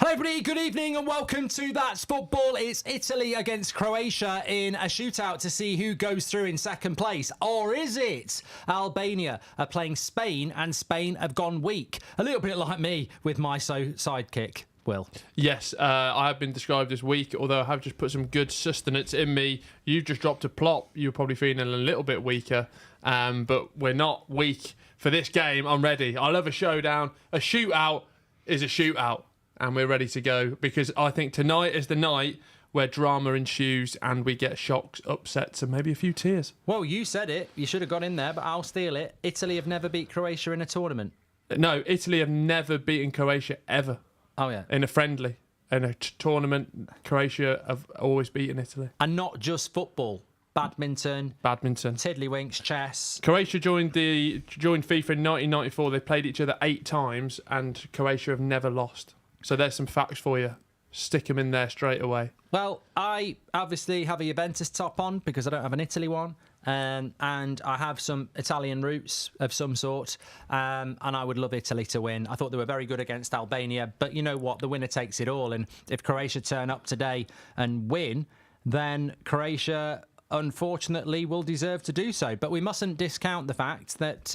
Hi everybody, good evening and welcome to That's Football. It's Italy against Croatia in a shootout to see who goes through in second place. Or is it Albania are playing Spain and Spain have gone weak? A little bit like me with my sidekick, Will. Yes, I have been described as weak, although I have just put some good sustenance in me. You've just dropped a plop. You're probably feeling a little bit weaker, but we're not weak for this game. I'm ready. I love a showdown. A shootout is a shootout. And we're ready to go because I think tonight is the night where drama ensues and we get shocks, upsets and maybe a few tears. Well, you said it. You should have got in there, but I'll steal it. Italy have never beat Croatia in a tournament. No, Italy have never beaten Croatia ever. Oh, yeah. In a friendly. In a tournament, Croatia have always beaten Italy. And not just football. Badminton, tiddlywinks, chess. Croatia joined FIFA in 1994. They played each other 8 times and Croatia have never lost. So there's some facts for you. Stick them in there straight away. Well, I obviously have a Juventus top on because I don't have an Italy one. And I have some Italian roots of some sort. And I would love Italy to win. I thought they were very good against Albania. But you know what? The winner takes it all. And if Croatia turn up today and win, then Croatia, unfortunately, will deserve to do so. But we mustn't discount the fact that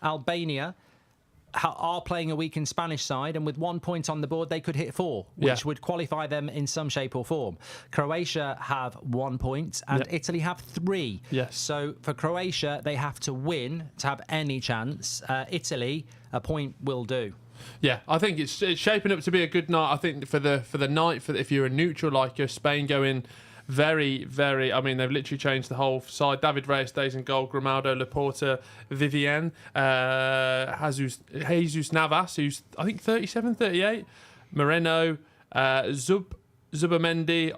Albania are playing a weakened Spanish side, and with 1 point on the board, they could hit 4, which would qualify them in some shape or form. Croatia have 1 point, and Italy have 3. Yes. So for Croatia, they have to win to have any chance. Italy, a point will do. Yeah, I think it's shaping up to be a good night. I think for the night, if you're a neutral like us, Spain going very, very. I mean, they've literally changed the whole side. David Reyes stays in goal. Grimaldo, Laporta, Vivian, Jesus Navas, who's I think 37, 38. Moreno, Zubamendi,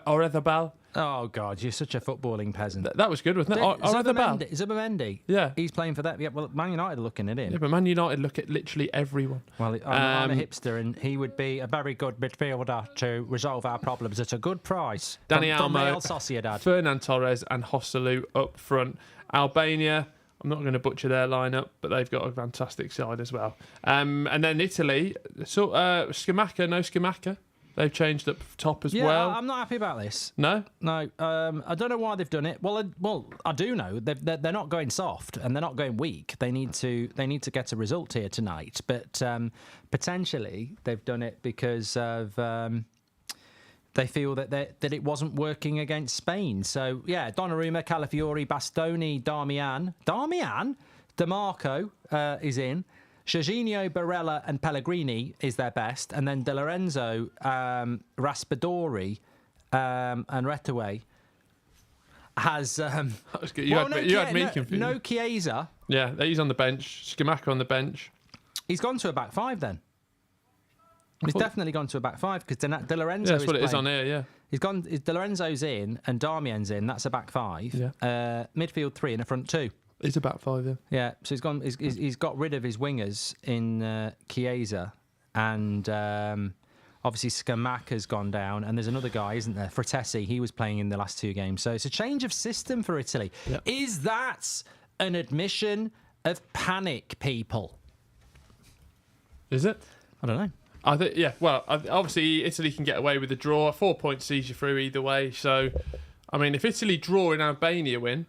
Orzabal. Oh, God, you're such a footballing peasant. That was good, wasn't it? Zubamendi. Yeah. He's playing for that. Yeah, well, Man United are looking at him. Yeah, but Man United look at literally everyone. Well, I'm a hipster, and he would be a very good midfielder to resolve our problems at a good price. Dani from Almo, Real Sociedad. Fernan Torres and Joselu up front. Albania, I'm not going to butcher their lineup, but they've got a fantastic side as well. And then Italy, Scamacca. They've changed up top as well. Yeah, I'm not happy about this. No? No. I don't know why they've done it. Well, I do know. They're not going soft and they're not going weak. They need to get a result here tonight. But potentially they've done it because of they feel that it wasn't working against Spain. So yeah, Donnarumma, Calafiori, Bastoni, Darmian, DeMarco is in. Jorginho, Barella and Pellegrini is their best. And then De Lorenzo, Raspadori and Retaway has... You had me confused. No Chiesa. Yeah, he's on the bench. Scamacca on the bench. He's gone to a back 5 then. He's definitely gone to a back 5 because De Lorenzo that's is what playing. it is on here, yeah. De Lorenzo's in and Darmian's in. That's a back 5. Yeah. Midfield 3 and a front 2. He's about 5, yeah. Yeah, so he's got rid of his wingers in Chiesa, and obviously Scamacca's gone down, and there's another guy, isn't there? Fratesi, he was playing in the last 2 games. So it's a change of system for Italy. Yeah. Is that an admission of panic, people? Is it? I don't know. I think, yeah, well, obviously Italy can get away with the draw. 4 points sees you through either way. So, I mean, if Italy draw and Albania win,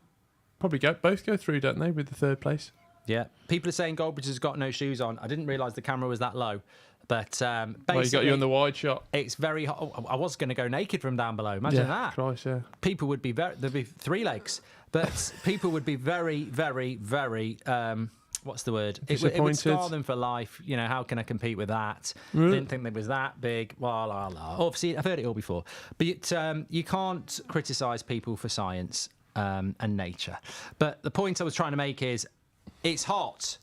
probably both go through, don't they, with the 3rd place? Yeah. People are saying Goldbridge has got no shoes on. I didn't realise the camera was that low. But basically... Well, he got you on the wide shot. It's very hot. Oh, I was going to go naked from down below. Imagine that. Christ, yeah. People would be there'd be 3 legs. But people would be very, very, very... what's the word? It would scar them for life. You know, how can I compete with that? Didn't think it was that big. Obviously, I've heard it all before. But you can't criticise people for science and nature. But the point I was trying to make is it's hot.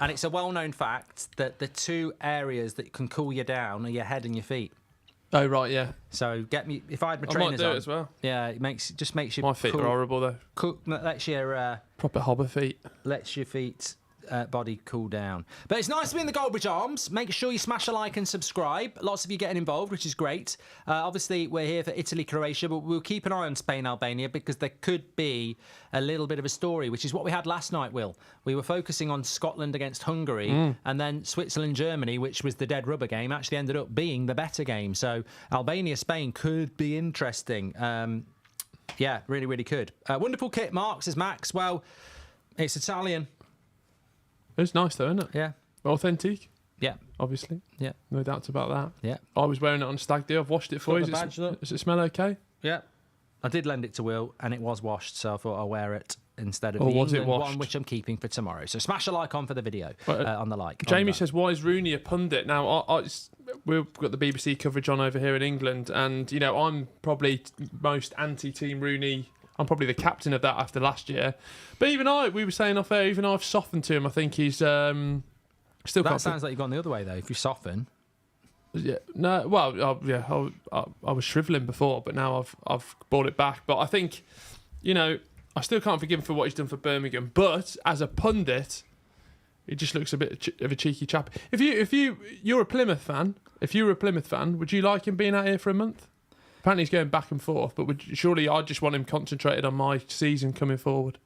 And it's a well-known fact that the 2 areas that can cool you down are your head and your feet. Oh, right, yeah. So if I had my trainers on... I might do it as well. Yeah, it just makes you... My feet are horrible, though. Lets your... Proper hobber feet. Lets your feet body cool down. But it's nice to be in the Goldbridge Arms. Make sure you smash a like and subscribe. Lots of you getting involved, which is great. Obviously, we're here for Italy, Croatia, but we'll keep an eye on Spain, Albania, because there could be a little bit of a story, which is what we had last night, Will. We were focusing on Scotland against Hungary, and then Switzerland, Germany, which was the dead rubber game, actually ended up being the better game. So Albania, Spain could be interesting. Yeah, really, really could. Wonderful kit, Mark, says Max. Well, it's Italian. It's nice though, isn't it? Yeah. Authentic. Yeah. Obviously. Yeah. No doubts about that. Yeah. I was wearing it on Stag Do. I've washed it for you. Does it smell okay? Yeah. I did lend it to Will, and it was washed, so I thought I'll wear it instead of Or the was it England washed? one, which I'm keeping for tomorrow. So smash a like on for the video, on the like. Jamie says, why is Rooney a pundit? Now, we've got the BBC coverage on over here in England, and, you know, I'm probably most anti-Team Rooney. I'm probably the captain of that after last year. But even we were saying off air, even I've softened to him. I think he's still... That sounds like you've gone the other way, though, if you soften. Yeah, no, well, I was shrivelling before, but now I've brought it back. But I think, you know, I still can't forgive him for what he's done for Birmingham. But as a pundit, he just looks a bit of a cheeky chap. If you're a Plymouth fan, would you like him being out here for a month? Apparently he's going back and forth, but surely I just want him concentrated on my season coming forward.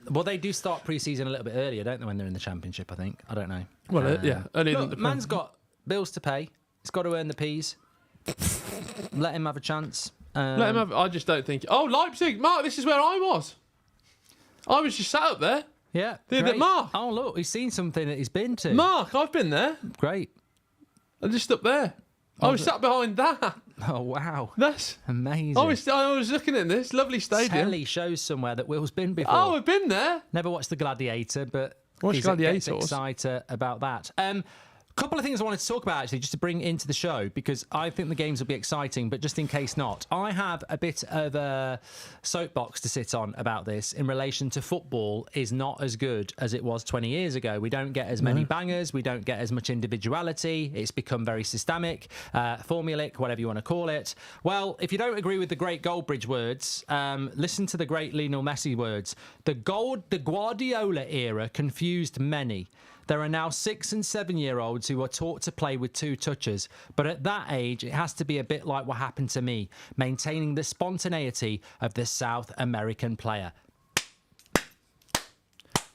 Well, they do start pre-season a little bit earlier, don't they, when they're in the Championship, I think. I don't know. Well, yeah, earlier look, than the man's got bills to pay. He's got to earn the peas. Let him have a chance. Let him have. I just don't think. Oh, Leipzig, Mark. This is where I was. I was just sat up there. Yeah. Mark. Oh, look, he's seen something that he's been to. Mark, I've been there. Great. I'm just up there. I was sat behind that. Oh, wow. That's amazing. I was looking at this lovely stadium. Telly shows somewhere that Will's been before. Oh, I've been there. Never watched The Gladiator, but watched Gladiators. Gets excited about that. Couple of things I wanted to talk about, actually, just to bring into the show, because I think the games will be exciting, but just in case not, I have a bit of a soapbox to sit on about this in relation to football is not as good as it was 20 years ago. We don't get as many bangers. We don't get as much individuality. It's become very systemic, formulaic, whatever you want to call it. Well, if you don't agree with the great Goldbridge words, listen to the great Lionel Messi words. The Guardiola era confused many. There are now 6- and 7-year-olds who are taught to play with 2 touches, but at that age, it has to be a bit like what happened to me, maintaining the spontaneity of the South American player.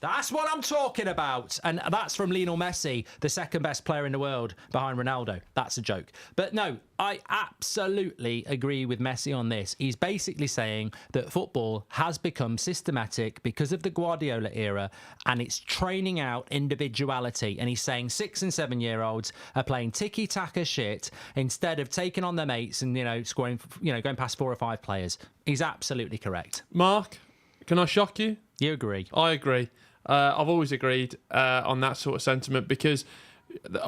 That's what I'm talking about. And that's from Lionel Messi, the second best player in the world behind Ronaldo. That's a joke. But no, I absolutely agree with Messi on this. He's basically saying that football has become systematic because of the Guardiola era, and it's training out individuality. And he's saying 6- and 7-year-olds are playing tiki-taka shit instead of taking on their mates and, scoring, going past 4 or 5 players. He's absolutely correct. Mark, can I shock you? You agree? I agree. I've always agreed on that sort of sentiment, because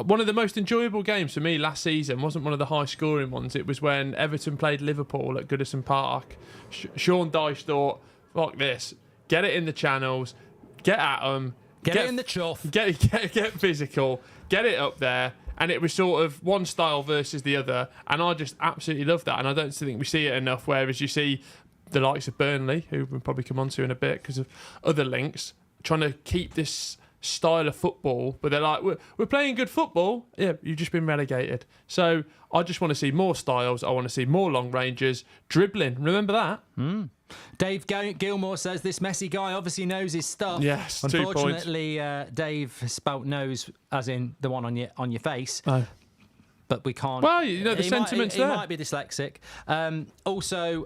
one of the most enjoyable games for me last season wasn't one of the high-scoring ones. It was when Everton played Liverpool at Goodison Park. Sean Dyche thought, fuck this, get it in the channels, get at them. Get it in the chuff. Get physical, get it up there. And it was sort of one style versus the other. And I just absolutely love that. And I don't think we see it enough, whereas you see the likes of Burnley, who we'll probably come on to in a bit because of other links, trying to keep this style of football, but they're like, we're playing good football. Yeah, you've just been relegated. So I just want to see more styles. I want to see more long ranges, dribbling. Remember that? Dave Gilmore says this Messi guy obviously knows his stuff. Yes, 2 points. Unfortunately, Dave spelt nose as in the one on your face. Oh. But we can't. Well, the sentiment's there. He might be dyslexic. Also,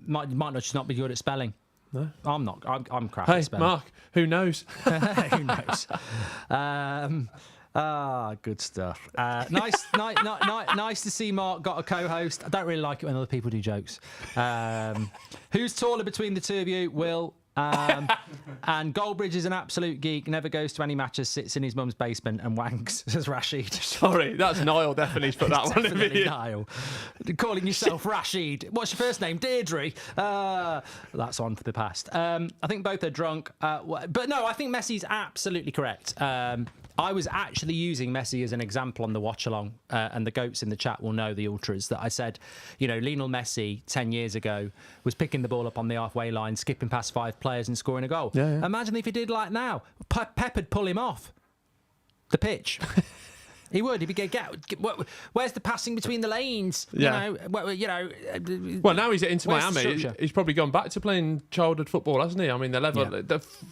might just not be good at spelling. No, I'm not. I'm crap hey, at spelling. Mark, who knows? Who knows? Good stuff. Nice to see Mark got a co-host. I don't really like it when other people do jokes. Who's taller between the two of you? Will. And Goldbridge is an absolute geek, never goes to any matches, sits in his mum's basement and wanks, says Rashid. Sorry, that's Niall definitely put that one in Definitely Niall. Calling yourself Rashid. What's your first name? Deirdre. That's on for the past. I think both are drunk. But no, I think Messi's absolutely correct. I was actually using Messi as an example on the Watchalong, and the goats in the chat will know, the ultras, that I said, Lionel Messi 10 years ago was picking the ball up on the halfway line, skipping past 5 players. players and scoring a goal. Yeah. Imagine if he did like now. Pep would pull him off the pitch. He would. He'd be where's the passing between the lanes? Yeah. Well, now he's at Inter Miami. He's probably gone back to playing childhood football, hasn't he? I mean, the level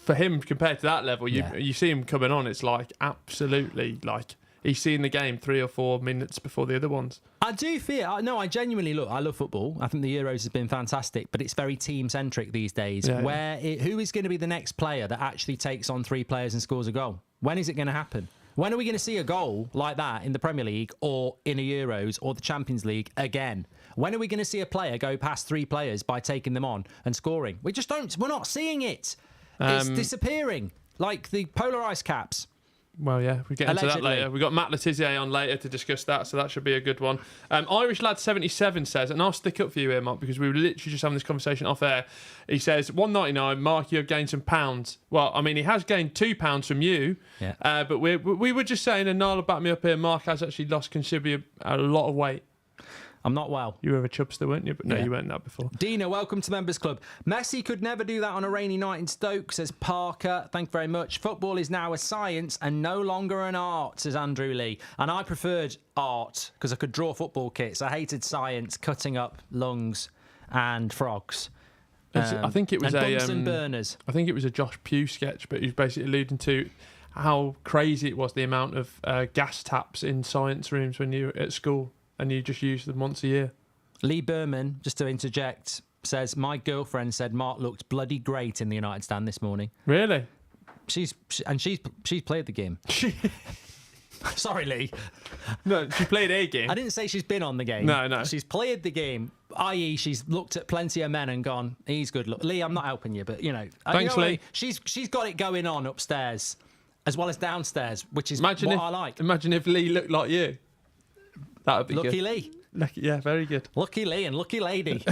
for him compared to that level, you see him coming on. It's like absolutely like he's seeing the game 3 or 4 minutes before the other ones. I do feel. No, I genuinely I love football. I think the Euros has been fantastic, but it's very team centric these days. Who is going to be the next player that actually takes on 3 players and scores a goal? When is it going to happen? When are we going to see a goal like that in the Premier League or in a Euros or the Champions League again? When are we going to see a player go past 3 players by taking them on and scoring? We just don't. We're not seeing it. It's disappearing like the polar ice caps. Well, yeah, we get into that later. We've got Matt Letizia on later to discuss that, so that should be a good one. Irish Lad 77 says, and I'll stick up for you here, Mark, because we were literally just having this conversation off air. He says, $1.99, Mark, you've gained some pounds. Well, I mean, he has gained £2 from you, but we were just saying, and Niall will back me up here, Mark has actually lost considerably a lot of weight. I'm not well. You were a chubster, weren't you? But no, you weren't that before. Dina, welcome to Members Club. Messi could never do that on a rainy night in Stoke, says Parker. Thank you very much. Football is now a science and no longer an art, says Andrew Lee. And I preferred art because I could draw football kits. I hated science, cutting up lungs and frogs. I think it was Bunsen burners. I think it was a Josh Pugh sketch, but he was basically alluding to how crazy it was, the amount of gas taps in science rooms when you were at school. And you just use them once a year. Lee Berman, just to interject, says, my girlfriend said Mark looked bloody great in the United stand this morning. Really? She's played the game. Sorry, Lee. No, she played a game. I didn't say she's been on the game. No. She's played the game, i.e. she's looked at plenty of men and gone, he's good. Look, Lee, I'm not helping you, but, Thanks, Lee. She's got it going on upstairs as well as downstairs, which is what I like. Imagine if Lee looked like you. That would be Lucky good. Lee. Yeah, very good. Lucky Lee and Lucky Lady.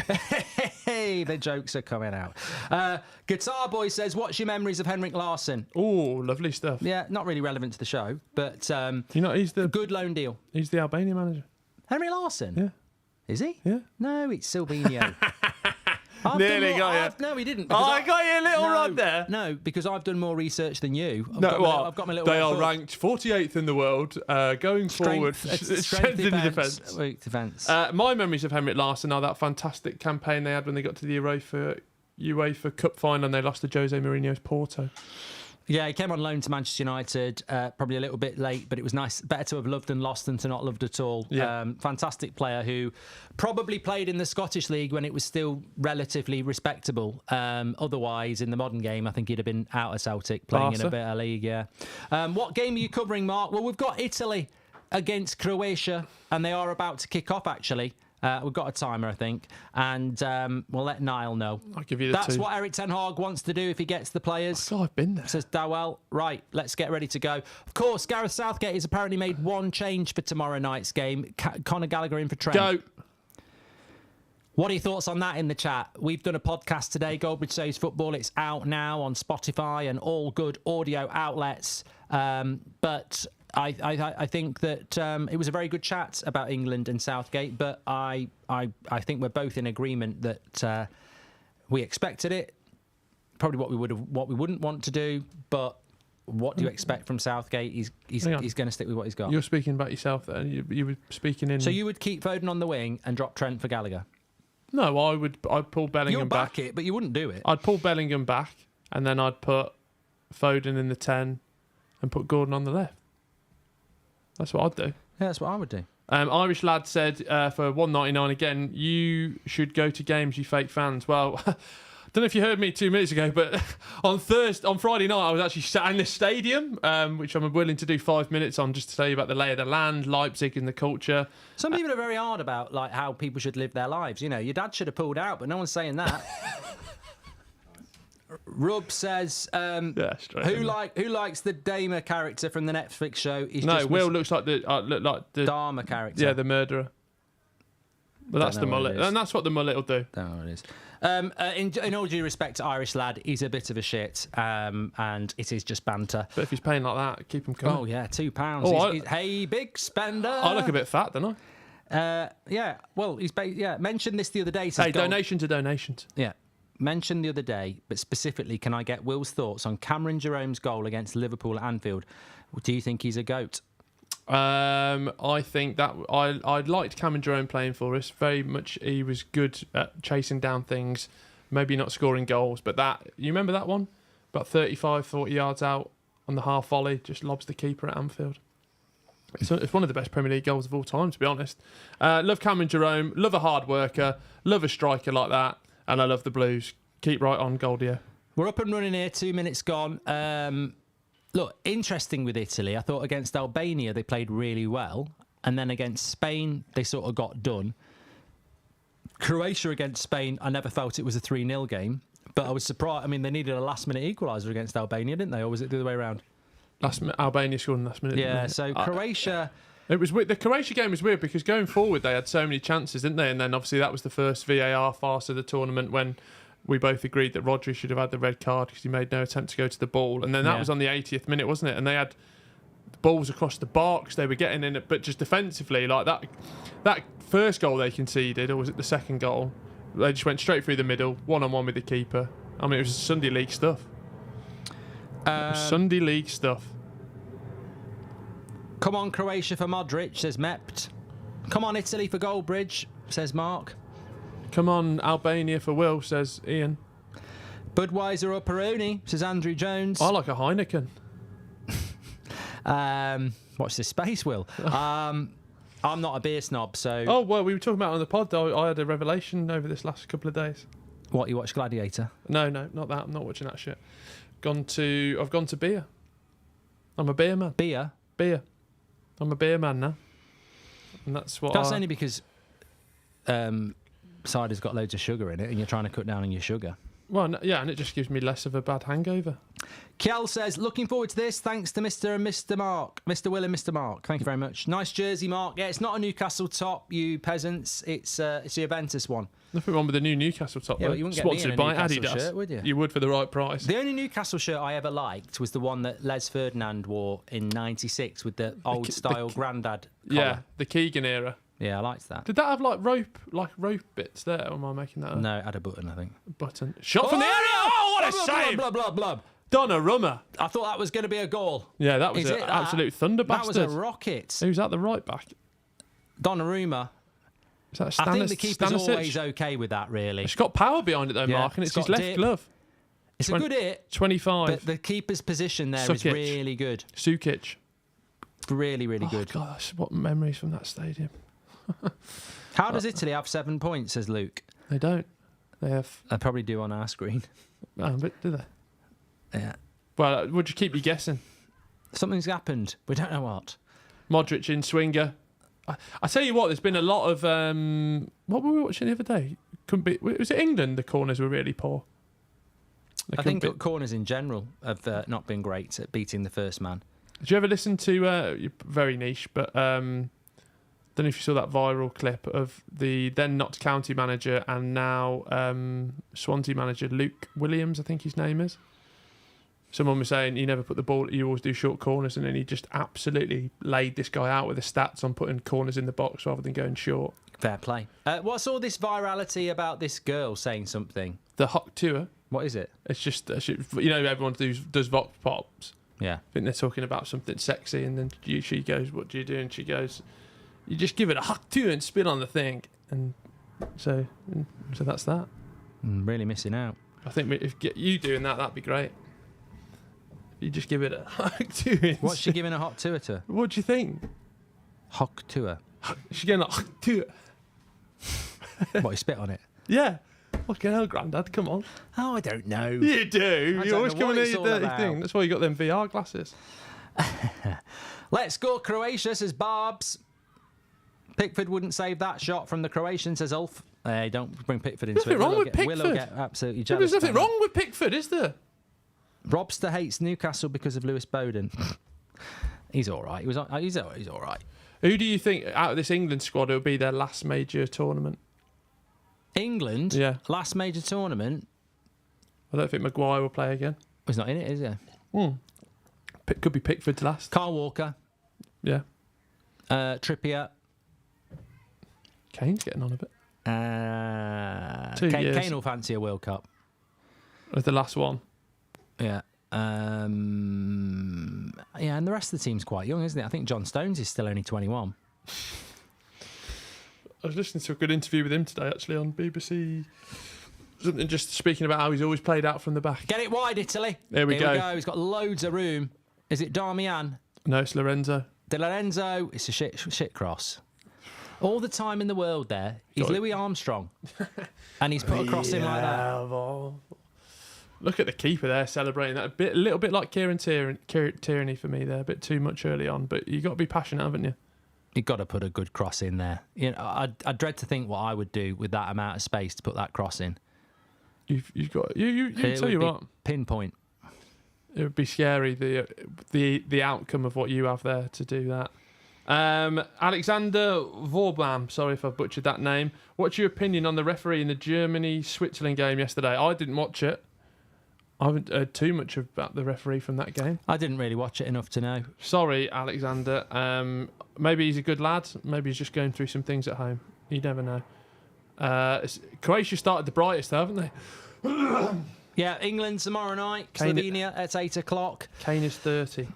Hey, the jokes are coming out. Guitar Boy says, what's your memories of Henrik Larsson? Oh, lovely stuff. Yeah, not really relevant to the show, but he's the good loan deal. He's the Albania manager. Henrik Larsson? Yeah. Is he? Yeah. No, it's Silvino. Nearly got you. No, he didn't. I got you a little rod there. No, because I've done more research than you. I've got my little they are book. ranked 48th in the world. Going forward, strength in the defence. Weak defence. My memories of Henrik Larsson are that fantastic campaign they had when they got to the UEFA Cup final and they lost to Jose Mourinho's Porto. Yeah, he came on loan to Manchester United, probably a little bit late, but it was nice. Better to have loved and lost than to not loved at all. Yeah. Fantastic player who probably played in the Scottish League when it was still relatively respectable. Otherwise, in the modern game, I think he'd have been out of Celtic, playing in a better league, yeah. What game are you covering, Mark? Well, we've got Italy against Croatia, and they are about to kick off, actually. We've got a timer, I think, and we'll let Niall know. I'll give you the That's two. what Eric Ten Hag wants to do if he gets the players. Oh, I've been there. Says Dowell. Right, let's get ready to go. Of course, Gareth Southgate has apparently made one change for tomorrow night's game. Conor Gallagher in for Trent. Go. What are your thoughts on that in the chat? We've done a podcast today, Goldbridge Saves Football. It's out now on Spotify and all good audio outlets. But I think that it was a very good chat about England and Southgate, but I think we're both in agreement that we expected it. Probably what we wouldn't want to do, but what do you expect from Southgate? He's going to stick with what he's got. You're speaking about yourself there. You were speaking in. So you would keep Foden on the wing and drop Trent for Gallagher? No, I'd pull Bellingham back. You'd back it, but you wouldn't do it. I'd pull Bellingham back, and then I'd put Foden in the 10 and put Gordon on the left. That's what I'd do. Yeah, that's what I would do. Irish Lad said for $1.99 again, you should go to games, you fake fans. Well, I don't know if you heard me 2 minutes ago, but on Friday night, I was actually sat in the stadium, which I'm willing to do 5 minutes on, just to tell you about the lay of the land, Leipzig and the culture. Some people are very hard about like how people should live their lives. You know, your dad should have pulled out, but no one's saying that. Rub says, who likes the Dahmer character from the Netflix show? Will looks like the Dahmer character. Yeah, the murderer. But that's the mullet, and that's what the mullet will do. Don't know what it is. In all due respect to Irish Lad, he's a bit of a shit, and it is just banter. But if he's paying like that, keep him coming. Oh yeah, £2. Hey, big spender. I look a bit fat, don't I? Yeah. Well, mentioned this the other day. Hey, donation to donations. Yeah. mentioned the other day, but specifically, can I get Will's thoughts on Cameron Jerome's goal against Liverpool at Anfield? Do you think he's a GOAT? I think that I liked Cameron Jerome playing for us very much. He was good at chasing down things, maybe not scoring goals, but you remember that one? About 35, 40 yards out on the half volley, just lobs the keeper at Anfield. It's one of the best Premier League goals of all time, to be honest. Love Cameron Jerome, love a hard worker, love a striker like that, and I love the Blues. Keep right on, Goldio. We're up and running here, 2 minutes gone. Look, interesting with Italy. I thought against Albania they played really well, and then against Spain they sort of got done. Croatia against Spain, I never felt it was a 3-0 game, but I was surprised. I mean, they needed a last-minute equaliser against Albania, didn't they? Or was it the other way around? Albania scored in the last minute. Yeah, so Croatia... It was weird. The Croatia game was weird because going forward they had so many chances, didn't they? And then obviously that was the first VAR farce of the tournament when we both agreed that Rodri should have had the red card because he made no attempt to go to the ball. And then that was on the 80th minute, wasn't it? And they had balls across the box. They were getting in it, but just defensively, like that first goal they conceded, or was it the second goal? They just went straight through the middle, one-on-one with the keeper. I mean, it was Sunday League stuff. Sunday League stuff. Come on, Croatia for Modric, says Mept. Come on, Italy for Goldbridge, says Mark. Come on, Albania for Will, says Ian. Budweiser or Peroni, says Andrew Jones. I like a Heineken. Watch this space, Will. I'm not a beer snob, so... Oh, well, we were talking about it on the pod. I had a revelation over this last couple of days. What, you watched Gladiator? No, not that. I'm not watching that shit. I've gone to beer. I'm a beer man. Beer? Beer. I'm a beer man now. And that's what That's only because cider's got loads of sugar in it and you're trying to cut down on your sugar. Well, yeah, and it just gives me less of a bad hangover. Kel says, looking forward to this. Thanks to Mr. and Mr. Mark. Mr. Will and Mr. Mark. Thank you very much. Nice jersey, Mark. Yeah, it's not a Newcastle top, you peasants. It's the Juventus one. Nothing wrong with the new Newcastle top. Yeah, but you wouldn't get me in a Newcastle Adidas shirt, would you? You would for the right price. The only Newcastle shirt I ever liked was the one that Les Ferdinand wore in '96 with the old style grandad collar. Yeah, the Keegan era. Yeah, I liked that. Did that have like rope bits there? Or am I making that up? No, it had a button, I think. Button. Shot from the area! Oh, what a save! Blah, blah, blah, blah. Donnarumma. I thought that was going to be a goal. Yeah, that was an absolute thunder bastard. That was a rocket. Who's at the right back? Donnarumma. Is that I think the keeper's always okay with that, really. It's got power behind it though, Yeah, Mark, and it's his got left dip. glove. It's a good hit. 25. But the keeper's position there is Sukic. really good. Sukic. Really, really good. Gosh, what memories from that stadium. How does Italy have 7 points, says Luke? They don't. They have... They probably do on our screen. Oh, but do they? Yeah. Well, would you keep you guessing? Something's happened. We don't know what. Modric in swinger. I tell you what, there's been a lot of... what were we watching the other day? Was it England the corners were really poor? I think corners in general have not been great at beating the first man. Did you ever listen to... very niche, but... don't know if you saw that viral clip of the then Notts County manager and now Swansea manager Luke Williams, I think his name is. Someone was saying you never put the ball, you always do short corners, and then he just absolutely laid this guy out with the stats on putting corners in the box rather than going short. Fair play. What's all this virality about this girl saying something? The Hock Tour. What is it? It's just, everyone does Vox Pops. Yeah. I think they're talking about something sexy, and then she goes, "What do you do?" And she goes, "You just give it a Hock Tour and spit on the thing." And so that's that. Really missing out. I think if you doing that, that'd be great. You just give it a Hock Tour. What's she giving a hot tour to? What do you think? Hock tour. She's getting a Hock Tour. What, you spit on it? Yeah. Fucking hell, Grandad, come on. Oh, I don't know. You do. You always come in here, you dirty about. thing. That's why you got them VR glasses. Let's go Croatia, says Barbs. Pickford wouldn't save that shot from the Croatian, says Ulf. Hey, don't bring Pickford into nothing it. wrong with Pickford. Will get absolutely jealous. There's nothing wrong with Pickford, is there? Robster hates Newcastle because of Lewis Bowden. He's all right. He's all right. Who do you think out of this England squad it will be their last major tournament? England? Yeah. Last major tournament? I don't think Maguire will play again. He's not in it, is he? Could be Pickford's last. Carl Walker. Yeah. Trippier. Kane's getting on a bit. 2 years. Kane will fancy a World Cup. Was the last one. Yeah. Yeah, and the rest of the team's quite young, isn't it? I think John Stones is still only 21. I was listening to a good interview with him today, actually, on BBC. Something just speaking about how he's always played out from the back. Get it wide, Italy. Here we go. He's got loads of room. Is it Darmian? No, it's Lorenzo. De Lorenzo. It's a shit cross. All the time in the world there. He's Louis Armstrong. And he's put a cross in like that. Look at the keeper there celebrating that. A little bit like Kieran Tierney for me there. A bit too much early on. But you've got to be passionate, haven't you? You've got to put a good cross in there. You know, I dread to think what I would do with that amount of space to put that cross in. You've got you tell you what, pinpoint. It would be scary the outcome of what you have there to do that. Alexander Vorbam, sorry if I've butchered that name. What's your opinion on the referee in the Germany-Switzerland game yesterday? I didn't watch it. I haven't heard too much about the referee from that game. I didn't really watch it enough to know. Sorry, Alexander. Maybe he's a good lad. Maybe he's just going through some things at home. You never know. Croatia started the brightest, haven't they? Yeah, England tomorrow night. Slovenia at 8 o'clock. Kane is 30.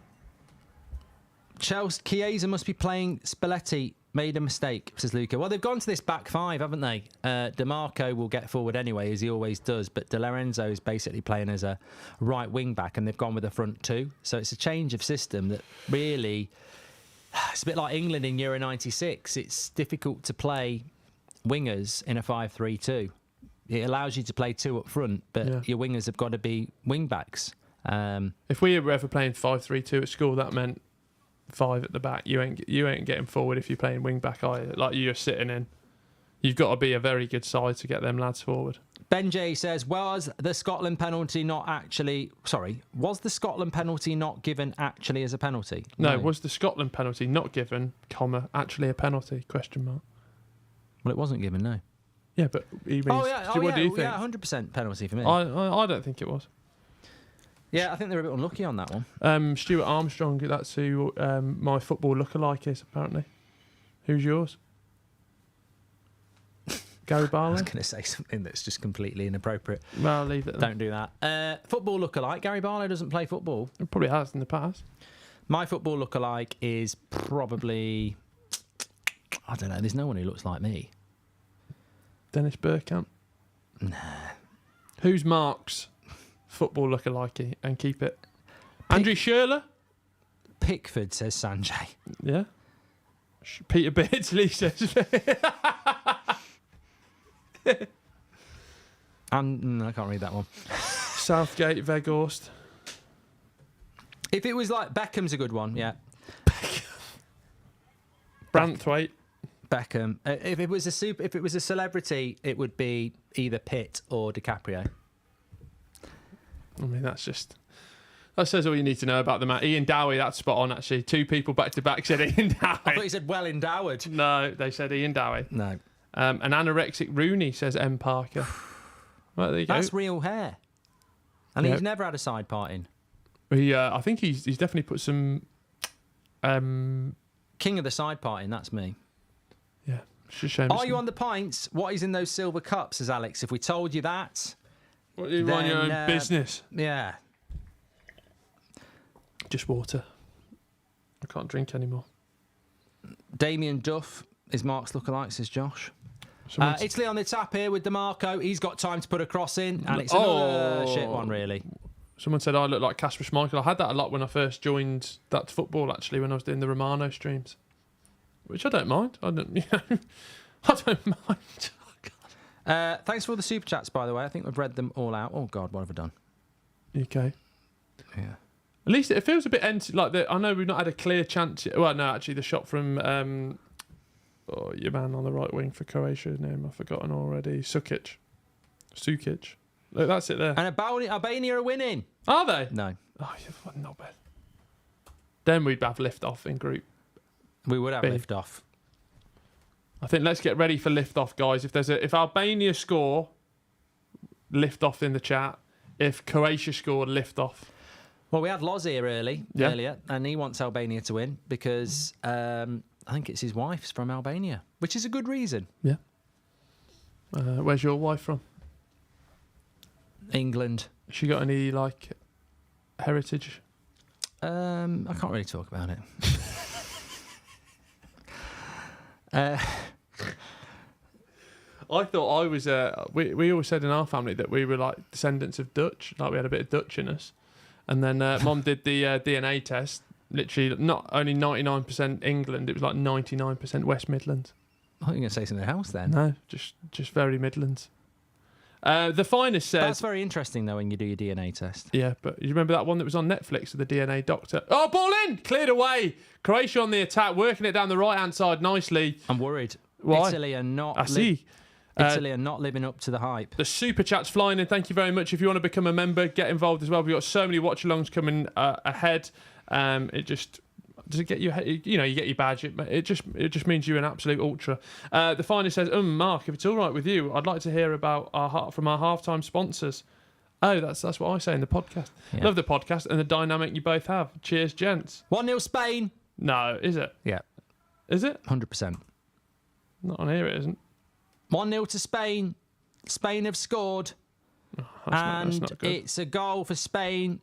Chelsea, Chiesa must be playing. Spalletti made a mistake, says Luca. Well, they've gone to this back five, haven't they? DeMarco will get forward anyway, as he always does, but De Lorenzo is basically playing as a right wing back, and they've gone with a front two. So it's a change of system that really, it's a bit like England in Euro 96. It's difficult to play wingers in a 5-3-2. It allows you to play two up front, but your wingers have got to be wing backs. If we were ever playing 5-3-2 at school, that meant 5 at the back. You ain't getting forward if you're playing wing back either. Like you're sitting in. You've got to be a very good side to get them lads forward. Ben J says, was the Scotland penalty not given actually as a penalty? No, was the Scotland penalty not given, actually a penalty, question mark. Well, it wasn't given, no. Yeah, but he means, what do you think? Yeah, 100% penalty for me. I don't think it was. Yeah, I think they're a bit unlucky on that one. Stuart Armstrong, that's who my football lookalike is, apparently. Who's yours? Gary Barlow? I was going to say something that's just completely inappropriate. Well, I'll leave it then. Don't do that. Football lookalike, Gary Barlow doesn't play football. He probably has in the past. My football lookalike is probably, I don't know, there's no one who looks like me. Dennis Bergkamp? Nah. Who's Mark's football lookalike and keep it? Andrew Schürrle? Pickford, says Sanjay. Yeah. Peter Beardsley says. And I can't read that one. Southgate, Weghorst. If it was like Beckham's a good one, yeah. Branthwaite. Beckham. If it was a celebrity, it would be either Pitt or DiCaprio. I mean, that says all you need to know about the man. Ian Dowie, that's spot on, actually. 2 people back to back said Ian Dowie. I thought you said well endowed. No, they said Ian Dowie. No. An anorexic Rooney, says M. Parker. Well, there you go. That's real hair. And he's never had a side part in. I think he's definitely put some... King of the side part in, that's me. Yeah. It's a shame. Are you on the pints? What is in those silver cups, says Alex? If we told you that... What, you run your own business? Yeah. Just water. I can't drink anymore. Damien Duff is Mark's lookalike, says Josh. Italy on the tap here with DeMarco. He's got time to put a cross in, and it's another shit one, really. Someone said I look like Kasper Schmeichel. I had that a lot when I first joined that football, actually, when I was doing the Romano streams, which I don't mind. I don't mind. Thanks for all the super chats, by the way. I think we've read them all out. Oh God, what have I done? UK. Yeah. At least it feels a bit empty. Like I know we've not had a clear chance yet. Well, no, actually, the shot from your man on the right wing for Croatia's name I've forgotten already. Sukic. Look, that's it there. And Albania are winning. Are they? No. Oh, not bad. Then we'd have lift off in group. We would have lift off. I think let's get ready for lift off, guys. If Albania score, lift off in the chat. If Croatia score, lift off. Well, we had Loz here earlier, and he wants Albania to win because I think it's his wife's from Albania, which is a good reason. Yeah. Where's your wife from? England. Has she got any like heritage? I can't really talk about it. I thought I was. We always said in our family that we were like descendants of Dutch, like we had a bit of Dutch in us. And then Mom did the DNA test. Literally, not only 99% England, it was like 99% West Midlands. I thought you were going to say something else then. No, just very Midlands. The finest says. That's very interesting though when you do your DNA test. Yeah, but you remember that one that was on Netflix with the DNA doctor? Oh, ball in! Cleared away! Croatia on the attack, working it down the right-hand side nicely. I'm worried. Why? Italy are not. I see. Italy are not living up to the hype. The super chat's flying in. Thank you very much. If you want to become a member, get involved as well. We've got so many watch-alongs coming ahead. Does it get you? You know, you get your badge. It just means you're an absolute ultra. The finest says, Mark, if it's all right with you, I'd like to hear about from our halftime sponsors. Oh, that's what I say in the podcast. Yeah. Love the podcast and the dynamic you both have. Cheers, gents. 1-0 Spain. No, is it? Yeah. Is it? 100%. Not on here, it isn't. 1-0 to Spain. Spain have scored. That's not good. It's a goal for Spain.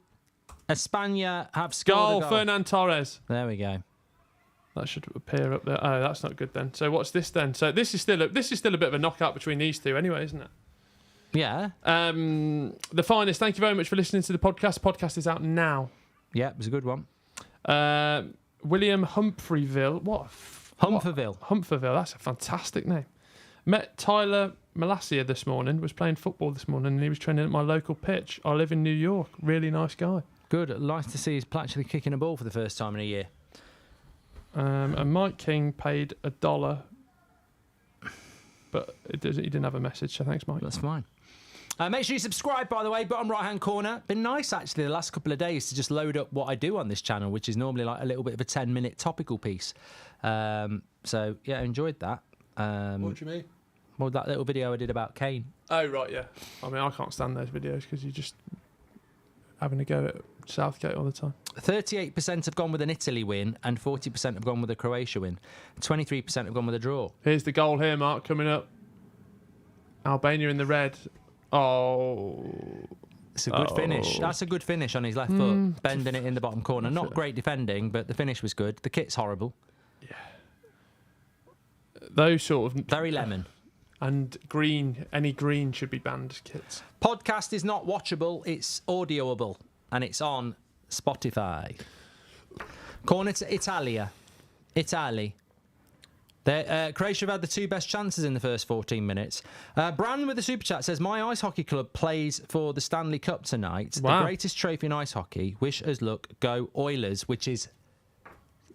Espana have scored Goal, a goal. Fernan Torres. There we go. That should appear up there. Oh, that's not good then. So what's this then? So this is still a bit of a knockout between these two anyway, isn't it? Yeah. The finest. Thank you very much for listening to the podcast. Podcast is out now. Yeah, it was a good one. William Humphreyville. Humphreyville. Humphreyville. That's a fantastic name. Met Tyler Malasia this morning. Was playing football this morning, and he was training at my local pitch. I live in New York. Really nice guy. Good. Nice to see he's actually kicking a ball for the first time in a year. And Mike King paid $1, but he didn't have a message. So thanks, Mike. That's fine. Make sure you subscribe, by the way, bottom right-hand corner. Been nice, actually, the last couple of days to just load up what I do on this channel, which is normally like a little bit of a 10-minute topical piece. So, yeah, I enjoyed that. What do you mean? Well, that little video I did about Kane. Oh, right, yeah. I mean, I can't stand those videos because you're just having to go at Southgate all the time. 38% have gone with an Italy win and 40% have gone with a Croatia win. 23% have gone with a draw. Here's the goal here, Mark, coming up. Albania in the red. Oh. It's a good finish. That's a good finish on his left foot, bending it in the bottom corner. Not great defending, but the finish was good. The kit's horrible. Yeah. Those sort of... Very lemon. And green, any green should be banned, kits. Podcast is not watchable, it's audioable, and it's on Spotify. Corner to Italia. Italy. Croatia have had the two best chances in the first 14 minutes. Brandon with the super chat says, my ice hockey club plays for the Stanley Cup tonight. Wow. The greatest trophy in ice hockey. Wish us luck. Go Oilers, which is...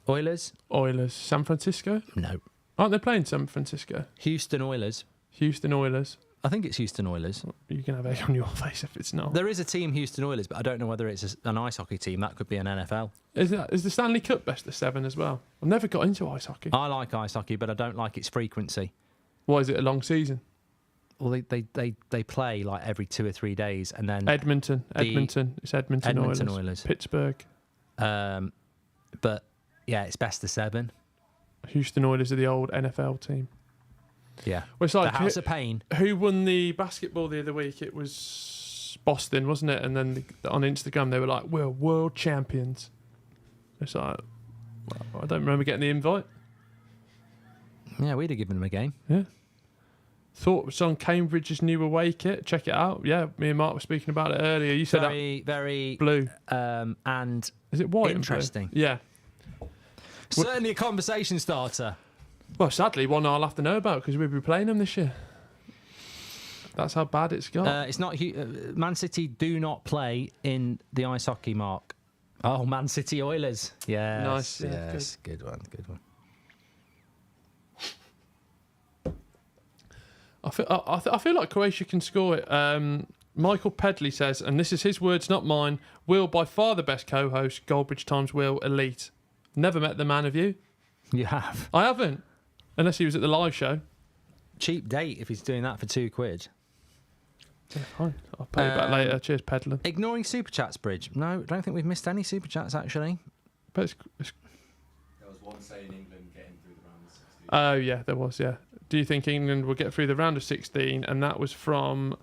Oilers? Oilers. San Francisco? No. Aren't they playing San Francisco? Houston Oilers. Houston Oilers. I think it's Houston Oilers. You can have egg on your face if it's not. There is a team, Houston Oilers, but I don't know whether it's an ice hockey team. That could be an NFL. Is the Stanley Cup best of 7 as well? I've never got into ice hockey. I like ice hockey, but I don't like its frequency. Why is it a long season? Well, they play like every 2 or 3 days, and then Edmonton. It's Edmonton Oilers. Pittsburgh. But yeah, it's best of 7. Houston Oilers are the old NFL team. Yeah. Well, it's like the House of Pain. Who won the basketball the other week? It was Boston, wasn't it? And then on Instagram they were like, "We're world champions." It's like, well, I don't remember getting the invite. Yeah, we'd have given them a game. Yeah. Thought it was on Cambridge's new away kit. Check it out. Yeah, me and Mark were speaking about it earlier. You said very blue. And is it white? Interesting. And blue? Yeah. Certainly a conversation starter. Well, sadly, one I'll have to know about because we'll be playing them this year. That's how bad it's got. It's not. Man City do not play in the ice hockey, Mark. Oh, Man City Oilers. Yes. Nice. Yes. Good one. I feel like Croatia can score it. Michael Pedley says, and this is his words, not mine. Will, by far the best co-host. Goldbridge times Will, elite. Never met the man, have you? You have. I haven't. Unless he was at the live show. Cheap date if he's doing that for £2. Yeah, fine. I'll pay you back later. Cheers, Pedler. Ignoring super chats, Bridge. No, I don't think we've missed any super chats actually. But there was one saying England getting through the round of 16. Oh yeah, there was. Yeah. Do you think England will get through the round of 16? And that was from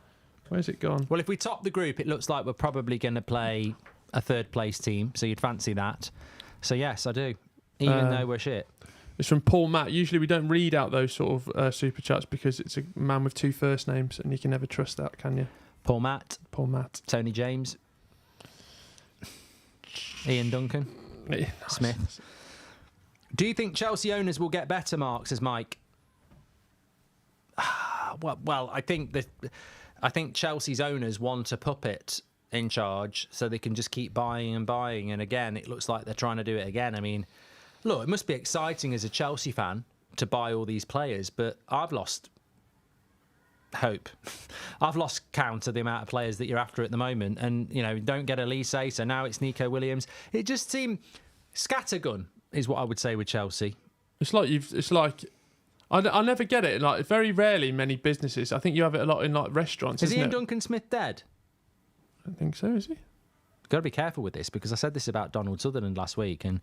Where's it gone? Well, if we top the group, it looks like we're probably going to play a third place team, so you'd fancy that. So yes, I do, even though we're shit. It's from Paul Matt. Usually we don't read out those sort of super chats because it's a man with 2 first names, and you can never trust that, can you? Paul Matt, Tony James, Ian Duncan, Smith. Do you think Chelsea owners will get better, Mark? Says Mike. Well, I think Chelsea's owners want a puppet in charge so they can just keep buying and buying. And again, it looks like they're trying to do it again. I mean, look, it must be exciting as a Chelsea fan to buy all these players, but I've lost hope. I've lost count of the amount of players that you're after at the moment. And, you know, don't get Elise, so now it's Nico Williams. It just seemed scattergun is what I would say with Chelsea. It's like I never get it. Like, very rarely many businesses. I think you have it a lot in like restaurants. Is Ian Ian Duncan Smith dead? I don't think so, is he? Got to be careful with this because I said this about Donald Sutherland last week and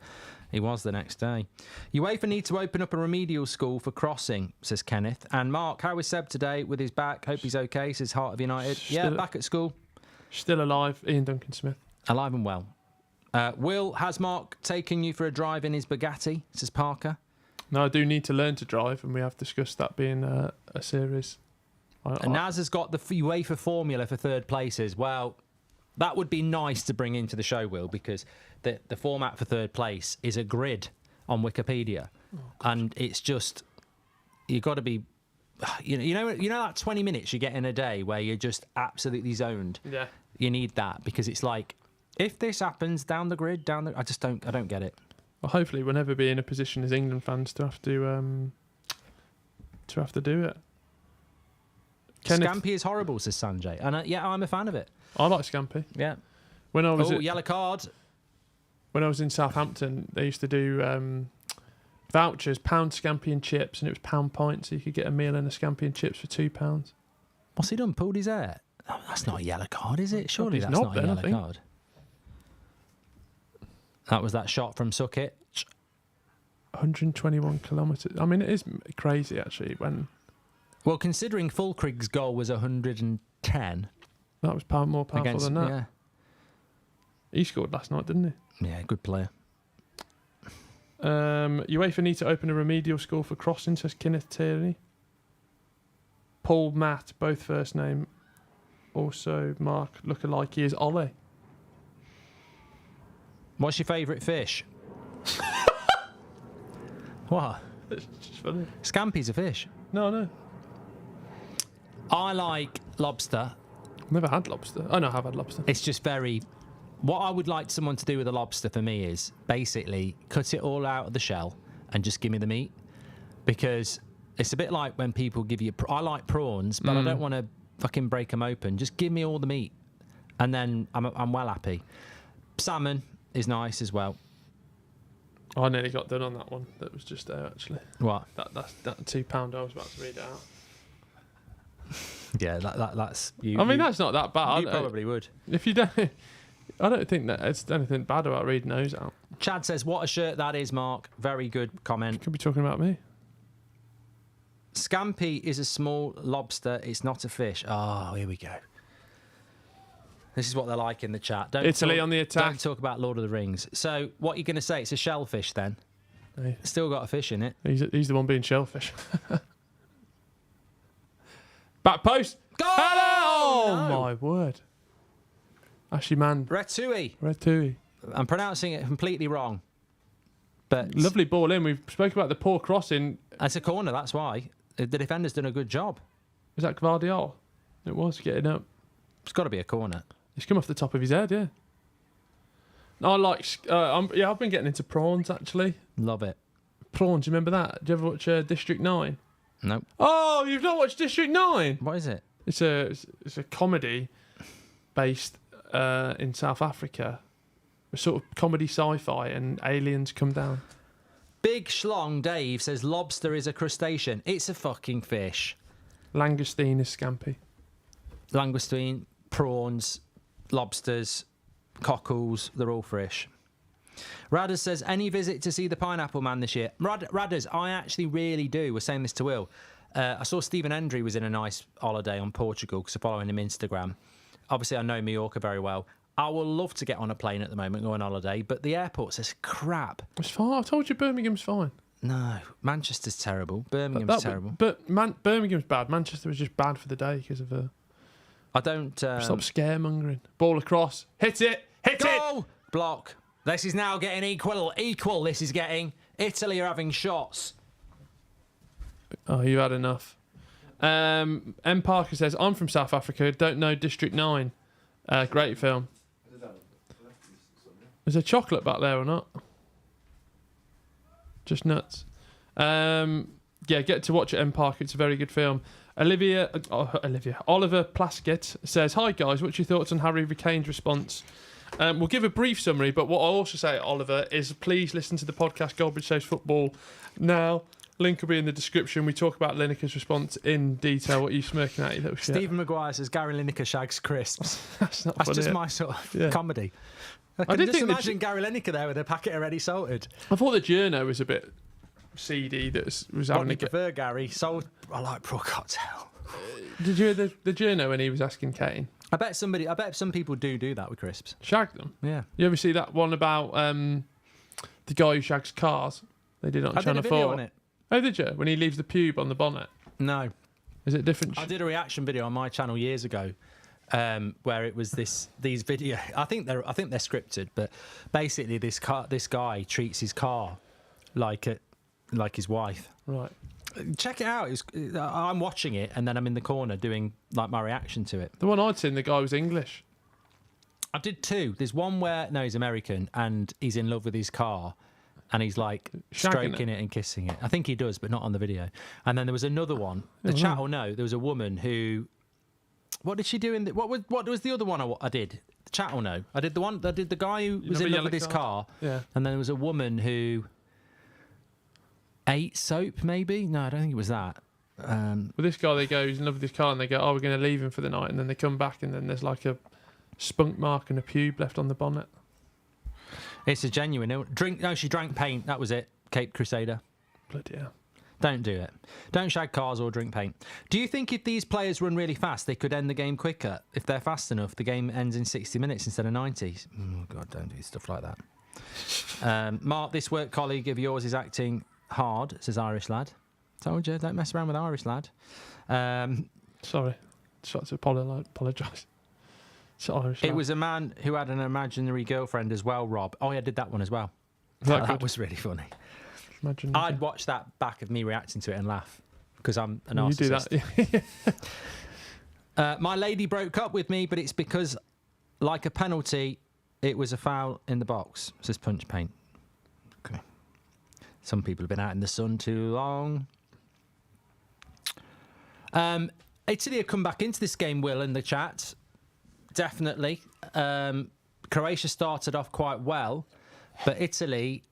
he was the next day. UEFA need to open up a remedial school for crossing, says Kenneth. And Mark, how is Seb today with his back? Hope he's okay, says Heart of United. Back at school. Still alive, Ian Duncan Smith. Alive and well. Will, has Mark taken you for a drive in his Bugatti, says Parker? No, I do need to learn to drive, and we have discussed that being a series. And Naz has got the UEFA formula for third places. Well, that would be nice to bring into the show, Will, because the format for third place is a grid on Wikipedia. And it's just, you've got to be, you know that 20 minutes you get in a day where you're just absolutely zoned? Yeah. You need that because it's like, if this happens down the grid, I don't get it. Well, hopefully we'll never be in a position as England fans to have to do it. Scampi is horrible, says Sanjay. And I'm a fan of it. I like Scampi. Yeah. When I was yellow card. When I was in Southampton, they used to do vouchers, pound Scampi and chips, and it was pound points, so you could get a meal and a Scampi and chips for £2. What's he done? Pulled his hair? Oh, that's not a yellow card, is it? Surely that's not a yellow card. That was that shot from Sukic. 121 kilometres. I mean, it is crazy, actually. Well, considering Fulkrig's goal was 110. That was more powerful than that. Yeah. He scored last night, didn't he? Yeah, good player. UEFA need to open a remedial school for crossing, says Kenneth Tierney. Paul, Matt, both first name. Also, Mark, lookalike, he is Ollie. What's your favourite fish? What? It's just funny. Scampi's a fish. No. I like lobster. I've never had lobster. Oh, no, I have had lobster. It's just very... What I would like someone to do with a lobster for me is basically cut it all out of the shell and just give me the meat. Because it's a bit like when people give you... I like prawns, but I don't want to fucking break them open. Just give me all the meat. And then I'm well happy. Salmon is nice as well. I nearly got done on that one. That was just there, actually. What? That £2 I was about to read it out. Yeah, that's... You, I mean, that's not that bad. You probably would. If you don't... I don't think that it's anything bad about reading those out. Chad says, what a shirt that is, Mark. Very good comment. Could be talking about me. Scampi is a small lobster. It's not a fish. Oh, here we go. This is what they're like in the chat. Italy on the attack. Don't talk about Lord of the Rings. So what are you going to say? It's a shellfish then? Hey. Still got a fish in it. He's the one being shellfish. Back post. Go! Hello! No. Oh, my word. Ashley Mann. Retui. I'm pronouncing it completely wrong. But lovely ball in. We've spoken about the poor crossing. It's a corner, that's why. The defender's done a good job. Was that Gvardiol? It was getting up. It's got to be a corner. He's come off the top of his head, yeah. I like... I've been getting into prawns, actually. Love it. Prawns, you remember that? Do you ever watch District 9? Nope. Oh, you've not watched District 9? What is it? It's a comedy based in South Africa. A sort of comedy sci-fi, and aliens come down. Big Schlong Dave says lobster is a crustacean. It's a fucking fish. Langoustine is scampi. Langoustine, prawns, lobsters, cockles, they're all fish. Radders says, any visit to see the Pineapple Man this year? Radders, I actually really do. We're saying this to Will. I saw Stephen Hendry was in a nice holiday on Portugal because I'm following him Instagram. Obviously, I know Mallorca very well. I would love to get on a plane at the moment, go on holiday, but the airport says crap. It's fine. I told you Birmingham's fine. No, Manchester's terrible. Birmingham's terrible. But Birmingham's bad. Manchester was just bad for the day because of the. I don't. Stop scaremongering. Ball across. Hit it. Hit Goal! it. Block. This is now getting equal. This is getting. Italy are having shots. Oh, you had enough. M. Parker says, I'm from South Africa. Don't know District 9. Great film. Is there chocolate back there or not? Just nuts. Yeah, get to watch it, M. Parker. It's a very good film. Oliver Plaskett says, hi guys, what's your thoughts on Harry Kane's response? We'll give a brief summary, but what I'll also say, Oliver, is please listen to the podcast Goldbridge Says Football now. Link will be in the description. We talk about Lineker's response in detail. What are you smirking at, you little shit? Stephen Maguire says Gary Lineker shags crisps. That's just my sort of comedy. I can just imagine Gary Lineker there with a packet of ready salted. I thought the journo was a bit seedy. That was having What do you prefer, Gary? I like Pro Cocktail. Did you hear the journo when he was asking Kane? I bet some people do that with crisps. Shag them? Yeah. You ever see that one about the guy who shags cars? They did it on Channel 4. I did a video on it. Oh, did you? When he leaves the pube on the bonnet? No. Is it different? I did a reaction video on my channel years ago, where it was these video. I think they're scripted, but basically this guy treats his car like his wife. Right. Check it out. I'm watching it, and then I'm in the corner doing like my reaction to it. The one I'd seen, the guy was English. I did two. There's one where he's American and he's in love with his car. And he's like stroking it and kissing it. I think he does, but not on the video. And then there was another one. The chat will know. There was a woman who. What did she do in? What was the other one I did? The chat will know. I did the one. I did the guy who was in love with his car. Yeah. And then there was a woman who ate soap. Maybe no, I don't think it was that. Well, this guy, they go, he's in love with his car, and they go, "Oh, we're going to leave him for the night," and then they come back, and then there's like a spunk mark and a pube left on the bonnet. It's a genuine drink. No, she drank paint. That was it. Cape Crusader. Bloody hell. Don't do it. Don't shag cars or drink paint. Do you think if these players run really fast, they could end the game quicker? If they're fast enough, the game ends in 60 minutes instead of 90. Oh, God, don't do stuff like that. Mark, this work colleague of yours is acting hard, says Irish lad. Told you, don't mess around with Irish lad. Sorry. Just like to apologise. It was a man who had an imaginary girlfriend as well, Rob. Oh, yeah, I did that one as well. That was really funny. I'd watch that back of me reacting to it and laugh because I'm a narcissist. You do that. My lady broke up with me, but it's because, like a penalty, it was a foul in the box, says Punch Paint. Okay. Some people have been out in the sun too long. Italy have come back into this game, Will, in the chat. Definitely. Croatia started off quite well, but Italy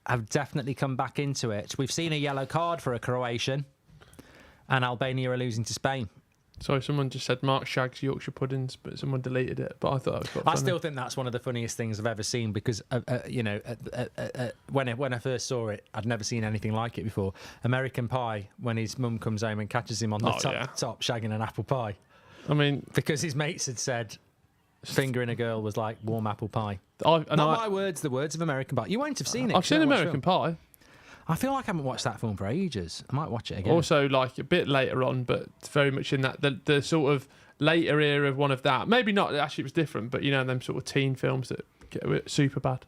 have definitely come back into it. We've seen a yellow card for a Croatian, and Albania are losing to Spain. Sorry, someone just said Mark shags Yorkshire puddings, but someone deleted it. But I thought that was quite funny. I still think that's one of the funniest things I've ever seen because, when I first saw it, I'd never seen anything like it before. American Pie, when his mum comes home and catches him on the top shagging an apple pie. I mean, because his mates had said fingering a girl was like warm apple pie. Not my words, the words of American Pie. You won't have seen it. I've seen American Pie. I feel like I haven't watched that film for ages. I might watch it again. Also, like a bit later on, but very much in that the sort of later era of one of that. Maybe not. Actually, it was different, but them sort of teen films that get super bad.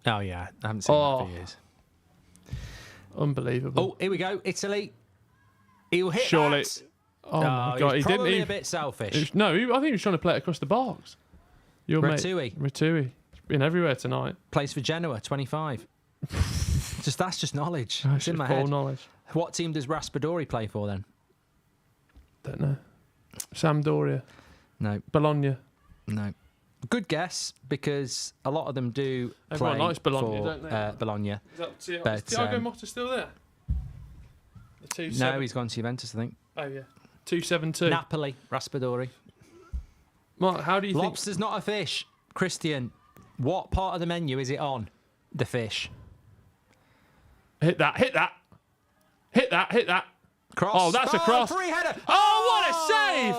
Oh yeah, I haven't seen that for years. Unbelievable. Oh, here we go. Italy. He'll hit Surely. that. Oh my God, he's probably a bit selfish. I think he was trying to play it across the box. Your Ratui. Mate, Ratui. He's been everywhere tonight. Plays for Genoa, 25. That's just knowledge. Oh, it's in my head. Knowledge. What team does Raspadori play for then? Don't know. Sampdoria. No. Bologna. No. Good guess because a lot of them do. Everyone play likes Bologna, for, don't they? Bologna. Is Thiago Motta still there? No, he's gone to Juventus, I think. Oh yeah. 272. Napoli, Raspadori. Mark, how do you think? Lobster's not a fish. Christian, what part of the menu is it on? The fish. Hit that. Cross. Oh, that's a cross. Free header. Oh, what a save!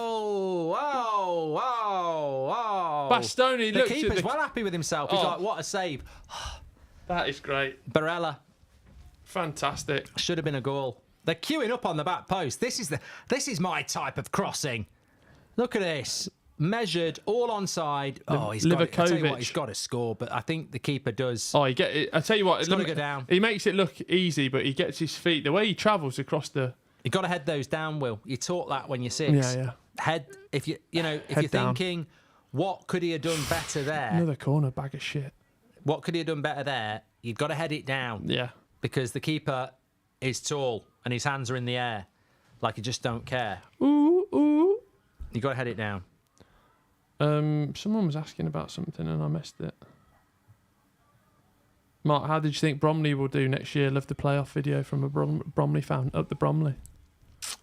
Wow. Bastoni The looks keeper's at well happy with himself. He's like, what a save. That is great. Barella. Fantastic. Should have been a goal. They're queuing up on the back post. This is my type of crossing. Look at this. Measured, all onside. Oh, he's got to, I tell you what, he's got to score, but I think the keeper does. Oh, you get it. I tell you what, He's got to go down. He makes it look easy, but he gets his feet. The way he travels across the. You've got to head those down, Will. You taught that when you're 6. Yeah. Head. If you're down. thinking, what could he have done better there? Another corner, bag of shit. What could he have done better there? You've got to head it down. Yeah. Because the keeper is tall and his hands are in the air, like he just don't care. Ooh. You've got to head it down. Someone was asking about something and I missed it. Mark, how did you think Bromley will do next year? Love the playoff video from a Bromley fan up the Bromley.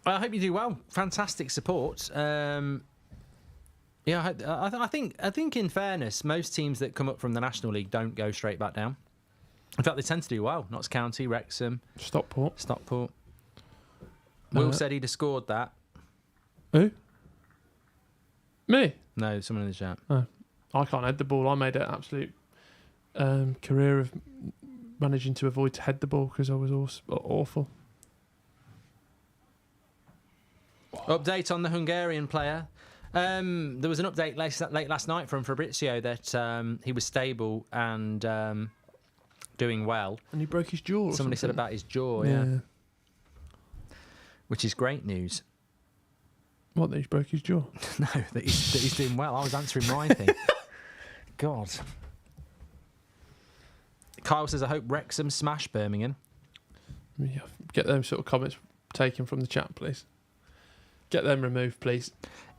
I hope you do well. Fantastic support. I think in fairness, most teams that come up from the National League don't go straight back down. In fact, they tend to do well. Notts County, Wrexham, Stockport. Will said he'd have scored that. Who? Me? No, someone in the chat. Oh, I can't head the ball. I made an absolute career of managing to avoid to head the ball because I was awful. Update on the Hungarian player. There was an update late last night from Fabrizio that he was stable and doing well. And he broke his jaw. Somebody said about his jaw, yeah. Which is great news. What, that he broke his jaw? No, that he's doing well. I was answering my thing. God. Kyle says, I hope Wrexham smash Birmingham. Yeah, get them sort of comments taken from the chat, please. Get them removed, please.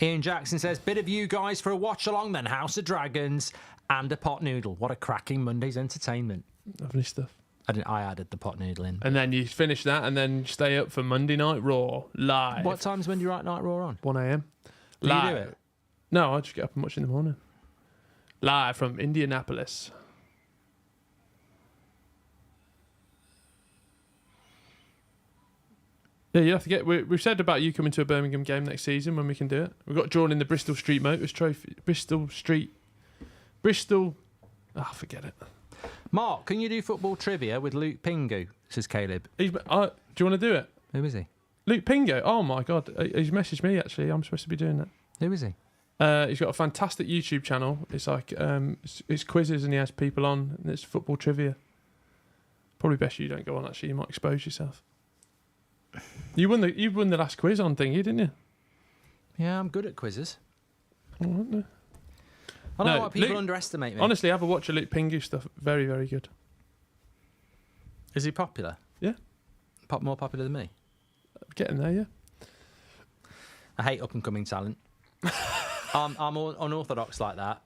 Ian Jackson says, bit of you guys for a watch along, then House of Dragons and a pot noodle. What a cracking Monday's entertainment. Lovely stuff. I added the pot noodle in. And then you finish that and then stay up for Monday Night Raw live. What time's Monday Night Raw on? 1 a.m. Do live. you do it? No, I just get up and watch in the morning. Live from Indianapolis. Yeah, you have to get. We've said about you coming to a Birmingham game next season when we can do it. We've got drawn in the Bristol Street Motors Trophy. Bristol. Forget it. Mark, can you do football trivia with Luke Pingu? Says Caleb. Do you want to do it? Who is he? Luke Pingo. Oh my God, he's messaged me actually. I'm supposed to be doing that. Who is he? He's got a fantastic YouTube channel. It's like it's quizzes and he has people on. And it's football trivia. Probably best you don't go on. Actually, you might expose yourself. You won the last quiz on thingy, didn't you? Yeah, I'm good at quizzes. Oh, aren't you? I don't know why people underestimate me. Honestly, have a watch of Luke Pingu stuff. Very, very good. Is he popular? Yeah. More popular than me? Getting there, yeah. I hate up-and-coming talent. I'm unorthodox like that.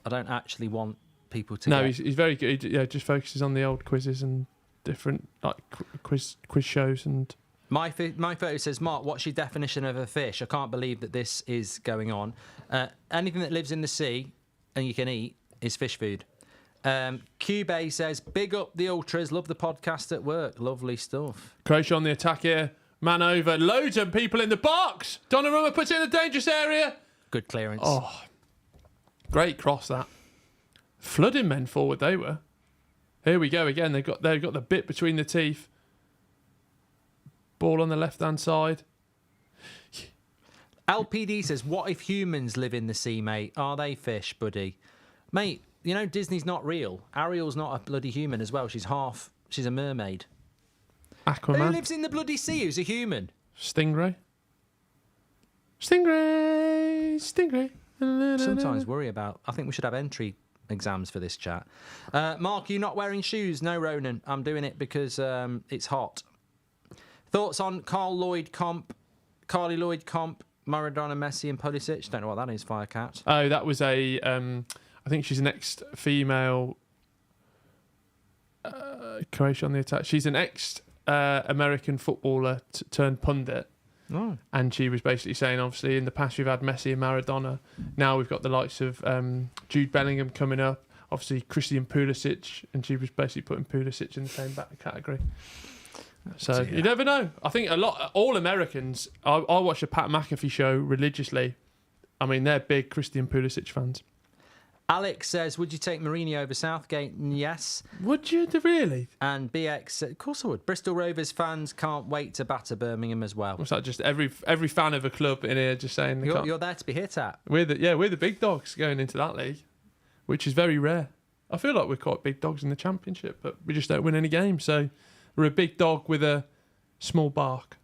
I don't actually want people to. No, he's very good. He just focuses on the old quizzes and different like quiz shows and. My photo says, Mark, what's your definition of a fish? I can't believe that this is going on. Anything that lives in the sea and you can eat is fish food. Cube says, big up the Ultras. Love the podcast at work. Lovely stuff. Croatia on the attack here. Man over. Loads of people in the box. Donnarumma puts it in the dangerous area. Good clearance. Oh, great cross that. Flooding men forward they were. Here we go again. They've got the bit between the teeth. Ball on the left-hand side. LPD says, what if humans live in the sea, mate? Are they fish, buddy? Mate, you know Disney's not real. Ariel's not a bloody human as well. She's a mermaid. Aquaman. Who lives in the bloody sea who's a human? Stingray. Sometimes worry about. I think we should have entry exams for this chat. Mark, you not wearing shoes? No, Ronan. I'm doing it because it's hot. Thoughts on Carly Lloyd comp, Maradona, Messi and Pulisic? Don't know what that is, Firecat. Oh, that was a... I think she's an ex-female Croatia on the attack. She's an ex-American footballer turned pundit. Oh. And she was basically saying, obviously, in the past we've had Messi and Maradona. Now we've got the likes of Jude Bellingham coming up. Obviously, Christian Pulisic. And she was basically putting Pulisic in the same back category. So you never know. I think all Americans. I watch the Pat McAfee show religiously. I mean, they're big Christian Pulisic fans. Alex says, would you take Mourinho over Southgate? Yes. Would you really? And BX said, of course I would. Bristol Rovers fans can't wait to batter Birmingham as well. Was that just every fan of a club in here just saying you're there to be hit at? We're the big dogs going into that league, which is very rare. I feel like we're quite big dogs in the Championship, but we just don't win any games. So we're a big dog with a small bark.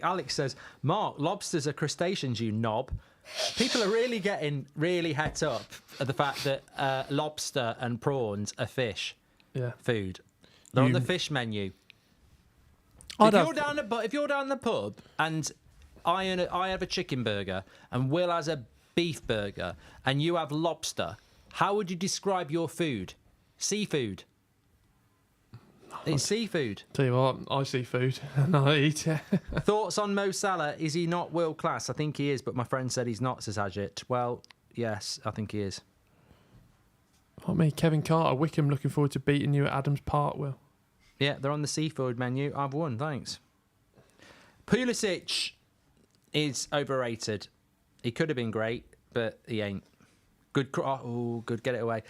Alex says, Mark, lobsters are crustaceans, you knob. People are really getting really het up at the fact that lobster and prawns are fish food. They're on the fish menu. If you're down the pub and I have a chicken burger and Will has a beef burger and you have lobster, how would you describe your food? Seafood. It's seafood. Tell you what, I see food and I eat it. Thoughts on Mo Salah? Is he not world class? I think he is, but my friend said he's not, says Ajit. Well, yes, I think he is. Not me, Kevin Carter, Wickham, looking forward to beating you at Adams Park, Will. Yeah, they're on the seafood menu. I've won, thanks. Pulisic is overrated. He could have been great, but he ain't. Good, get it away.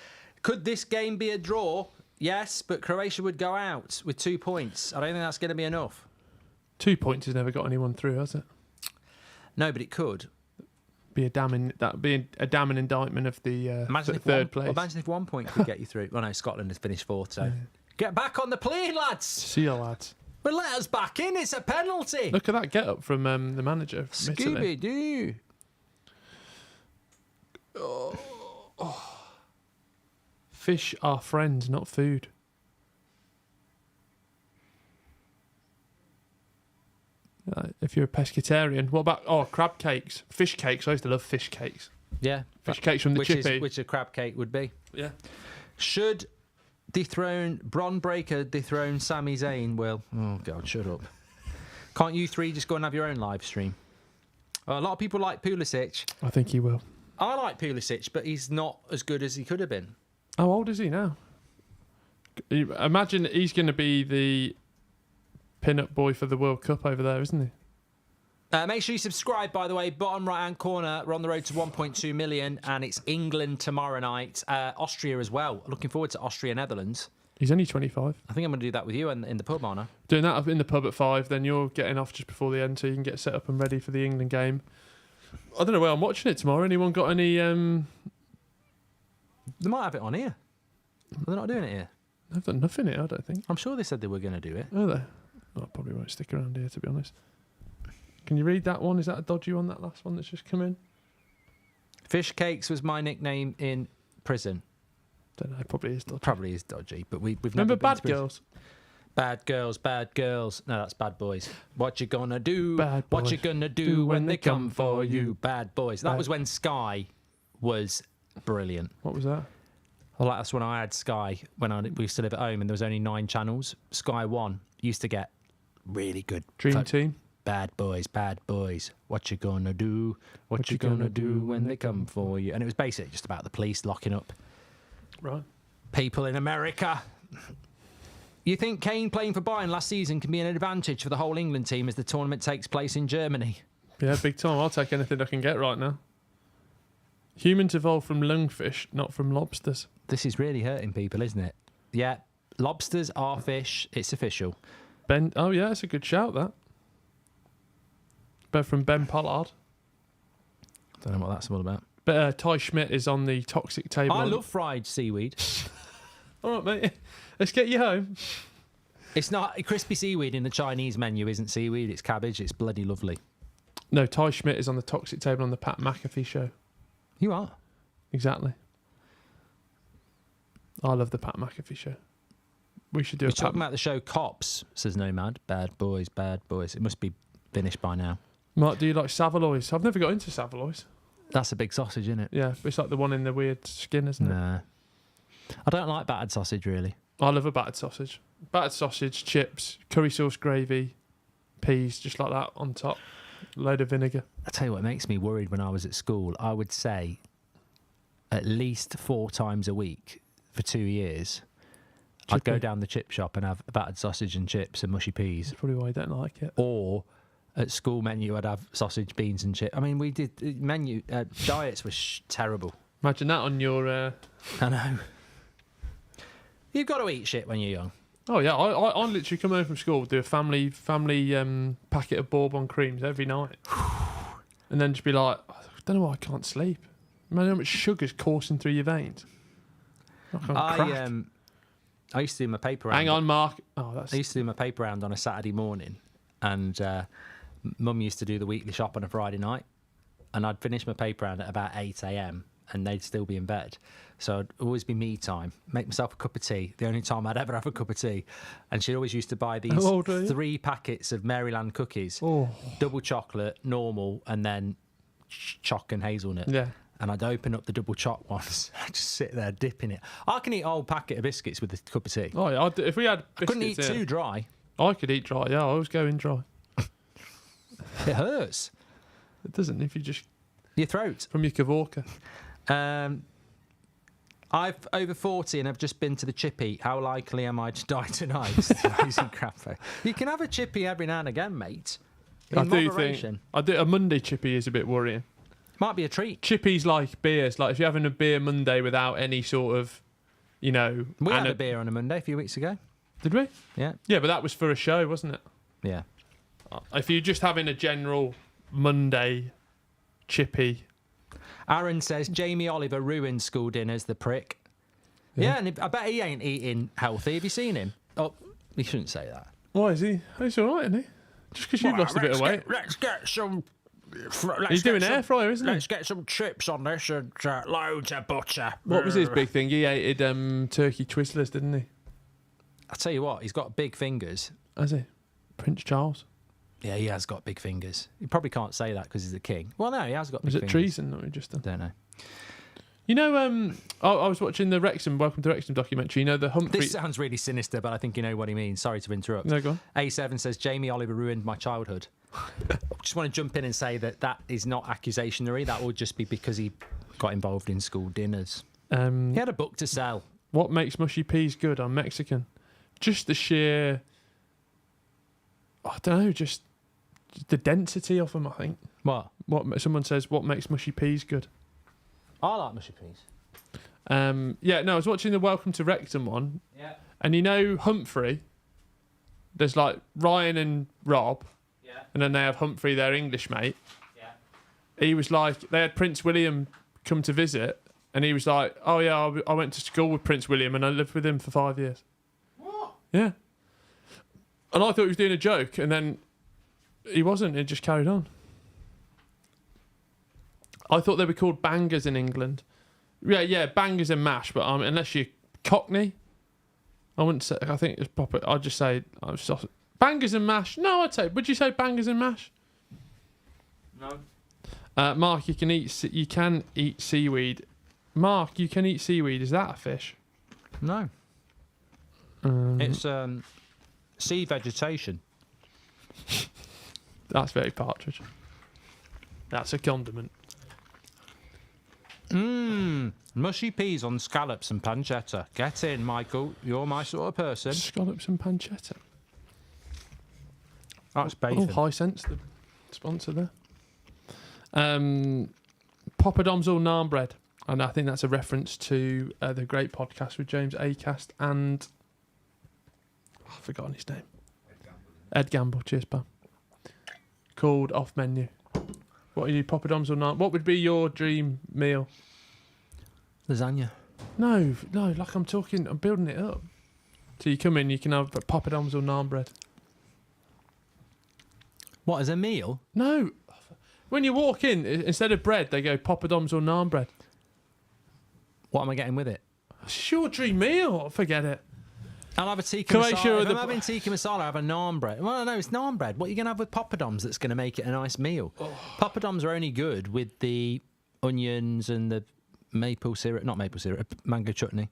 Could this game be a draw? Yes, but Croatia would go out with 2 points. I don't think that's going to be enough. 2 points has never got anyone through, has it? No, but it could. Be a damning indictment of the third place. Well, imagine if 1 point could get you through. Well, no, Scotland has finished fourth, so get back on the plane, lads. See you, lads. But let us back in. It's a penalty. Look at that get up from the manager. Scooby Doo. Fish are friends, not food. If you're a pescatarian, what about crab cakes, fish cakes? I used to love fish cakes. Yeah, fish cakes from the chippy, which a crab cake would be. Yeah. Should Bron Breakker dethrone Sami Zayn? Will, oh God, shut up! Can't you three just go and have your own live stream? A lot of people like Pulisic. I think he will. I like Pulisic, but he's not as good as he could have been. How old is he now? Imagine he's going to be the pin-up boy for the World Cup over there, isn't he? Make sure you subscribe, by the way. Bottom right-hand corner, we're on the road to 1.2 million, and it's England tomorrow night. Austria as well. Looking forward to Austria-Netherlands. He's only 25. I think I'm going to do that with you in the pub, aren't I? Doing that up in the pub at 5, then you're getting off just before the end so you can get set up and ready for the England game. I don't know where I'm watching it tomorrow. Anyone got any... They might have it on here. They're not doing it here. They've done nothing here, I don't think. I'm sure they said they were going to do it. Are they? I probably won't stick around here, to be honest. Can you read that one? Is that a dodgy one, that last one that's just come in? Fish cakes was my nickname in prison. Don't know, probably is dodgy. Probably is dodgy, but we've Remember never been Bad to prison. Girls? Bad girls, bad girls. No, that's Bad Boys. What you gonna do? Bad what boys. you gonna do when they come for you? Bad Boys. That was when Sky was brilliant. What was that? Well, that's when I had Sky, we used to live at home and there was only 9 channels. Sky 1 used to get really good. Dream Team? Bad boys, bad boys. What you gonna do? What you gonna do when they come for you? And it was basically just about the police locking up people in America. You think Kane playing for Bayern last season can be an advantage for the whole England team as the tournament takes place in Germany? Yeah, big time. I'll take anything I can get right now. Humans evolved from lungfish, not from lobsters. This is really hurting people, isn't it? Yeah, lobsters are fish. It's official. Oh yeah, that's a good shout, that. From Ben Pollard. Don't know what that's all about. But Ty Schmidt is on the toxic table. I love fried seaweed. All right, mate. Let's get you home. It's not crispy seaweed in the Chinese menu. Isn't seaweed? It's cabbage. It's bloody lovely. No, Ty Schmidt is on the toxic table on the Pat McAfee show. You are. Exactly. I love the Pat McAfee show. We should do You're talking about the show Cops, says Nomad. Bad boys, bad boys. It must be finished by now. Mark, do you like Savaloys? I've never got into Savaloys. That's a big sausage, isn't it? Yeah, it's like the one in the weird skin, isn't it? Nah. I don't like battered sausage, really. I love a battered sausage. Battered sausage, chips, curry sauce gravy, peas, just like that on top. Load of vinegar. I tell you what makes me worried when I was at school. I would say at least 4 times a week for 2 years, I'd go Chippy. down the chip shop and have battered sausage and chips and mushy peas. That's probably why you don't like it. Or at school menu, I'd have sausage, beans, and chips. I mean, we did diets were terrible. Imagine that on your. I know. You've got to eat shit when you're young. Oh yeah, I literally come home from school, do a family packet of Bourbon creams every night, and then just be like, I don't know why I can't sleep. Imagine how much sugar's coursing through your veins. I used to do my paper round. Hang on, Mark. Oh, that's. I used to do my paper round on a Saturday morning, and Mum used to do the weekly shop on a Friday night, and I'd finish my paper round at about 8 a.m. and they'd still be in bed. So it'd always be me time. Make myself a cup of tea. The only time I'd ever have a cup of tea. And she always used to buy these 3 packets of Maryland cookies. Oh. Double chocolate, normal, and then choc and hazelnut. Yeah. And I'd open up the double choc ones. I'd just sit there dipping it. I can eat a whole packet of biscuits with a cup of tea. Oh yeah. If we had biscuits, I couldn't eat too dry. I could eat dry. Yeah, I always go in dry. It hurts. It doesn't if you just Your throat. from your Kavorka. I've over 40 and I've just been to the chippy. How likely am I to die tonight? Using crapper. You can have a chippy every now and again, mate. I In do moderation. think a Monday chippy is a bit worrying. Might be a treat. Chippies like beers. Like if you're having a beer Monday without any sort of, We had a beer on a Monday a few weeks ago. Did we? Yeah. Yeah, but that was for a show, wasn't it? Yeah. If you're just having a general Monday chippy. Aaron says Jamie Oliver ruined school dinners, the prick. Yeah, and I bet he ain't eating healthy. Have you seen him? Oh, you shouldn't say that. Why is he? He's all right, isn't he? Just because you've lost a bit of weight. Let's get some. He's doing air fryer, isn't he? Let's get some chips on this and loads of butter. What was his big thing? He hated turkey twizzlers, didn't he? I'll tell you what, he's got big fingers. Has he? Prince Charles. Yeah, he has got big fingers. You probably can't say that because he's the king. Well, no, he has got big Was it fingers. treason that we just done? Don't know. You know, I was watching the Welcome to Wrexham documentary. You know, the Humphrey... This sounds really sinister, but I think you know what he means. Sorry to interrupt. No, go on. A7 says, Jamie Oliver ruined my childhood. Just want to jump in and say that is not accusationary. That would just be because he got involved in school dinners. He had a book to sell. What makes mushy peas good? I'm Mexican. Just the sheer... I don't know, just the density of them, I think. What? Someone says, what makes mushy peas good? I like mushy peas. Yeah, no, I was watching the Welcome to Wrexham one. Yeah. And you know Humphrey? There's like Ryan and Rob. Yeah. And then they have Humphrey, their English mate. Yeah. He was like, they had Prince William come to visit. And he was like, oh yeah, I went to school with Prince William and I lived with him for 5 years. What? Yeah. And I thought he was doing a joke. And then he wasn't. It just carried on. I thought they were called bangers in England. Yeah, bangers and mash. But unless you're Cockney, I wouldn't say. I think it's proper. I'd just say bangers and mash. No, I'd say. Would you say bangers and mash? No. Mark, you can eat seaweed. Mark, you can eat seaweed. Is that a fish? No. It's sea vegetation. That's very partridge. That's a condiment. Mushy peas on scallops and pancetta. Get in, Michael. You're my sort of person. Scallops and pancetta. That's Oh, bacon. High Sense, the sponsor there. Poppadoms or naan bread. And I think that's a reference to the great podcast with James Acast and... I've forgotten his name. Ed Gamble. Cheers, pal. Called Off Menu. What are you, poppadoms or naan? What would be your dream meal? Lasagna. No, like I'm building it up. So you come in, you can have poppadoms or naan bread. What, as a meal? No. When you walk in, instead of bread, they go poppadoms or naan bread. What am I getting with it? It's your dream meal. Forget it. I'll have a tikka Croatia masala. or If the- I'm having tikka masala, I have a naan bread. Well, no, it's naan bread. What are you going to have with poppadoms that's going to make it a nice meal? Poppadoms are only good with the onions and the maple syrup. Not maple syrup, mango chutney.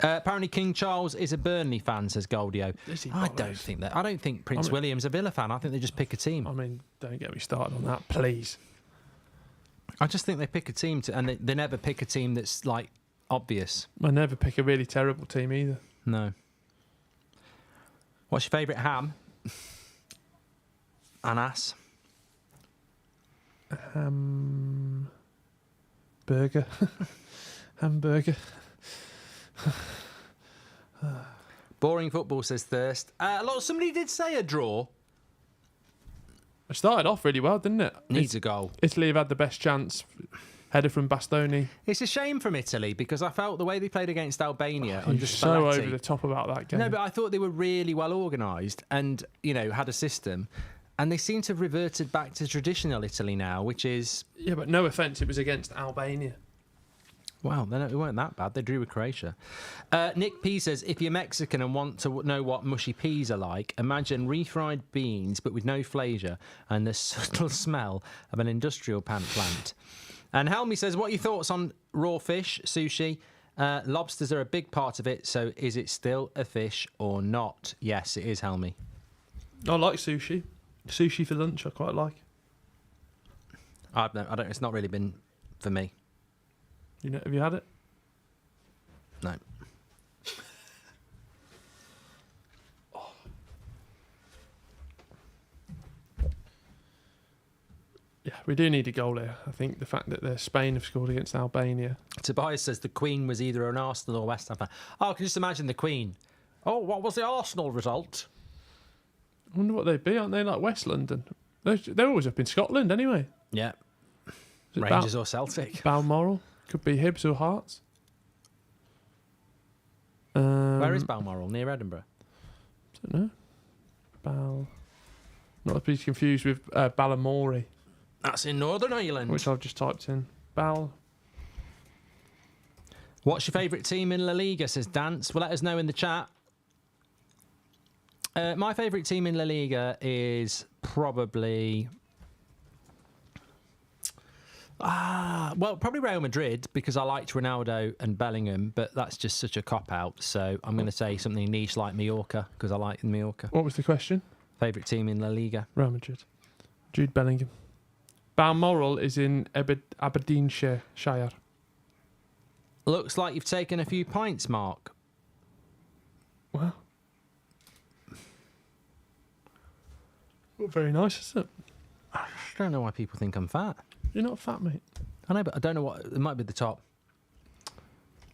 Apparently King Charles is a Burnley fan, says Goldio. I don't think that. I don't think Prince William's a Villa fan. I think they just pick a team. I mean, don't get me started on that, please. I just think they pick a team and they never pick a team that's like obvious. I never pick a really terrible team either. No. What's your favourite ham? Anas. Burger. Hamburger. Boring football, says Thirst. Somebody did say a draw. It started off really well, didn't it? Needs a goal. Italy have had the best chance. Header from Bastoni. It's a shame from Italy because I felt the way they played against Albania He under was so Spalletti. over the top about that game. No, but I thought they were really well organised and, had a system. And they seem to have reverted back to traditional Italy now, which is... Yeah, but no offence, it was against Albania. Wow, they weren't that bad. They drew with Croatia. Nick P says, if you're Mexican and want to know what mushy peas are like, imagine refried beans but with no flavour and the subtle smell of an industrial plant. And Helmy says, what are your thoughts on raw fish, sushi? Lobsters are a big part of it, so is it still a fish or not? Yes, it is, Helmy. I like sushi. Sushi for lunch, I quite like. I don't. It's not really been for me. Have you had it? No. Yeah, we do need a goal here. I think the fact that Spain have scored against Albania. Tobias says the Queen was either an Arsenal or West Ham fan. Oh, I can just imagine the Queen. Oh, what was the Arsenal result? I wonder what they'd be, aren't they? Like West London. They're always up in Scotland anyway. Yeah. Is it Rangers or Celtic. Balmoral? Could be Hibs or Hearts. Where is Balmoral? Near Edinburgh? Don't know. Not to be confused with Balamory, That's in Northern Ireland. which I've just typed in. What's your favourite team in La Liga, says Dance? Well, let us know in the chat. My favourite team in La Liga is probably... probably Real Madrid because I liked Ronaldo and Bellingham, but that's just such a cop-out. So I'm going to say something niche like Mallorca because I like Mallorca. What was the question? Favourite team in La Liga? Real Madrid. Jude Bellingham. Balmoral is in Aberdeenshire. Looks like you've taken a few pints, Mark. Wow. Well, very nice, isn't it? I don't know why people think I'm fat. You're not fat, mate. I know, but I don't know what... It might be the top.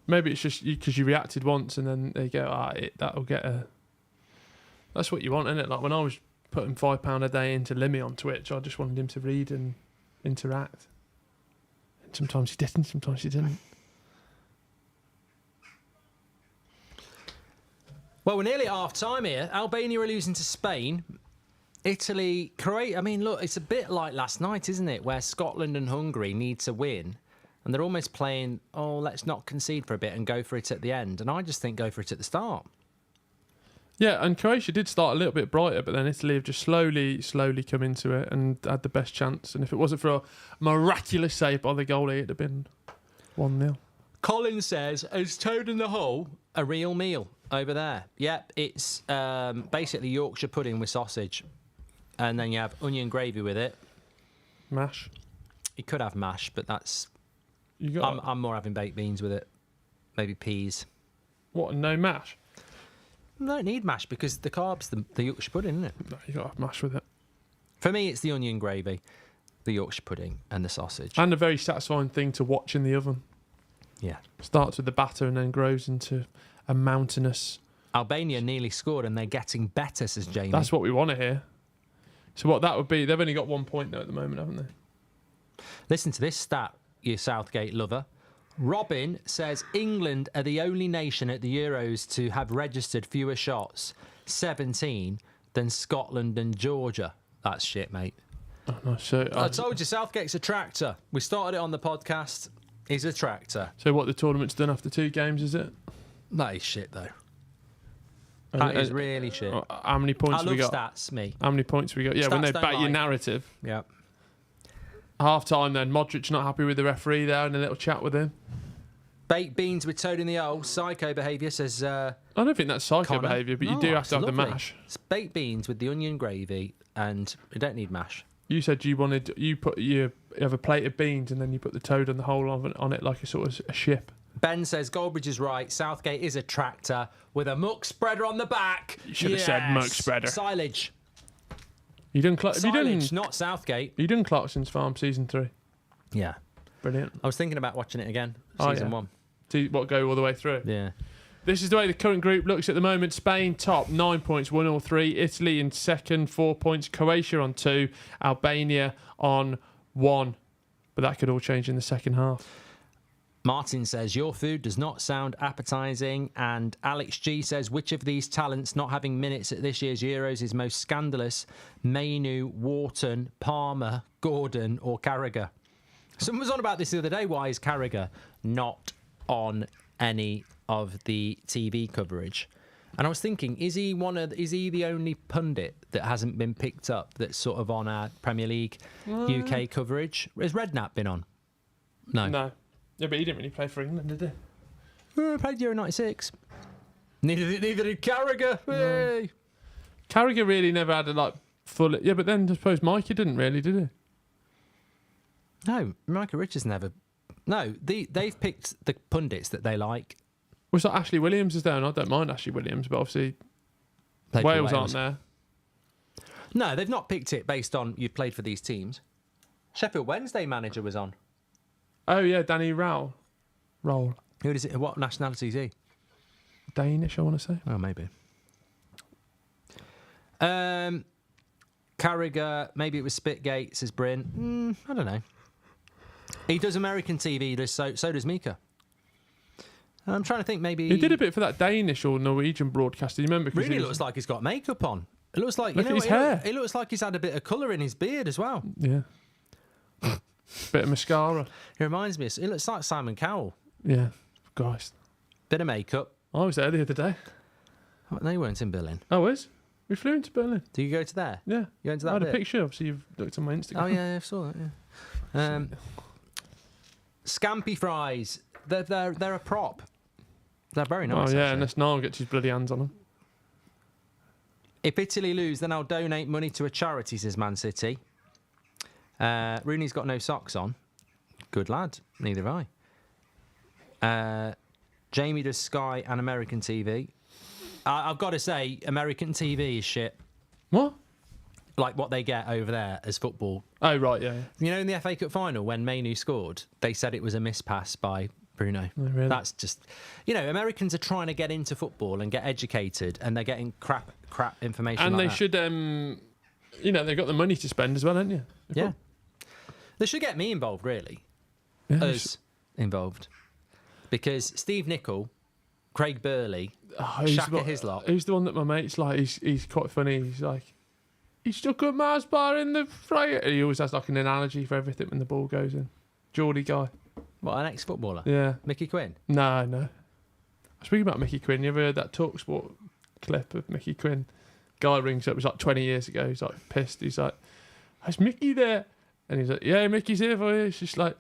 Maybe it's just because you reacted once and then they go, that'll get a... That's what you want, isn't it? Like when I was putting £5 a day into Limmy on Twitch, I just wanted him to read and interact. And sometimes he didn't, sometimes he didn't. Well, we're nearly at half-time here. Albania are losing to Spain. Italy, Croatia... I mean, look, it's a bit like last night, isn't it? Where Scotland and Hungary need to win. And they're almost playing, let's not concede for a bit and go for it at the end. And I just think go for it at the start. Yeah, and Croatia did start a little bit brighter, but then Italy have just slowly come into it and had the best chance. And if it wasn't for a miraculous save by the goalie, it'd have been 1-0. Colin says, is toad in the hole a real meal over there? Yep, it's basically Yorkshire pudding with sausage. And then you have onion gravy with it. Mash. You could have mash, but that's... You got I'm more having baked beans with it. Maybe peas. What, no mash? You don't need mash because the carb's the Yorkshire pudding, isn't it? No, you got to have mash with it. For me, it's the onion gravy, the Yorkshire pudding, and the sausage. And a very satisfying thing to watch in the oven. Yeah. Starts with the batter and then grows into a mountainous... Albania nearly scored and they're getting better, says Jamie. That's what we want to hear. So what that would be, they've only got 1 point though at the moment, haven't they? Listen to this stat, you Southgate lover. Robin says England are the only nation at the Euros to have registered fewer shots, 17, than Scotland and Georgia. That's shit, mate. Oh, no, so I told you, Southgate's a tractor. We started it on the podcast. He's a tractor. So what, the tournament's done after 2 games, is it? That is shit, though. That is really shit. How many points have we got? Stats, me. How many points have we got? Yeah, when Stats they don't back your lie. narrative. Yeah. Half time then, Modric not happy with the referee there and a little chat with him. Baked beans with toad in the hole. Psycho behaviour, says I don't think that's psycho Connor. behaviour, but you No, do have it's to have lovely. the mash. It's baked beans with the onion gravy, and you don't need mash. You said you have a plate of beans and then you put the toad on the hole on it like a sort of a ship. Ben says Goldbridge is right. Southgate is a tractor with a muck spreader on the back. You should have said muck spreader. Silage. You done Silage, not Southgate. You done Clarkson's Farm season 3? Yeah. Brilliant. I was thinking about watching it again. Season 1. See what, go all the way through? Yeah. This is the way the current group looks at the moment. Spain top, 9 points, 1 or 3. Italy in second, 4 points. Croatia on 2. Albania on 1. But that could all change in the second half. Martin says, your food does not sound appetising. And Alex G says, which of these talents not having minutes at this year's Euros is most scandalous? Mainu, Wharton, Palmer, Gordon or Carragher? Someone was on about this the other day. Why is Carragher not on any of the TV coverage? And I was thinking, is he the only pundit that hasn't been picked up that's sort of on our Premier League UK coverage? Has Redknapp been on? No. Yeah, but he didn't really play for England, did he? Played Euro 96. Neither did Carragher. Hey. Carragher really never had a full. Yeah, but then I suppose Mikey didn't really, did he? No, Micah Richards never. No, they've picked the pundits that they like. Well, so Ashley Williams is there, and I don't mind Ashley Williams, but obviously Wales aren't there. No, they've not picked it based on you've played for these teams. Sheffield Wednesday manager was on. Oh yeah, Danny Rowell. Roll. Who is it? What nationality is he? Danish, I want to say. Oh, maybe. Carragher, maybe it was Spitgate, says Bryn. I don't know. He does American TV, so does Mika. I'm trying to think, maybe... He did a bit for that Danish or Norwegian broadcaster, you remember? Really looks like he's got makeup on. It looks like... Look at his hair. It looks like he's had a bit of colour in his beard as well. Yeah. Bit of mascara. He reminds me... He looks like Simon Cowell. Yeah. Christ. Bit of makeup. I was there the other day. Oh, they weren't in Berlin. Oh, was? We flew into Berlin. Did you go to there? Yeah. You went to that I had bit? a picture, obviously you've looked on my Instagram. Oh, yeah, I saw that, yeah. Scampi fries. They're a prop. They're very nice. Oh, yeah, actually. unless Niall gets his bloody hands on them. If Italy lose, then I'll donate money to a charity, says Man City. Rooney's got no socks on. Good lad. Neither have I. Jamie does Sky and American TV. I've got to say, American TV is shit. What? Like what they get over there as football. Oh, right, yeah. You know, in the FA Cup final, when Mainu scored, they said it was a mispass by Bruno. Oh, really? That's just... You know, Americans are trying to get into football and get educated, and they're getting crap information And like they that. should, you know, they've got the money to spend as well, haven't you? Yeah. They should get me involved, really. Yeah, Us involved. Because Steve Nicol, Craig Burley, Shaka Hislop... Who's the one that my mate's like, he's quite funny. He's like, he stuck a Mars bar in the fryer. He always has like an analogy for everything when the ball goes in. Geordie guy. What, an ex-footballer? Yeah. Mickey Quinn? No. Speaking about Mickey Quinn, you ever heard that TalkSport clip of Mickey Quinn? Guy rings up, it was like 20 years ago. He's like pissed. He's like, is Mickey there? And he's like, yeah, Mickey's here for you. It's just like,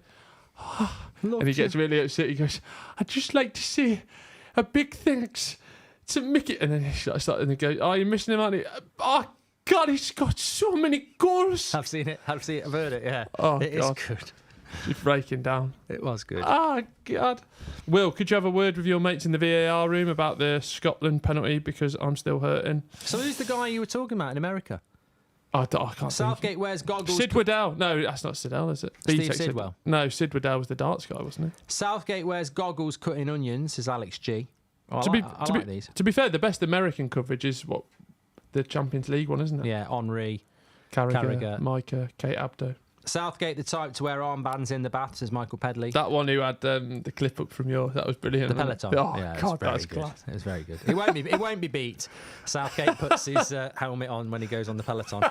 and he gets really upset. He goes, I'd just like to say a big thanks to Mickey. And then he starts and he goes, oh, you're missing him, aren't you? Oh, God, he's got so many goals. I've seen it. I've heard it, yeah. Oh, it God. is good. She's breaking down. It was good. Oh, God. Will, could you have a word with your mates in the VAR room about the Scotland penalty? Because I'm still hurting. So who's the guy you were talking about in America? I can't Southgate wears goggles. Sid Waddell. No, that's not Sidell, is it? Steve BTEC Sidwell. No, Sid Waddell was the darts guy, wasn't he? Southgate wears goggles cutting onions, says Alex G. Oh, I like these. To be fair, the best American coverage is what the Champions League one, isn't it? Yeah, Henri. Carragher, Micah, Kate Abdo. Southgate, the type to wear armbands in the bath, says Michael Pedley. That one who had the clip up from yours, that was brilliant. The Peloton. Oh, yeah, God, that was good. class. It was very good. It won't be beat. Southgate puts his helmet on when he goes on the Peloton.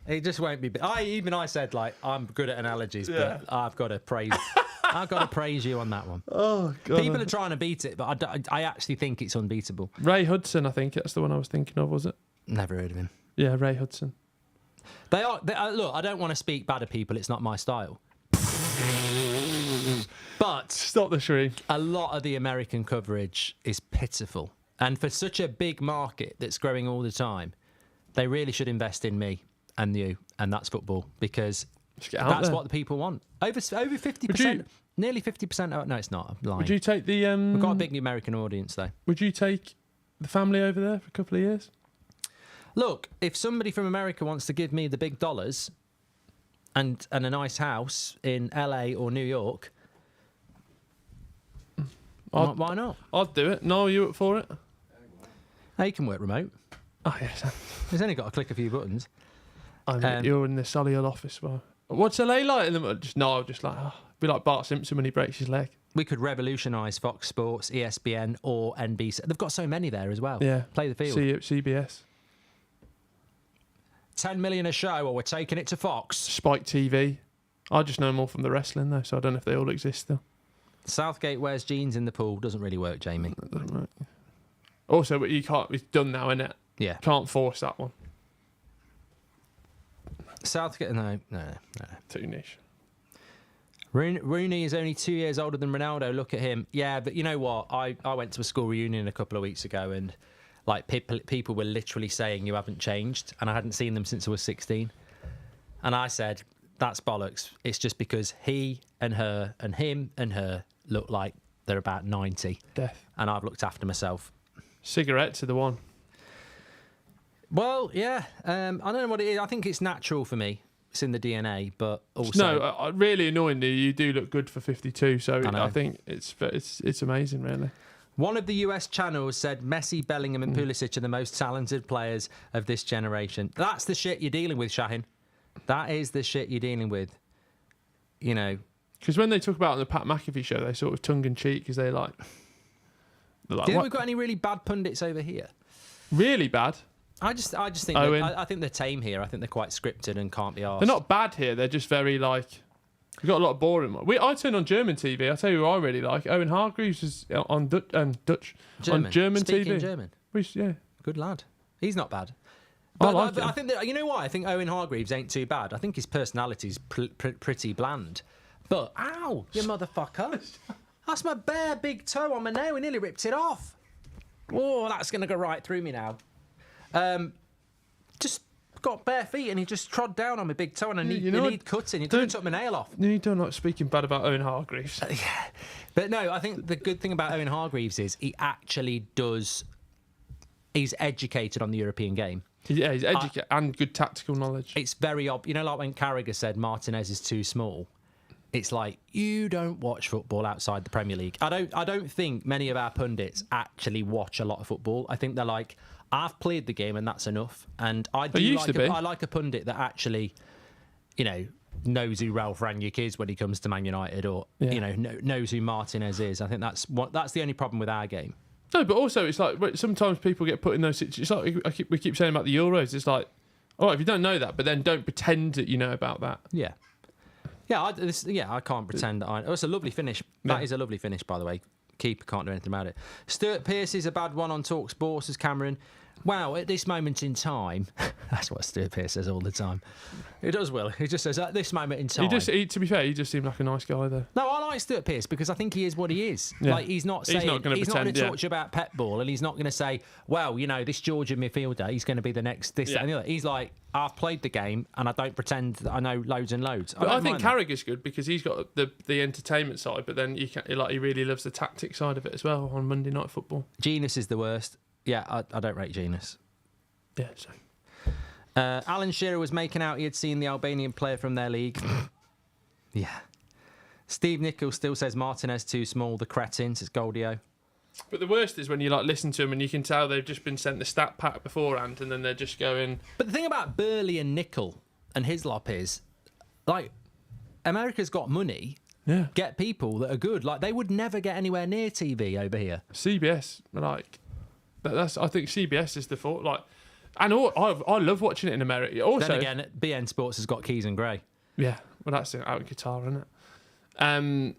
It just won't be beat. I said, like, I'm good at analogies, but I've got to praise you on that one. Oh, God. People are trying to beat it, but I actually think it's unbeatable. Ray Hudson, I think that's the one I was thinking of, was it? Never heard of him. Yeah, Ray Hudson. They are look, I don't want to speak bad of people. It's not my style. But Stop the shriek. a lot of the American coverage is pitiful. And for such a big market that's growing all the time, they really should invest in me and you, and that's football. Because Let's get out That's there. what the people want. Over 50%. Nearly 50%. No, it's not. I'm lying. Would you take the? We've got a big American audience though. Would you take the family over there for a couple of years? Look, if somebody from America wants to give me the big dollars and a nice house in LA or New York, why not? I'd do it. No, are you up for it? Hey, you can work remote. Oh yes. He's only got to click a few buttons. You're in the Solihull office. Well, what's LA like? Just be like Bart Simpson when he breaks his leg. We could revolutionise Fox Sports, ESPN, or NBC. They've got so many there as well. Yeah. Play the field. CBS. 10 million a show, or we're taking it to Fox. Spike TV. I just know more from the wrestling though, so I don't know if they all exist still. Southgate wears jeans in the pool. Doesn't really work, Jamie. That doesn't work. Also, but you can't. It's done now, isn't it? Yeah. Can't force that one. Southgate, no. Too niche. Rooney is only 2 years older than Ronaldo. Look at him. Yeah, but you know what? I went to a school reunion a couple of weeks ago, and like people were literally saying you haven't changed, and I hadn't seen them since I was 16. And I said, that's bollocks. It's just because he and her and him and her look like they're about 90. Death. And I've looked after myself. Cigarettes are the one. Well, yeah. I don't know what it is. I think it's natural for me. It's in the DNA, but also... No, really annoyingly, you do look good for 52, so I I think it's amazing, really. One of the US channels said Messi, Bellingham and Pulisic are the most talented players of this generation. That's the shit you're dealing with, Shahin. That is the shit you're dealing with. You know... Because when they talk about it on the Pat McAfee show, they sort of tongue-in-cheek, because they're like... Do you think we've got any really bad pundits over here? Really bad? I just think I think they're tame here. I think they're quite scripted and can't be arsed. They're not bad here. They're just very like. We've got a lot of boring. I turn on German TV. I'll tell you who I really like. Owen Hargreaves is on Dutch German. on German Speaking TV. German. Yeah, Good lad. He's not bad. I But like him. I think that, you know why? I think Owen Hargreaves ain't too bad. I think his personality's pretty bland. But ow, you motherfucker! That's my bare big toe on my nail. He nearly ripped it off. Oh, that's gonna go right through me now. Just got bare feet and he just trod down on my big toe and I need cutting. He took my nail off. No, you don't like speaking bad about Owen Hargreaves. Yeah. But no, I think the good thing about Owen Hargreaves is he actually does... He's educated on the European game. Yeah, he's educated and good tactical knowledge. It's very... You know, like when Carragher said Martinez is too small, it's like, you don't watch football outside the Premier League. I don't think many of our pundits actually watch a lot of football. I think they're like... I've played the game and that's enough. And I like a pundit that actually, you know, knows who Ralph Rangnick is when he comes to Man United, or you know, knows who Martinez is. I think that's the only problem with our game. No, but also it's like sometimes people get put in those situations. It's like we keep saying about the Euros. It's like, oh, if you don't know that, but then don't pretend that you know about that. Yeah, I can't pretend that I. Oh, it's a lovely finish. That is a lovely finish, by the way. Keeper can't do anything about it. Stuart Pearce is a bad one on TalkSport, says Cameron. Wow, at this moment in time, that's what Stuart Pearce says all the time. He does, Will. He just says, at this moment in time. To be fair, he just seemed like a nice guy there. No, I like Stuart Pearce because I think he is what he is. Yeah. Like, he's not going to talk to you about pet ball, and he's not going to say, well, you know, this Georgian midfielder, he's going to be the next this, that, and the other. He's like, I've played the game, and I don't pretend that I know loads and loads. But I think Carragher's good because he's got the entertainment side, but then he really loves the tactic side of it as well on Monday Night Football. Genus is the worst. Yeah, I don't rate Genus. Yeah, so. Alan Shearer was making out he had seen the Albanian player from their league. Yeah. Steve Nichols still says Martinez too small, the cretin, says Goldio. But the worst is when you listen to them and you can tell they've just been sent the stat pack beforehand and then they're just going... But the thing about Burley and Nicol and Hislop is, like, America's got money. Yeah. Get people that are good. Like, they would never get anywhere near TV over here. CBS, that's I think CBS is the fault. I love watching it in America. Also, then again, BN Sports has got Keys and Gray. Yeah, well, that's out in Qatar, isn't it?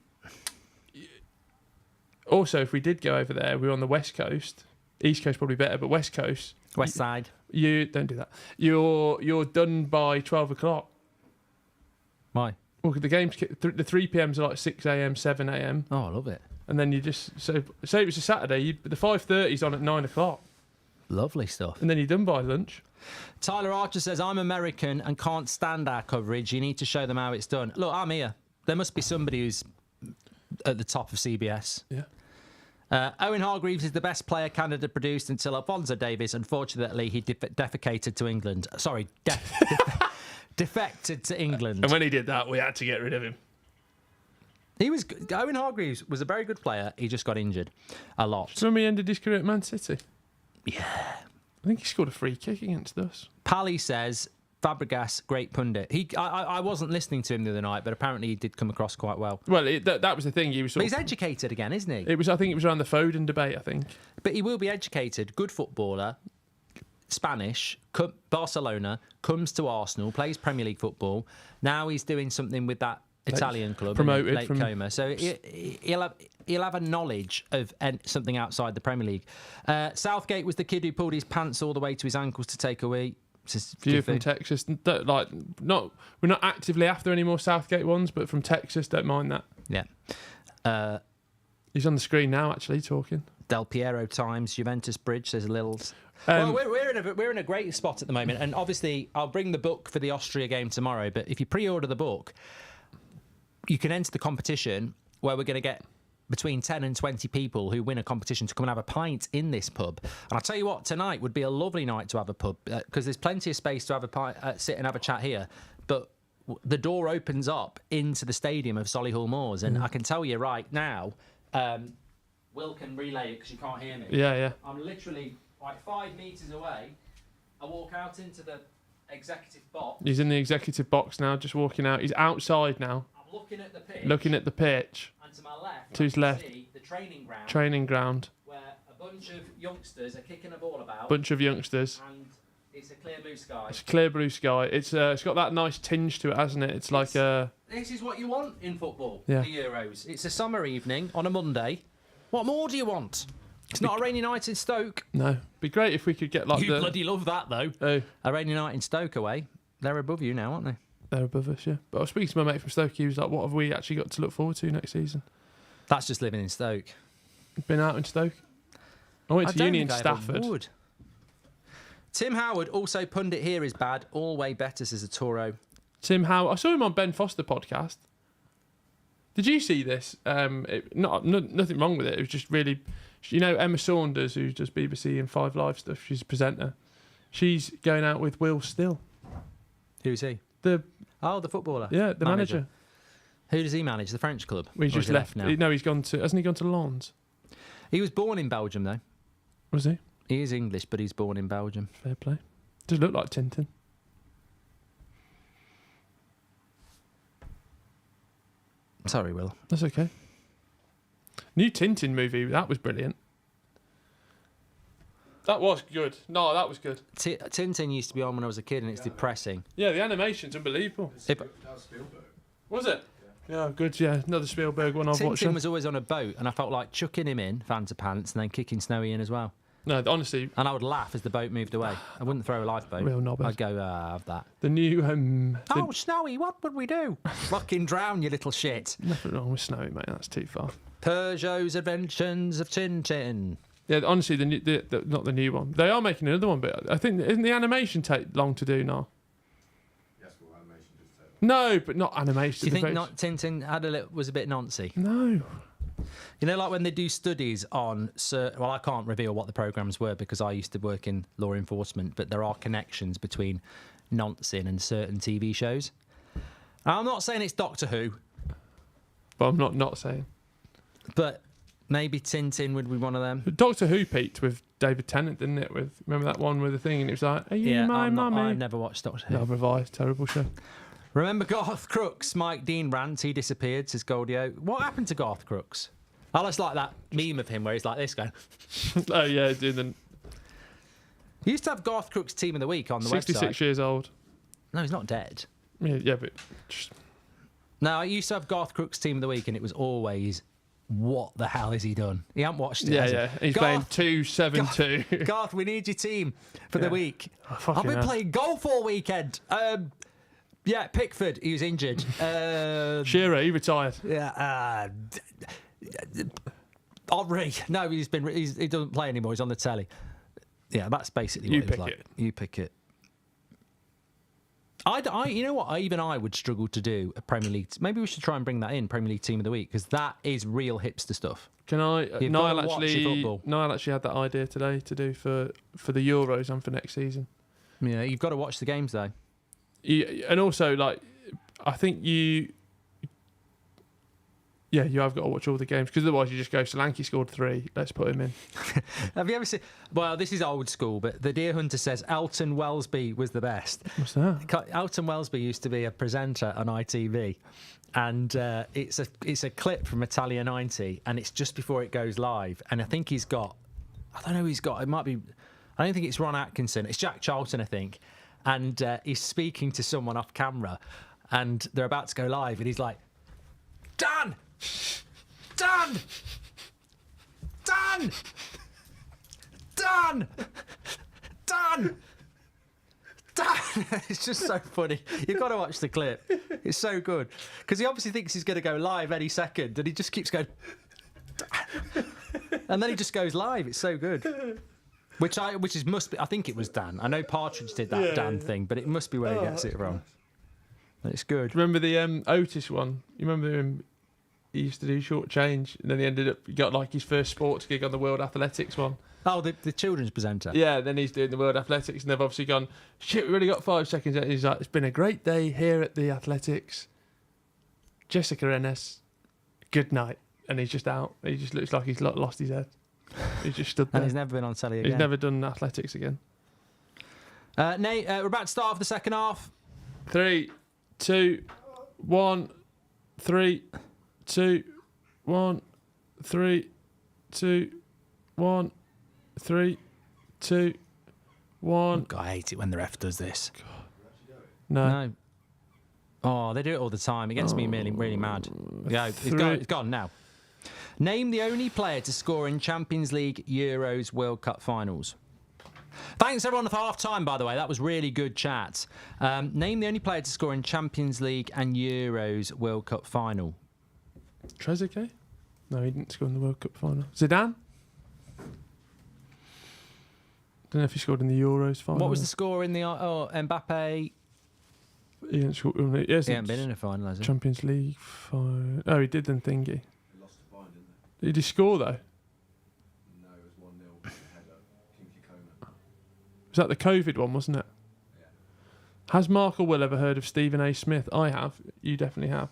Also, if we did go over there, we were on the West Coast. East Coast probably better, but West Coast. West Side. You don't do that. You're done by 12 o'clock. Why? Well, the games, the 3 p.m.s are like 6 a.m, 7 a.m. Oh, I love it. And then you just say it was a Saturday. The 5:30's on at 9 o'clock. Lovely stuff. And then you're done by lunch. Tyler Archer says, I'm American and can't stand our coverage. You need to show them how it's done. Look, I'm here. There must be somebody who's at the top of CBS. Yeah. Owen Hargreaves is the best player Canada produced until Alphonso Davies. Unfortunately, he defecated to England. Sorry, defected to England. And when he did that, we had to get rid of him. He was Owen Hargreaves was a very good player. He just got injured a lot. Do you remember he ended his career at Man City? Yeah. I think he scored a free kick against us. Pally says, Fabregas, great pundit. I wasn't listening to him the other night, but apparently he did come across quite well. Well, that was the thing. He was. But he's educated again, isn't he? I think it was around the Foden debate. I think. But he will be educated. Good footballer, Spanish, Barcelona, comes to Arsenal, plays Premier League football. Now he's doing something with that Italian club, promoted Lake from Como. So he'll have a knowledge of something outside the Premier League. Southgate was the kid who pulled his pants all the way to his ankles to take a wee. Few from Texas, we're not actively after any more Southgate ones, but from Texas, don't mind that. Yeah. He's on the screen now, actually talking. Del Piero Times, Juventus Bridge says Lils. Well, we're in a great spot at the moment, and obviously I'll bring the book for the Austria game tomorrow. But if you pre-order the book, you can enter the competition where we're going to get between 10 and 20 people who win a competition to come and have a pint in this pub. And I'll tell you what, tonight would be a lovely night to have a pub because there's plenty of space to have a pint, sit and have a chat here. But the door opens up into the stadium of Solihull Moors, and I can tell you right now, Will can relay it because you can't hear me. Yeah. I'm literally like 5 metres away. I walk out into the executive box. He's in the executive box now, just walking out. He's outside now. I'm looking at the pitch. And to my left, to his left, see the training ground, where a bunch of youngsters are kicking a ball about. And it's a clear blue sky. It's clear blue sky. It's got that nice tinge to it, hasn't it? It's like This is what you want in football. Yeah. The Euros. It's a summer evening on a Monday. What more do you want? It's not a rainy night in Stoke. No, be great if we could get like you bloody love that though. Oh. A rainy night in Stoke away. They're above you now, aren't they? They're above us, yeah. But I was speaking to my mate from Stoke. He was like, "What have we actually got to look forward to next season?" That's just living in Stoke. Been out in Stoke. I went to uni in Stafford. Would. Tim Howard, also pundit here is bad. All way better, says a Toro. Tim Howard. I saw him on Ben Foster podcast. Did you see this? Nothing wrong with it. It was just really, Emma Saunders, who does BBC and 5 Live stuff. She's a presenter. She's going out with Will Still. Who's he? The footballer. Yeah, the manager. Who does he manage? The French club? Well, he's just left now. No, he's gone to. Hasn't he gone to Lens? He was born in Belgium, though. Was he? He is English, but he's born in Belgium. Fair play. Does look like Tintin. Sorry, Will. That's okay. New Tintin movie. That was brilliant. That was good. No, that was good. Tintin used to be on when I was a kid, and it's depressing. Yeah, the animation's unbelievable. That was Spielberg. Was it? Yeah, good. Yeah, another Spielberg one I've watched. Tintin was always on a boat, and I felt like chucking him in, Fanta Pants, and then kicking Snowy in as well. No, honestly. And I would laugh as the boat moved away. I wouldn't throw a lifeboat. Real knobber. I'd go, have that. The new... Snowy, what would we do? Fucking drown, you little shit. Nothing wrong with Snowy, mate. That's too far. Peugeot's Adventures of Tintin. Yeah, honestly, not the new one. They are making another one, but I think, isn't the animation take long to do now? Yes, well, animation just take No, but not animation. Do you think Tintin was a bit noncy? No. You know, like when they do studies on... Well, I can't reveal what the programmes were because I used to work in law enforcement, but there are connections between noncing and certain TV shows. I'm not saying it's Doctor Who. But I'm not saying. But maybe Tintin would be one of them. Doctor Who peaked with David Tennant, didn't it? Remember that one with the thing, and it was like, "Are you my mummy?" I've never watched Doctor Who. No, revised, terrible show. Remember Garth Crooks? Mike Dean rant. He disappeared, says Goldio. What happened to Garth Crooks? I just like that meme of him where he's like this going. Oh yeah, doing the. He used to have Garth Crooks Team of the Week on the 66 website. 66 years old. No, he's not dead. Yeah, but just. No, I used to have Garth Crooks Team of the Week, and it was always, what the hell has he done? He hasn't watched it. Yeah. He's playing 2-7-2. Garth, we need your team for the week. Oh, I've been playing golf all weekend. Yeah, Pickford, he was injured. Shearer, he retired. Yeah. Henry, no, he doesn't play anymore. He's on the telly. Yeah, that's basically You what it's pick like. it. You pick it. You know what? Even I would struggle to do a Premier League. Maybe we should try and bring that in, Premier League Team of the Week, because that is real hipster stuff. Can I? You've Niall got to watch your football. Actually had that idea today to do for the Euros and for next season. Yeah, you've got to watch the games though. And also, like, I think you have got to watch all the games, because otherwise you just go, Solanke scored 3, let's put him in. Have you ever seen? Well, this is old school, but the Deer Hunter says Elton Wellesby was the best. What's that? Elton Wellesby used to be a presenter on ITV, and it's a clip from Italia 90, and it's just before it goes live, and I think he's got, I don't know who he's got, it might be, I don't think it's Ron Atkinson, it's Jack Charlton, I think, and he's speaking to someone off camera, and they're about to go live, and he's like, Dan! Dan! Dan! Dan! Dan! Dan! It's just so funny. You've got to watch the clip. It's so good. Because he obviously thinks he's going to go live any second, and he just keeps going, Dan! And then he just goes live. It's so good. Must be, I think it was Dan. I know Partridge did that Dan thing, but it must be where he gets it from. It's good. Remember the Otis one? You remember him? He used to do short change, and then he got like his first sports gig on the World Athletics one. Oh, the children's presenter. Yeah, then he's doing the World Athletics, and they've obviously gone, shit, we've only got 5 seconds. And he's like, it's been a great day here at the Athletics. Jessica Ennis, good night. And he's just out. He just looks like he's lost his head. He's just stood there. And he's never been on telly again. He's never done athletics again. Nate, we're about to start off the second half. 3, 2, 1, 3, 2, 1, 3, 2, 1, 3, 2, 1. God, I hate it when the ref does this. No. Oh, they do it all the time. It gets me really, really mad. Yeah, it's gone now. Name the only player to score in Champions League, Euros, World Cup finals. Thanks everyone for half time, by the way. That was really good chat. Name the only player to score in Champions League and Euros, World Cup final. Trezeguet? No, he didn't score in the World Cup final. Zidane? Don't know if he scored in the Euros final. What was the score in the Mbappe? He didn't score. He hasn't been in a final, has he? Champions League final. Oh, he did then thingy. They lost to Bayern, didn't they? Did he score though? No, it was 1-0 header. Kinky Coman. Was that the COVID one, wasn't it? Yeah. Has Mark or Will ever heard of Stephen A. Smith? I have. You definitely have.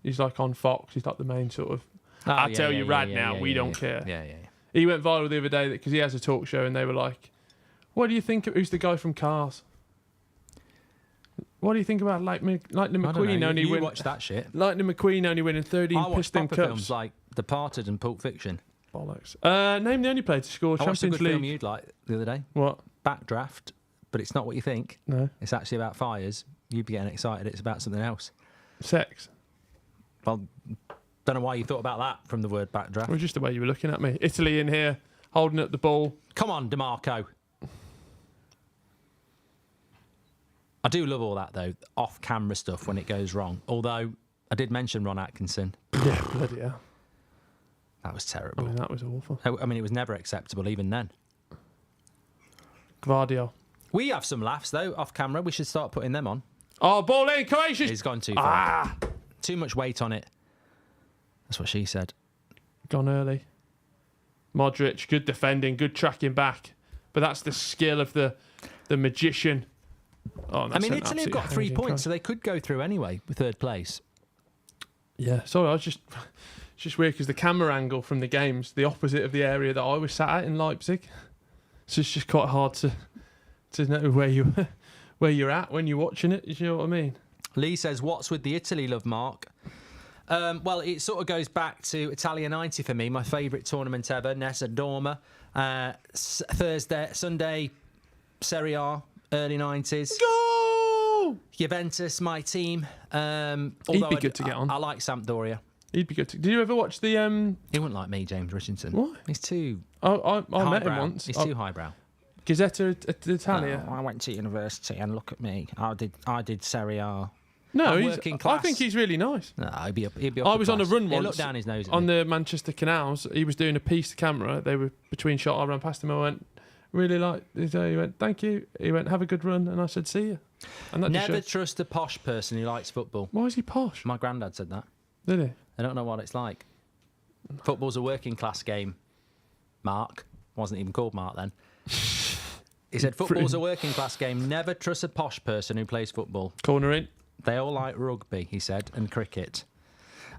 He's like on Fox. He's like the main sort of. I tell you right now, we don't care. Yeah. He went viral the other day because he has a talk show, and they were like, "What do you think? Who's the guy from Cars? What do you think about Lightning McQueen only you win? watch that shit. Lightning McQueen only winning 13 I watch Piston proper Cups. films like Departed and Pulp Fiction. Bollocks. Name the only player to score I watched a Champions good film League. you'd like the other day. What? Backdraft, but it's not what you think. No. It's actually about fires. You'd be getting excited. It's about something else. Sex. Well, don't know why you thought about that from the word backdraft. Well, just the way you were looking at me. Italy in here, holding up the ball. Come on, DeMarco. I do love all that, though, off-camera stuff when it goes wrong. Although, I did mention Ron Atkinson. Yeah, bloody hell. That was I terrible. mean, that was awful. I mean, it was never acceptable, even then. Gvardiol. We have some laughs, though, off-camera. We should start putting them on. Oh, ball in, Croatia. He's gone too far. Too much weight on it. That's what she said. Gone early. Modric, good defending, good tracking back. But that's the skill of the magician. Oh, I mean, Italy have got 3 points, so they could go through anyway with third place. Yeah, sorry, it's just weird because the camera angle from the game's the opposite of the area that I was sat at in Leipzig. So it's just quite hard to know where you're at when you're watching it. You know what I mean? Lee says, "What's with the Italy love, Mark?" Well, it sort of goes back to Italia 90 for me, my favourite tournament ever. Nessa Dorma, Sunday, Serie A, early 90s. Go! Juventus, my team. He'd be good to get on. I like Sampdoria. He'd be good to. Did you ever watch the? He wouldn't like me, James Richardson. What? He's too. I met him highbrow. once. He's too highbrow. Gazzetta Italia. I went to university and look at me. I did Serie A. No, I'm he's. working I class. think he's really nice. No, he'd be up. I was on a run He'll once. look down his nose at On me. the Manchester canals. He was doing a piece to camera. They were between shot. I ran past him. I went, really like. He went, thank you. He went, have a good run, and I said, see you. And that Never trust a posh person who likes football. Why is he posh? My granddad said that. Did he? I don't know what it's like. Football's a working class game. Mark wasn't even called Mark then. He said football's a working class game. Never trust a posh person who plays football. Corner in. They all like rugby, he said, and cricket.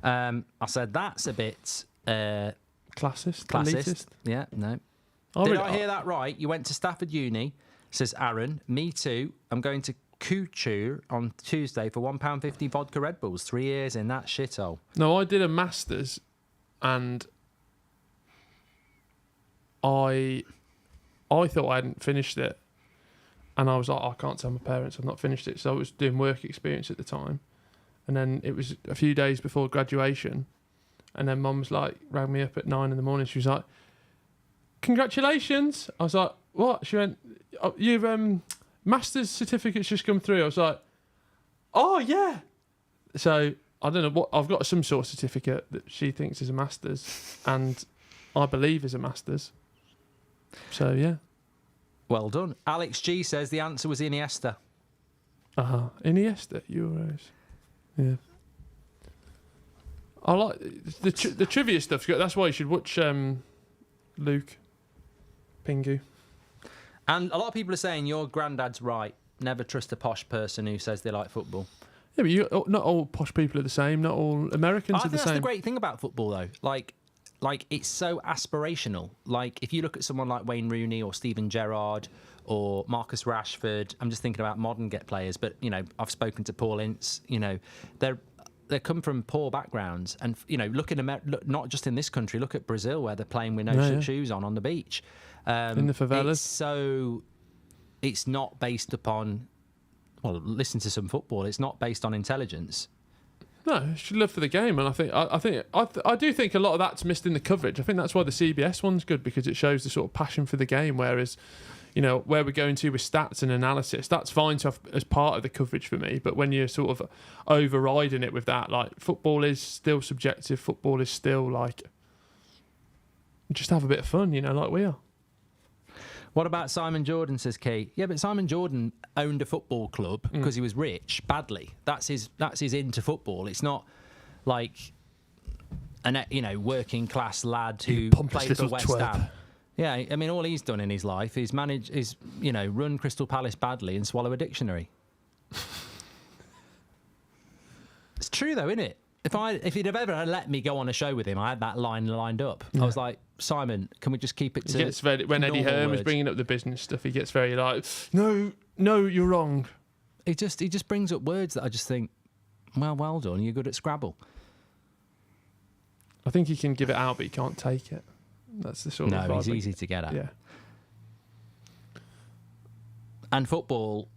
I said that's a bit Classist. classist. Yeah, no. Did I hear that right? You went to Stafford Uni, says Aaron. Me too. I'm going to Couture on Tuesday for £1.50 vodka Red Bulls. 3 years in that shithole. No, I did a Masters, and I thought I hadn't finished it, and I was like, I can't tell my parents I've not finished it. So I was doing work experience at the time, and then it was a few days before graduation, and then Mum was like, rang me up at 9 a.m. She was like, congratulations. I was like, what? She went, oh, you've Masters certificate's just come through. I was like, oh yeah. So I don't know what, I've got some sort of certificate that she thinks is a Masters, and I believe is a Masters. So yeah. Well done. Alex G says the answer was Iniesta. Iniesta Euros. Yeah. I like the trivia stuff. That's why you should watch Luke Pingu. And a lot of people are saying your granddad's right. Never trust a posh person who says they like football. Yeah, but not all posh people are the same. Not all Americans are the same. That's the great thing about football, though. Like it's so aspirational. Like if you look at someone like Wayne Rooney or Steven Gerrard or Marcus Rashford, I'm just thinking about modern players. But I've spoken to Paul Ince. They come from poor backgrounds, and look not just in this country. Look at Brazil, where they're playing with no shoes on the beach. In the favelas. It's not based upon. Well, listen to some football. It's not based on intelligence. No, you should live for the game, and I do think a lot of that's missed in the coverage. I think that's why the CBS one's good, because it shows the sort of passion for the game. Whereas, where we're going to with stats and analysis, that's fine to have as part of the coverage for me. But when you're sort of overriding it with that, like football is still subjective. Football is still like just have a bit of fun, like we are. What about Simon Jordan, says Kate? Yeah, but Simon Jordan owned a football club because he was rich, badly. That's his into football. It's not like an working class lad who played for West Ham. Yeah, I mean, all he's done in his life is run Crystal Palace badly and swallow a dictionary. It's true though, isn't it? If he'd have ever let me go on a show with him, I had that line lined up. Yeah. I was like, Simon, can we just keep it to he gets very, when Eddie Hearn was bringing up the business stuff, he gets very like, no, you're wrong. He just brings up words that I just think, well done, you're good at Scrabble. I think he can give it out, but he can't take it. That's the sort of No, he's easy to get at. Yeah. And football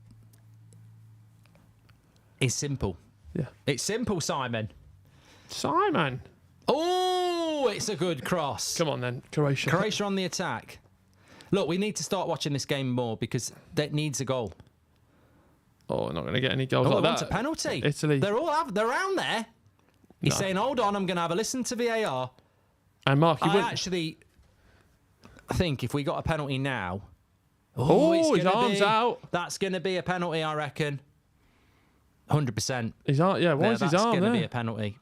is simple. Yeah. It's simple, Simon. Oh, it's a good cross. Come on then, Croatia. Croatia on the attack. Look, we need to start watching this game more because that needs a goal. Oh, we're not going to get any goals like that. It's a penalty. Italy. They're around there. He's saying, hold on, I'm going to have a listen to VAR. And Mark, I think if we got a penalty now... his arm's out. That's going to be a penalty, I reckon. 100%. His arm, yeah, why is his arm there? That's going to be a penalty.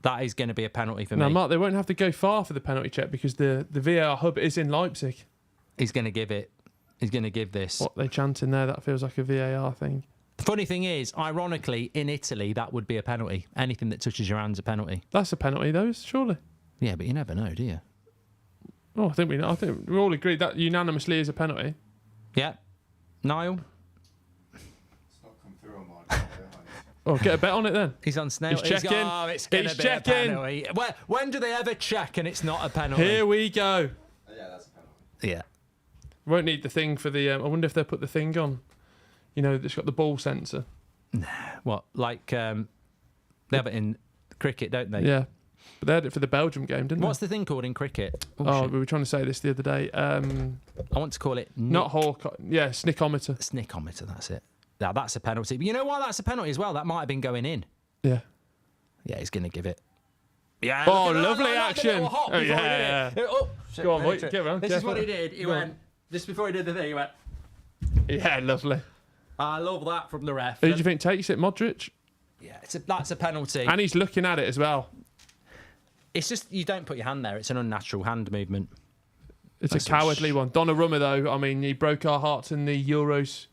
That is going to be a penalty for me. No, Mark, they won't have to go far for the penalty check because the VAR hub is in Leipzig. He's going to give it. He's going to give this. What they chanting there, that feels like a VAR thing. The funny thing is, ironically, in Italy, that would be a penalty. Anything that touches your hand's a penalty. That's a penalty, though, surely. Yeah, but you never know, do you? Oh, I think we all agree that unanimously is a penalty. Yeah. Niall? It's not come through on mine. Oh, get a bet on it then. He's on snail. He's checking. It's going to be a penalty. When do they ever check and it's not a penalty? Here we go. Yeah, that's a penalty. Yeah. Won't need the thing for the... I wonder if they'll put the thing on. It's got the ball sensor. What? Like, they have it in cricket, don't they? Yeah. But they had it for the Belgium game, didn't they? What's the thing called in cricket? Oh, we were trying to say this the other day. I want to call it... Not Hawk... Yeah, snickometer. Snickometer, that's it. Now, that's a penalty. But you know why that's a penalty as well? That might have been going in. Yeah. Yeah, he's going to give it. Yeah. Oh, lovely action. Oh, yeah. Go on, boy. Get around. This is what he did. He went... Just before he did the thing, he went, Yeah, lovely. I love that from the ref. Who do you think takes it, Modric? Yeah, that's a penalty. And he's looking at it as well. It's just, you don't put your hand there. It's an unnatural hand movement. It's a cowardly one. Donnarumma, though, I mean, he broke our hearts in the Euros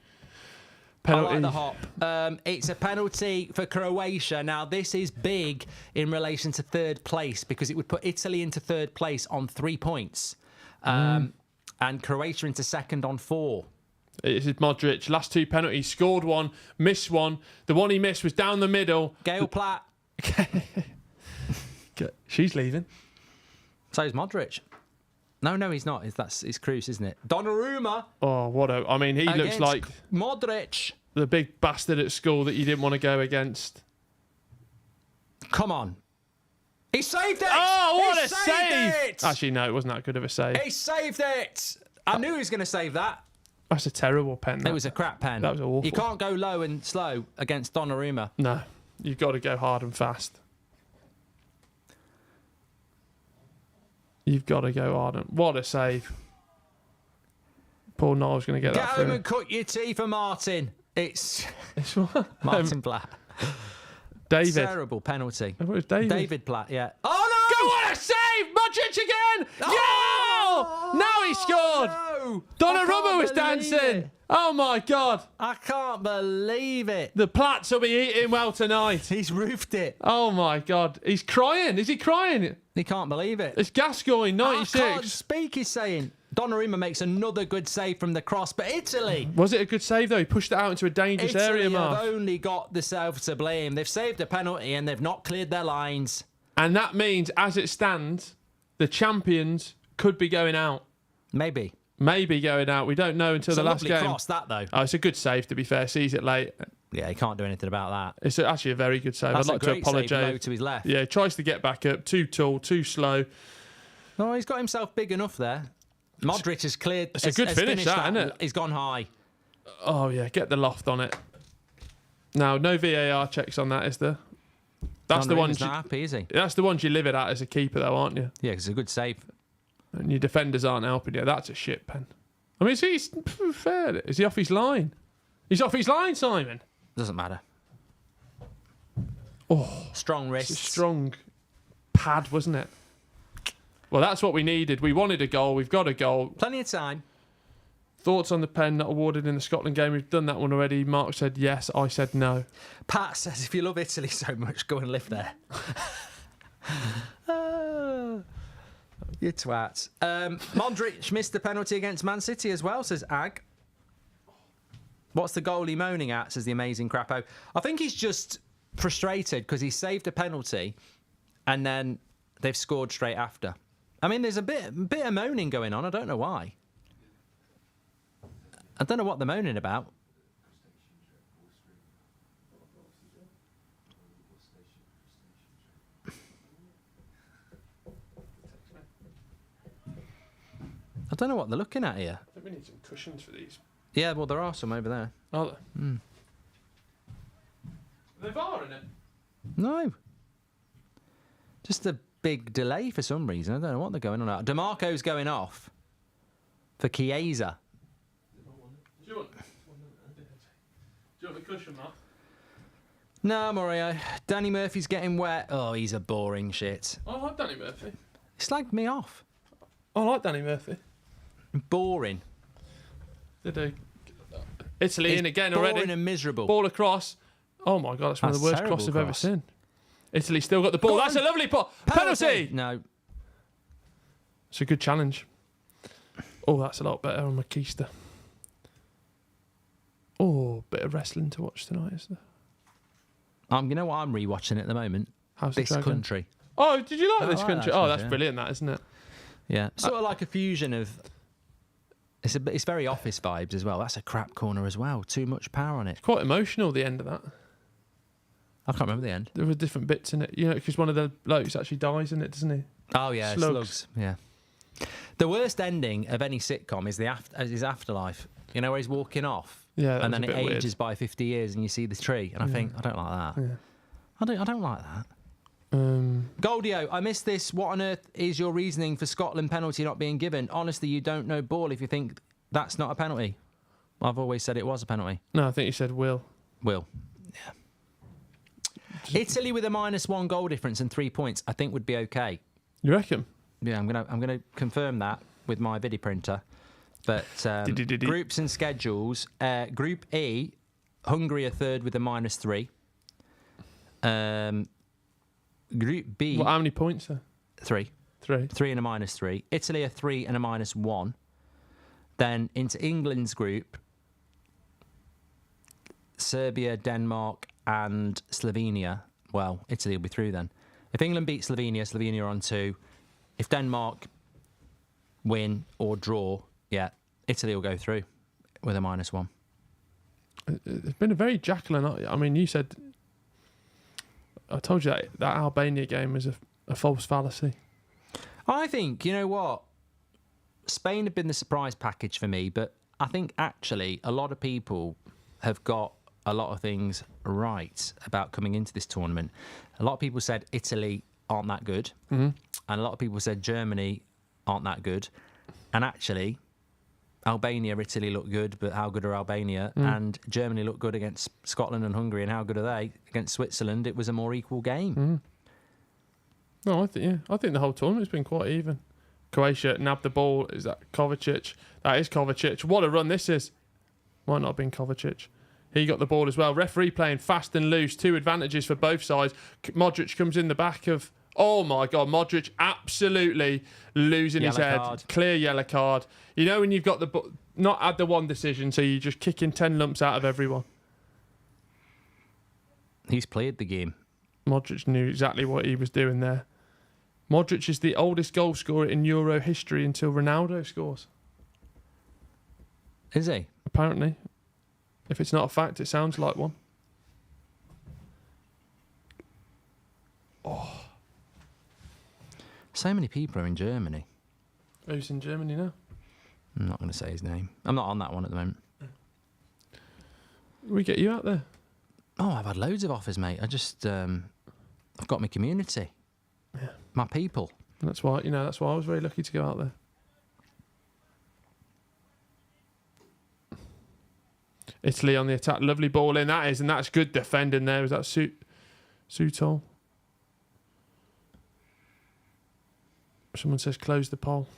penalty. I like the hop. It's a penalty for Croatia. Now, this is big in relation to third place because it would put Italy into third place on 3 points and Croatia into second on 4. It is Modric. Last 2 penalties. Scored one, missed one. The one he missed was down the middle. Gail Platt. She's leaving. So is Modric. No, he's not. It's Cruz, isn't it? Donnarumma. Oh, I mean, he looks like Modric. the big bastard at school that you didn't want to go against. Come on. He saved it! Oh, what He a saved save! It! Actually, no, it wasn't that good of a save. He saved it! I knew he was going to save that. That's a terrible pen. It was a crap pen. That was awful. You can't go low and slow against Donnarumma. No, you've got to go hard and fast. You've got to go hard and... What a save. Poor Niall's going to get that home through. and cut your tea for Martin. It's It's what? Martin Platt. David. Terrible penalty. I thought it was David. David Platt, yeah. Oh, no! Go on, a save! Modric again! Oh! Yeah! Now he scored! No! Donnarumma I was can't believe dancing! it. Oh, my God. I can't believe it. The Platts will be eating well tonight. He's roofed it. Oh, my God. He's crying. Is he crying? He can't believe it. It's Gascoigne, I can't 96. speak, he's saying. Donnarumma makes another good save from the cross, but Italy... Was it a good save, though? He pushed it out into a dangerous area, Italy have Mark. only got themselves to blame. They've saved a penalty and they've not cleared their lines. And that means, as it stands, the champions could be going out. Maybe. Maybe going out. We don't know until It's the a last lovely game. cross, that, though. Oh, it's a good save, to be fair. Sees it late. Yeah, he can't do anything about that. It's actually a very good save. That's I'd like a to great save low apologise. to his left. Yeah, he tries to get back up. Too tall, too slow. No, he's got himself big enough there. Modric has cleared. It's a good finish, that, isn't it? He's gone high. Oh, yeah, get the loft on it. Now, no VAR checks on that, is there? That's the ones. Not happy, is he? That's the ones you live it at as a keeper, though, aren't you? Yeah, it's a good save. And your defenders aren't helping you. That's a shit pen. I mean, he's fair. Is he off his line? He's off his line, Simon. Doesn't matter. Oh, Strong it's a wrists. strong pad, wasn't it? Well, that's what we needed. We wanted a goal. We've got a goal. Plenty of time. Thoughts on the pen not awarded in the Scotland game? We've done that one already. Mark said yes. I said no. Pat says, if you love Italy so much, go and live there. You twat. Modric missed the penalty against Man City as well, says Ag. What's the goalie moaning at, says the amazing Crapo. I think he's just frustrated because he saved a penalty and then they've scored straight after. I mean, there's a bit of moaning going on. I don't know why. I don't know what they're moaning about. I don't know what they're looking at here. I think we need some cushions for these. Yeah, well, there are some over there. Are there? Mm. Are they VAR in it? No. Just a big delay for some reason. I don't know what they're going on about. DeMarco's going off for Chiesa. Do you want the cushion, Mark? No, Mario. Danny Murphy's getting wet. Oh, he's a boring shit. I like Danny Murphy. He slagged me off. I like Danny Murphy. Boring. Did they? Italy He's in again boring already. and miserable. Ball across. Oh my God, that's one of the That's worst crosses I've terrible ever cross. seen. Italy still got the ball. Go That's on. a lovely penalty. No. It's a good challenge. Oh, that's a lot better on Makista. Oh, bit of wrestling to watch tonight, is there? You know what I'm rewatching at the moment? How's This the track going? Country. Oh, did you like Oh, this I like country? that Oh, country, that's yeah. brilliant, that, isn't it? Yeah. Sort of like a fusion of... It's very Office vibes as well. That's a crap corner as well. Too much power on it. Quite emotional, the end of that. I can't remember the end. There were different bits in it, you know, because one of the blokes actually dies in it, doesn't he? Oh, yeah. Slugs. Yeah. The worst ending of any sitcom is his Afterlife. You know, where he's walking off. Yeah, that and was then a it bit ages weird. by 50 years and you see the tree. And I think, I don't like that. Yeah. I don't like that. Um, Goldio, I missed this. What on earth is your reasoning for Scotland penalty not being given? Honestly, you don't know ball if you think That's not a penalty. I've always said it was a penalty. No, I think you said will. Will. Yeah. Italy with a -1 goal difference and 3 points, I think would be okay. You reckon? Yeah, I'm gonna confirm that with my video printer. But groups and schedules. Group E, Hungary are third with a -3. Group B. How many points there? 3. 3. 3 and a -3. Italy are 3 and a -1. Then into England's group, Serbia, Denmark, and Slovenia. Well, Italy will be through then. If England beat Slovenia, Slovenia are on 2. If Denmark win or draw, yeah, Italy will go through with a -1. It's been a very Jacqueline. I mean, you said, I told you that Albania game was a false fallacy. I think, you know what? Spain have been the surprise package for me, but I think actually a lot of people have got a lot of things right about coming into this tournament. A lot of people said Italy aren't that good, and a lot of people said Germany aren't that good. And actually, Albania, Italy look good, but how good are Albania? And Germany look good against Scotland and Hungary, and how good are they against Switzerland? It was a more equal game. No, I think the whole tournament's been quite even. Croatia nabbed the ball. Is that Kovacic? That is Kovacic. What a run this is. Might not have been Kovacic. He got the ball as well. Referee playing fast and loose. 2 advantages for both sides. Modric comes in the back of... Oh, my God. Modric absolutely losing his head. Card. Clear yellow card. You know when you've got not had the one decision, so you're just kicking 10 lumps out of everyone. He's played the game. Modric knew exactly what he was doing there. Modric is the oldest goal scorer in Euro history until Ronaldo scores. Is he? Apparently. If it's not a fact, it sounds like one. Oh. So many people are in Germany. Who's in Germany now? I'm not going to say his name. I'm not on that one at the moment. We get you out there. Oh, I've had loads of offers, mate. I've got my community. Yeah. My people. And that's why I was very lucky to go out there. Italy on the attack. Lovely ball in, that is, and that's good defending there. Was that Sutol? Someone says close the poll.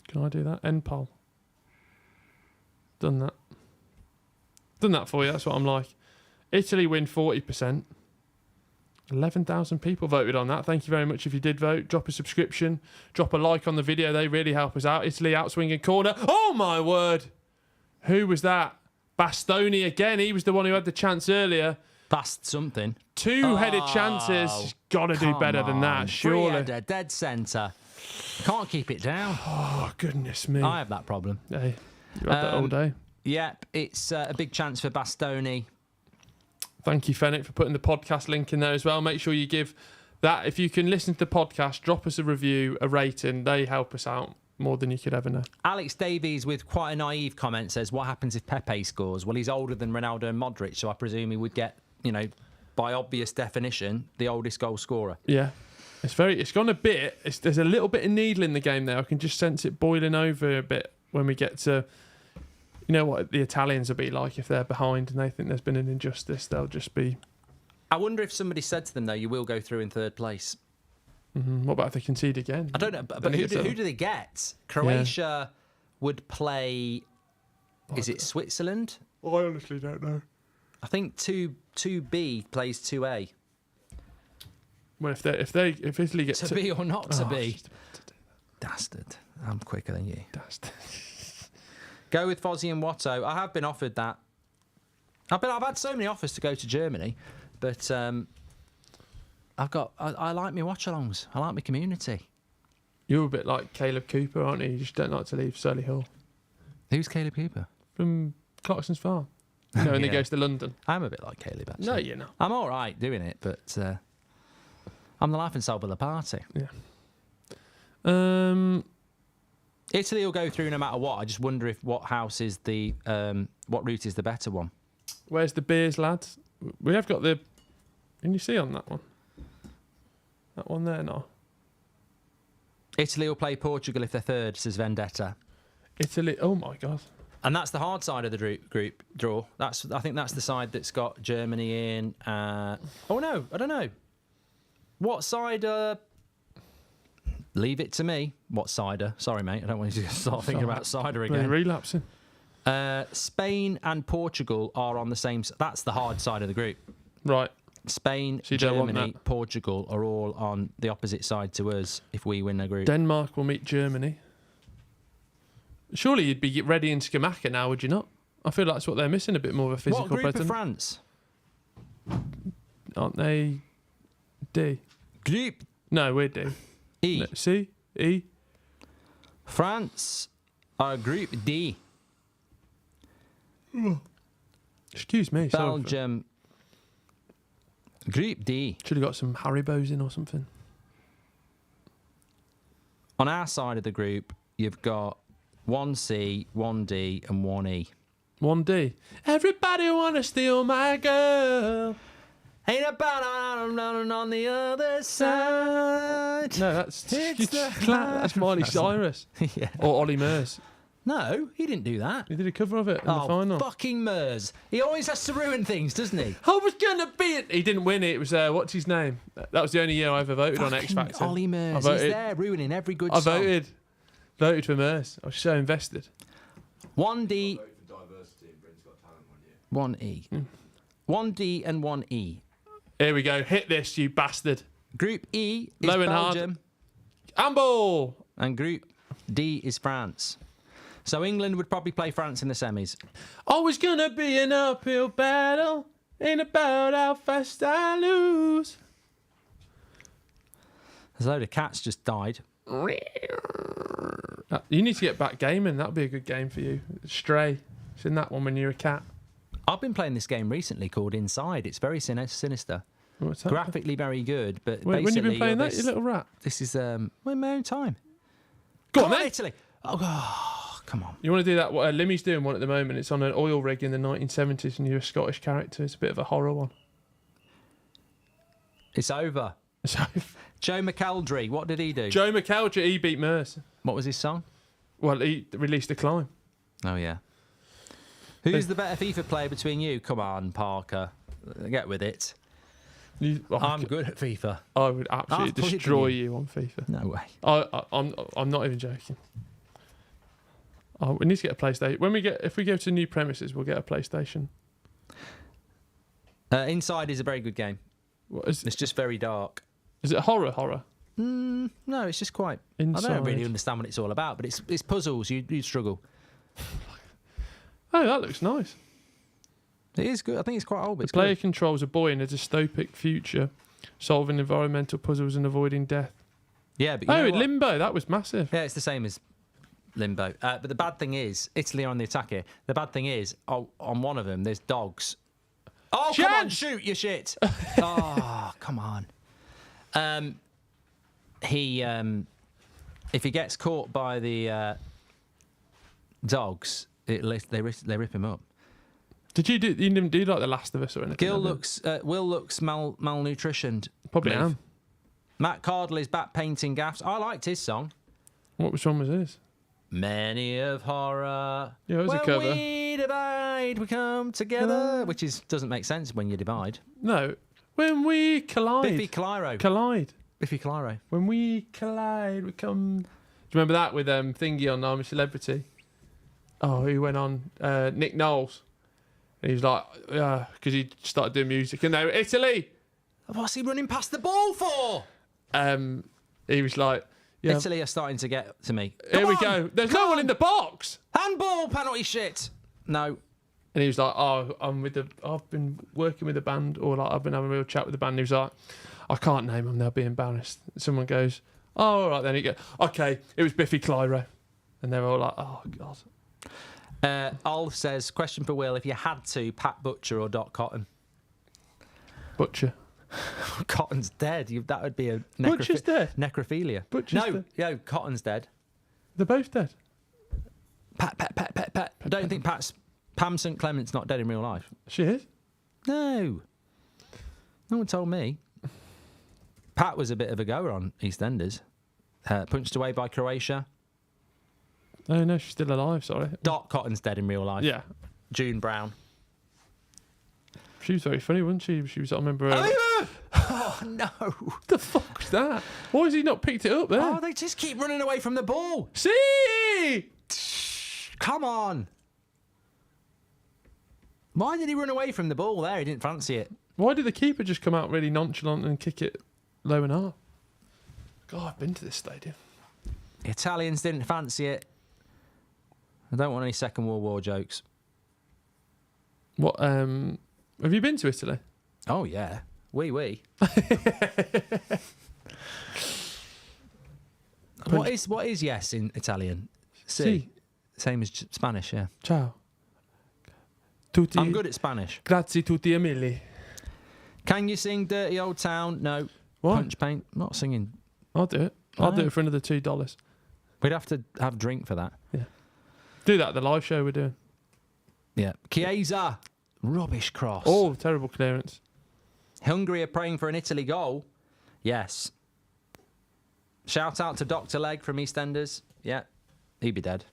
Can I do that? End poll. Done that. Done that for you. That's what I'm like. Italy win 40%. 11,000 people voted on that. Thank you very much if you did vote. Drop a subscription. Drop a like on the video. They really help us out. Italy outswinging corner. Oh, my word. Who was that? Bastoni again. He was the one who had the chance earlier. Fast something. 2-headed chances. Got to do better than that, surely. Free-header, dead centre. Can't keep it down. Oh, goodness me. I have that problem. Hey, you had that all day. Yep, it's a big chance for Bastoni. Thank you, Fenwick, for putting the podcast link in there as well. Make sure you give that. If you can listen to the podcast, drop us a review, a rating. They help us out more than you could ever know. Alex Davies, with quite a naive comment, says, what happens if Pepe scores? Well, he's older than Ronaldo and Modric, so I presume he would get, by obvious definition, the oldest goal scorer. Yeah. It's gone a bit. There's a little bit of needle in the game there. I can just sense it boiling over a bit when we get to... You know what the Italians will be like if they're behind and they think there's been an injustice. They'll just be... I wonder if somebody said to them, though, you will go through in third place. What about if they concede again? I don't know, but who do they get? Croatia would play... Is it Switzerland? I honestly don't know. I think 2B plays 2A. Well, if Italy gets to be or not to be. Dastard. I'm quicker than you. Dastard. Go with Fozzie and Watto. I have been offered that. I've had so many offers to go to Germany, but I like my watchalongs. I like my community. You're a bit like Caleb Cooper, aren't you? You just don't like to leave Solihull. Who's Caleb Cooper? From Clarkson's Farm. And he goes to London. I'm a bit like Caleb, actually. No, you're not. I'm all right doing it, but I'm the life and soul of the party. Yeah. Italy will go through no matter what. I just wonder what house is what route is the better one. Where's the beers, lads? We have got the... Can you see on that one? That one there, no. Italy will play Portugal if they're third, says Vendetta. Italy. Oh my God. And that's the hard side of the group draw. I think that's the side that's got Germany in. Oh no, I don't know. What side? Leave it to me. What cider? Sorry, mate. I don't want you to start thinking about cider again. Relapsing. Spain and Portugal are on the same. That's the hard side of the group. Right. Spain, So you don't want Germany, that. Portugal are all on the opposite side to us if we win the group. Denmark will meet Germany. Surely you'd be ready in Skamaka now, would you not? I feel like that's what they're missing, a bit more of a physical What group presence. of France? Aren't they D? Group No, we're D. E. No, C? E? France are Group D. Excuse me. Belgium. Group D. Should have got some Haribos in or something. On our side of the group, you've got 1C, 1D, and 1E. 1D. Everybody wanna steal my girl. Ain't about on the other side. No, that's It's the that's Miley Cyrus Yeah. or Ollie Murs. No, he didn't do that. He did a cover of it in the final. Fucking Murs. He always has to ruin things, doesn't he? I was gonna be it. He didn't win it. It was what's his name? That was the only year I ever voted on X Fucking Factor. Ollie Murs. I He's voted. there ruining every good I song. voted for Murs. I was so invested. 1D, Vote for diversity in Britain's Got Talent 1 year. 1E. 1D and 1E. Here we go. Hit this, you bastard. Group E is Low and hard. Belgium. Handball. And Group D is France. So England would probably play France in the semis. Always gonna be an uphill battle. Ain't about how fast I lose. There's a load of cats just died. You need to get back gaming. That'd be a good game for you. Stray. It's in that one when you're a cat. I've been playing this game recently called Inside. It's very sinister. What's that? Graphically very good, but When basically you been playing you're that, you little rat? This is in my own time. Go Come on, on, then. Italy. Oh, come on. You want to do that? What Limmy's doing one at the moment. It's on an oil rig in the 1970s, and you're a Scottish character. It's a bit of a horror one. It's over. So, Joe McElderry, what did he do? Joe McElderry, he beat Mercer. What was his song? Well, he released a climb. Oh, yeah. Who's the better FIFA player between you? Come on, Parker. Get with it. I'm good at FIFA. I would absolutely I've put it destroy in you. you on FIFA. No way. I'm not even joking. We need to get a PlayStation. If we go to new premises, we'll get a PlayStation. Inside is a very good game. What is It's just very dark. it horror? No, it's just quite. I Inside. don't really understand what it's all about, but it's puzzles. You struggle. Oh, that looks nice. It is good. I think it's quite old, but The it's player good. controls a boy in a dystopic future, solving environmental puzzles and avoiding death. Yeah, but you know what? Limbo, that was massive. Yeah, it's the same as Limbo. But the bad thing is, Italy are on the attack here. The bad thing is, on one of them, there's dogs. Oh, come on, Chance! shoot, you shit. Oh, come on. If he gets caught by the dogs, they rip him up. You didn't do like The Last of Us or anything? Will looks malnutritioned. Probably Move. am. Matt Cardley's back painting gaffs. I liked his song. Which one was this? Many of horror. Yeah, it was a when cover. we divide, we come together. Which doesn't make sense when you divide. No. When we collide. Biffy Clyro. Biffy Clyro. When we collide, we come. Do you remember that with Thingy on I'm a Celebrity? Oh, he went on Nick Knowles. And he was like, because he started doing music. And they were Italy. What's he running past the ball for? He was like, yeah. Italy are starting to get to me. Here Come we on, go. There's come no one on. in the box. Handball penalty shit. No. And he was like, I've been working with the band, or like I've been having a real chat with the band. He was like, I can't name them, they'll be embarrassed. Someone goes, oh, all right, then he goes, okay, it was Biffy Clyro. And they're all like, oh, God. Olf says, question for Will, if you had to, Pat Butcher or Doc Cotton? Butcher. Cotton's dead. That would be a Butcher's dead? necrophilia. Butcher's no, dead. no, Cotton's dead. They're both dead. Pat. I don't think Pam St Clement's not dead in real life. She is? No. No one told me. Pat was a bit of a goer on EastEnders. Punched away by Croatia. Oh no, she's still alive. Sorry. Dot Cotton's dead in real life. Yeah. June Brown. She was very funny, wasn't she? She was. I remember. Her, Oh no! what the fuck was that? Why has he not picked it up there? Oh, they just keep running away from the ball. See. Come on! Why did he run away from the ball there? He didn't fancy it. Why did the keeper just come out really nonchalant and kick it low and hard? God, I've been to this stadium. The Italians didn't fancy it. I don't want any Second World War jokes. What? Have you been to Italy? Oh yeah, oui. What is yes in Italian? Si. Same as Spanish, yeah. Ciao. Tutti. I'm good at Spanish. Grazie tutti Emili. Can you sing Dirty Old Town? No. What? Punch Paint? Not singing. I'll do it. I'll do it for another $2. We'd have to have a drink for that. Yeah. Do that at the live show we're doing. Yeah. Chiesa. Rubbish cross. Oh, terrible clearance. Hungary are praying for an Italy goal. Yes. Shout out to Dr. Leg from EastEnders. Yeah. He'd be dead.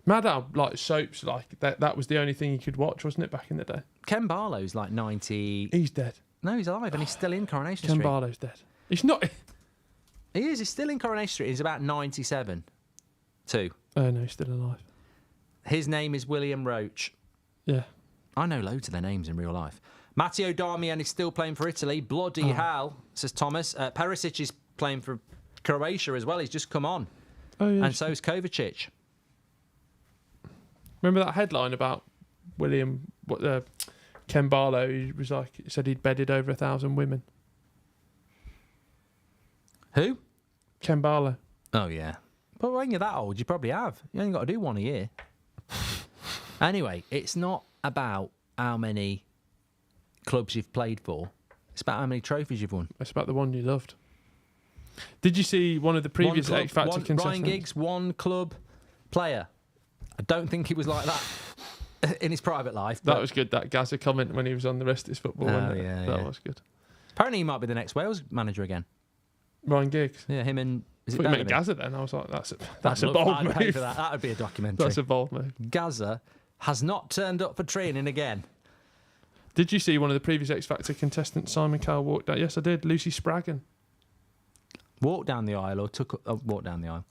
Mad how like soaps like that was the only thing you could watch, wasn't it, back in the day? Ken Barlow's like 90. He's dead. No, he's alive and he's still in Coronation Ken Street. Barlow's dead. He's not. He is. He's still in Coronation Street. He's about 97. Two. Oh no, he's still alive. His name is William Roach. Yeah. I know loads of their names in real life. Matteo Darmian is still playing for Italy. Bloody hell, says Thomas. Perisic is playing for Croatia as well. He's just come on. Oh yeah. And so is Kovacic. Remember that headline about Ken Barlow? He was like, he said he'd bedded over 1,000 women. Who? Ken Barlow. Oh, yeah. But when you're that old, you probably have. You only got to do one a year. Anyway, it's not about how many clubs you've played for. It's about how many trophies you've won. It's about the one you loved. Did you see one of the previous X Factor contestants? Ryan Giggs, one club player. I don't think he was like that in his private life. That was good, that Gaza comment when he was on the rest of his football. That was good. Apparently he might be the next Wales manager again. Ryan Giggs. Yeah, him and... I thought you meant Gaza then. I was like, that's a bold move. Pay for that. That would be a documentary. That's a bold move. Gaza has not turned up for training again. Did you see one of the previous X Factor contestants, Simon Cowell, walked out? Yes, I did. Lucy Spraggan. Walked down the aisle or walked down the aisle.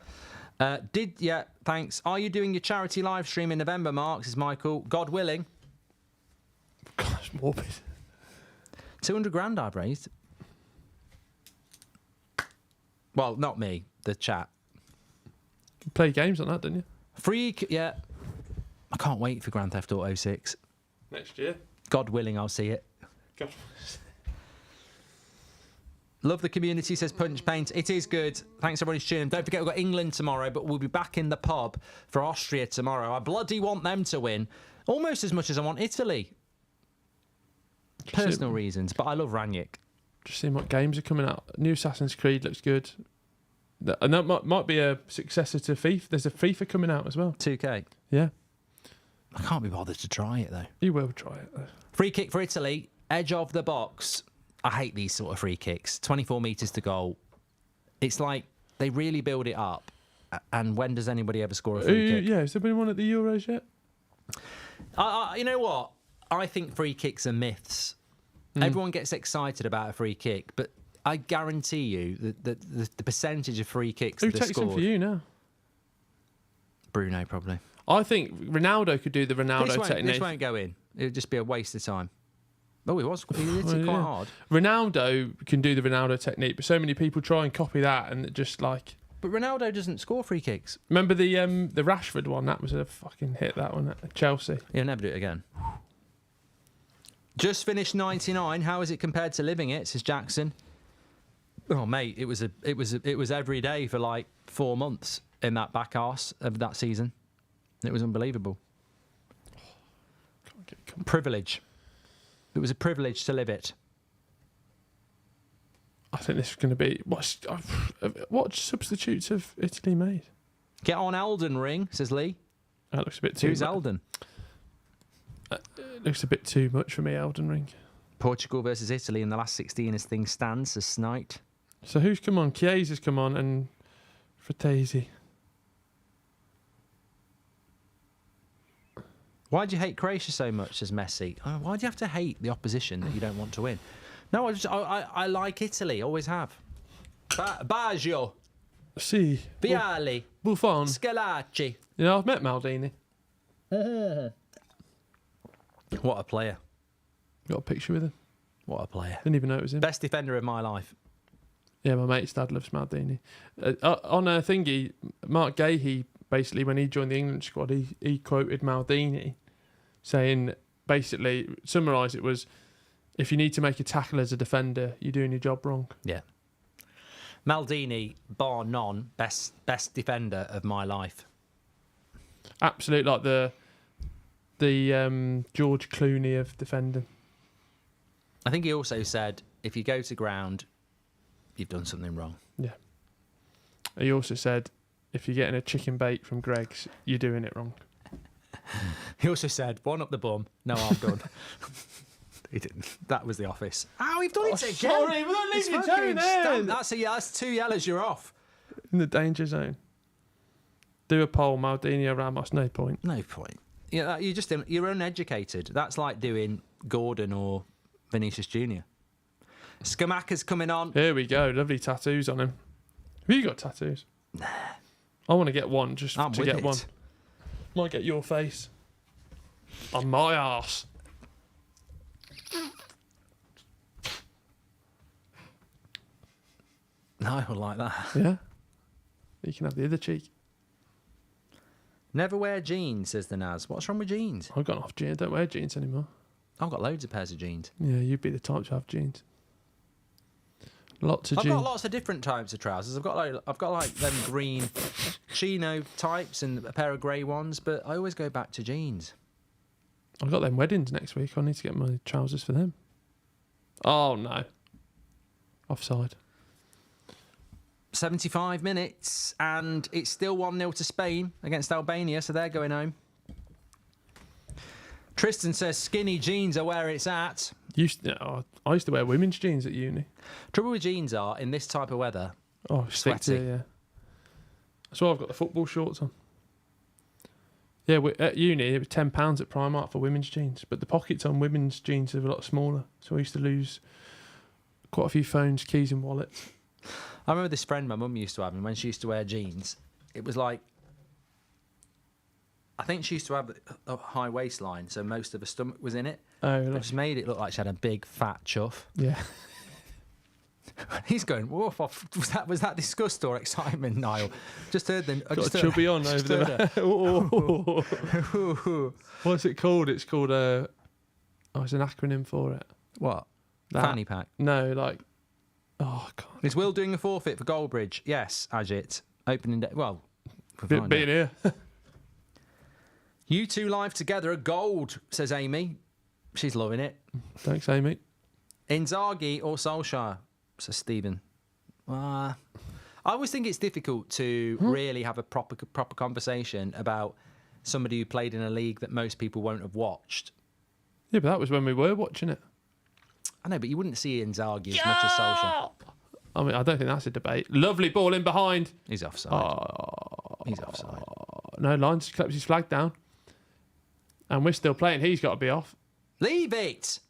Thanks. Are you doing your charity live stream in November, Mark? Says Michael. God willing. Gosh, morbid. 200 grand I've raised. Well, not me, the chat. You play games on that, didn't you? Yeah. I can't wait for Grand Theft Auto 6. Next year. God willing, I'll see it. God. Love the community, says Punch Paint. It is good. Thanks, everybody, for tuning in. Don't forget, we've got England tomorrow, but we'll be back in the pub for Austria tomorrow. I bloody want them to win, almost as much as I want Italy. Personal reasons, but I love Ranić. Just seeing what games are coming out. New Assassin's Creed looks good. And that might be a successor to FIFA. There's a FIFA coming out as well. 2K. Yeah. I can't be bothered to try it, though. You will try it, though. Free kick for Italy. Edge of the box. I hate these sort of free kicks. 24 metres to goal. It's like they really build it up. And when does anybody ever score a free kick? Yeah, has there been one at the Euros yet? You know what? I think free kicks are myths. Everyone gets excited about a free kick, but I guarantee you that the percentage of free kicks Who that are takes them scored... for you now? Bruno, probably. I think Ronaldo could do the Ronaldo technique. This won't go in. It would just be a waste of time. Oh, he hit it quite hard. Ronaldo can do the Ronaldo technique, but so many people try and copy that, and it just like... But Ronaldo doesn't score free kicks. Remember the Rashford one? That was a fucking hit, that one, at Chelsea. He'll never do it again. Just finished 99. How is it compared to living it? Says Jackson. Oh, mate, it was every day for like 4 months in that back arse of that season. It was unbelievable. Privilege. It was a privilege to live it. I think this is going to be... What substitutes have Italy made? Get on Elden Ring, says Lee. That looks a bit too... Who's Elden? It looks a bit too much for me, Elden Ring. Portugal versus Italy in the last 16 as things stand, says Snite. So who's come on? Chiesa's come on and Fratesi. Why do you hate Croatia so much, says Messi? Oh, why do you have to hate the opposition that you don't want to win? No, I like Italy, always have. Baggio, Si. Vialli, Buffon. Scalacci. You know, I've met Maldini. What a player. Got a picture with him. What a player. Didn't even know it was him. Best defender of my life. Yeah, my mate's dad loves Maldini. On a thingy, Mark Gahey, basically, when he joined the England squad, he quoted Maldini saying, basically, summarise it was, if you need to make a tackle as a defender, you're doing your job wrong. Yeah. Maldini, bar none, best defender of my life. Absolute, like the George Clooney of defending. I think he also said, if you go to ground, you've done something wrong. Yeah. He also said, if you're getting a chicken bake from Greg's, you're doing it wrong. He also said, one up the bum. No, I'm done. He didn't. That was The Office. Oh, we've done it again. Sorry, but don't leave your toe there. That's 2 yellows, you're off. In the danger zone. Do a poll, Maldini or Ramos, no point. No point. Yeah, you're uneducated. That's like doing Gordon or Vinicius Jr. Skamaka's coming on. Here we go, lovely tattoos on him. Have you got tattoos? Nah. I want to get one just I'm to with get it. one. Might get your face. On my arse. No, I would like that. Yeah. You can have the other cheek. Never wear jeans, says the Naz. What's wrong with jeans? I've gone off jeans. I don't wear jeans anymore. I've got loads of pairs of jeans. Yeah, you'd be the type to have jeans. Lots of I've jeans. got lots of different types of trousers. I've got like them green chino types and a pair of grey ones, but I always go back to jeans. I've got them weddings next week. I need to get my trousers for them. Oh no. Offside. 75 minutes, and it's still 1-0 to Spain against Albania, so they're going home. Tristan says skinny jeans are where it's at. I used to wear women's jeans at uni. Trouble with jeans are, in this type of weather, Oh, Sweaty. Yeah. That's why I've got the football shorts on. Yeah, at uni, it was £10 at Primark for women's jeans, but the pockets on women's jeans are a lot smaller, so I used to lose quite a few phones, keys and wallets. I remember this friend my mum used to have, and when she used to wear jeans, it was like, I think she used to have a high waistline, so most of her stomach was in it. Oh, It just made it look like she had a big fat chuff. yeah. He's going, woof off. Was that disgust or excitement, Niall? Just heard them. Got a chubby on over there. What's it called? It's called it's an acronym for it. What? That. Fanny pack. No, like, oh god. Is Will doing a forfeit for Goldbridge? Yes, Ajit. Opening day. Well, we'll find Being here. You two live together are gold, says Amy. She's loving it. Thanks, Amy. Inzaghi or Solskjaer, says Stephen. I always think it's difficult to really have a proper conversation about somebody who played in a league that most people won't have watched. Yeah, but that was when we were watching it. I know, but you wouldn't see Inzaghi as much as Solskjaer. I mean, I don't think that's a debate. Lovely ball in behind. He's offside. He's offside. No, Lyons claps his flag down. And we're still playing. He's got to be off. Leave it.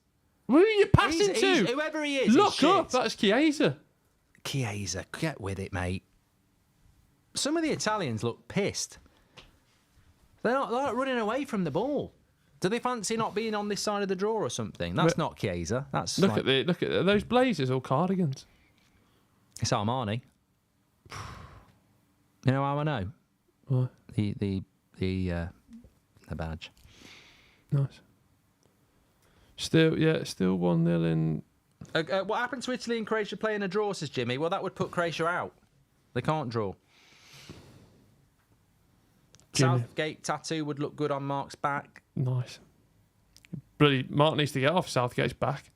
Who are you passing to? Whoever he is, Look he's up. shit. That's Chiesa. Chiesa, get with it, mate. Some of the Italians look pissed. They're not running away from the ball. Do they fancy not being on this side of the draw or something? That's not Chiesa. That's Look at those blazers or cardigans. It's Armani. You know how I know? What? The badge. Nice. Still 1-0 in. What happened to Italy and Croatia playing a draw, says Jimmy? Well, that would put Croatia out. They can't draw. Jimmy. Southgate tattoo would look good on Mark's back. Nice. Bloody Mark needs to get off Southgate's back.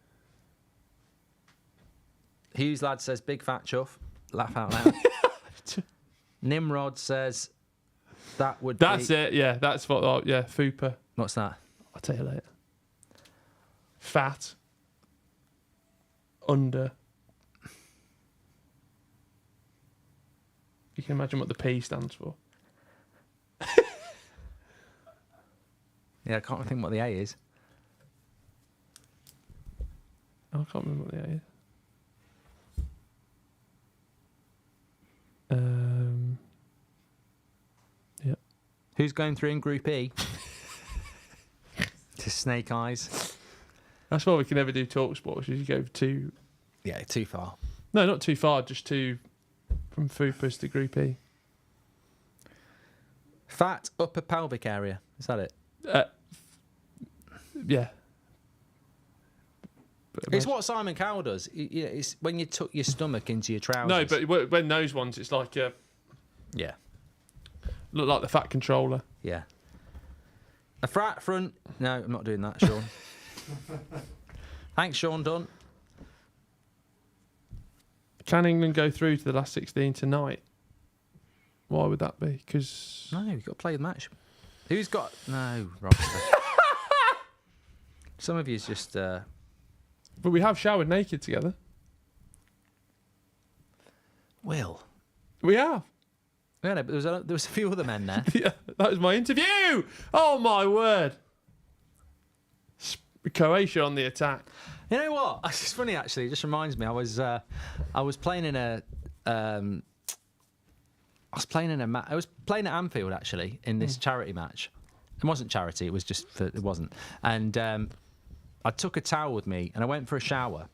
Hughes lad says big fat chuff. Laugh out loud. Nimrod says That's it. Yeah, that's what. Yeah, Fupa. What's that? I'll tell you later. Fat. Under. You can imagine what the P stands for. Yeah, I can't think what the A is. I can't remember what the A is. Yeah. Who's going through in Group E? To Snake Eyes. That's why we can never do talk sports. You go too. Yeah, too far. No, not too far. Just too from Fupas to Group E. Fat upper pelvic area. Is that it? Yeah. It's what Simon Cowell does. It's when you tuck your stomach into your trousers. No, but when those ones, it's like yeah, look like the fat controller. yeah. A flat front. No, I'm not doing that, Sean. Thanks, Sean Dunn. Can England go through to the last 16 tonight? Why would that be? Because No, you've got to play the match. Who's got? No, Rob. Some of you's just. but we have showered naked together. Will. We have. Yeah, no, but there was a few other men there. Yeah, that was my interview. Oh my word! Croatia on the attack. You know what? It's funny actually. It just reminds me. I was playing in a. I was playing at Anfield actually in this charity match. It wasn't charity. It was just it wasn't. And I took a towel with me and I went for a shower,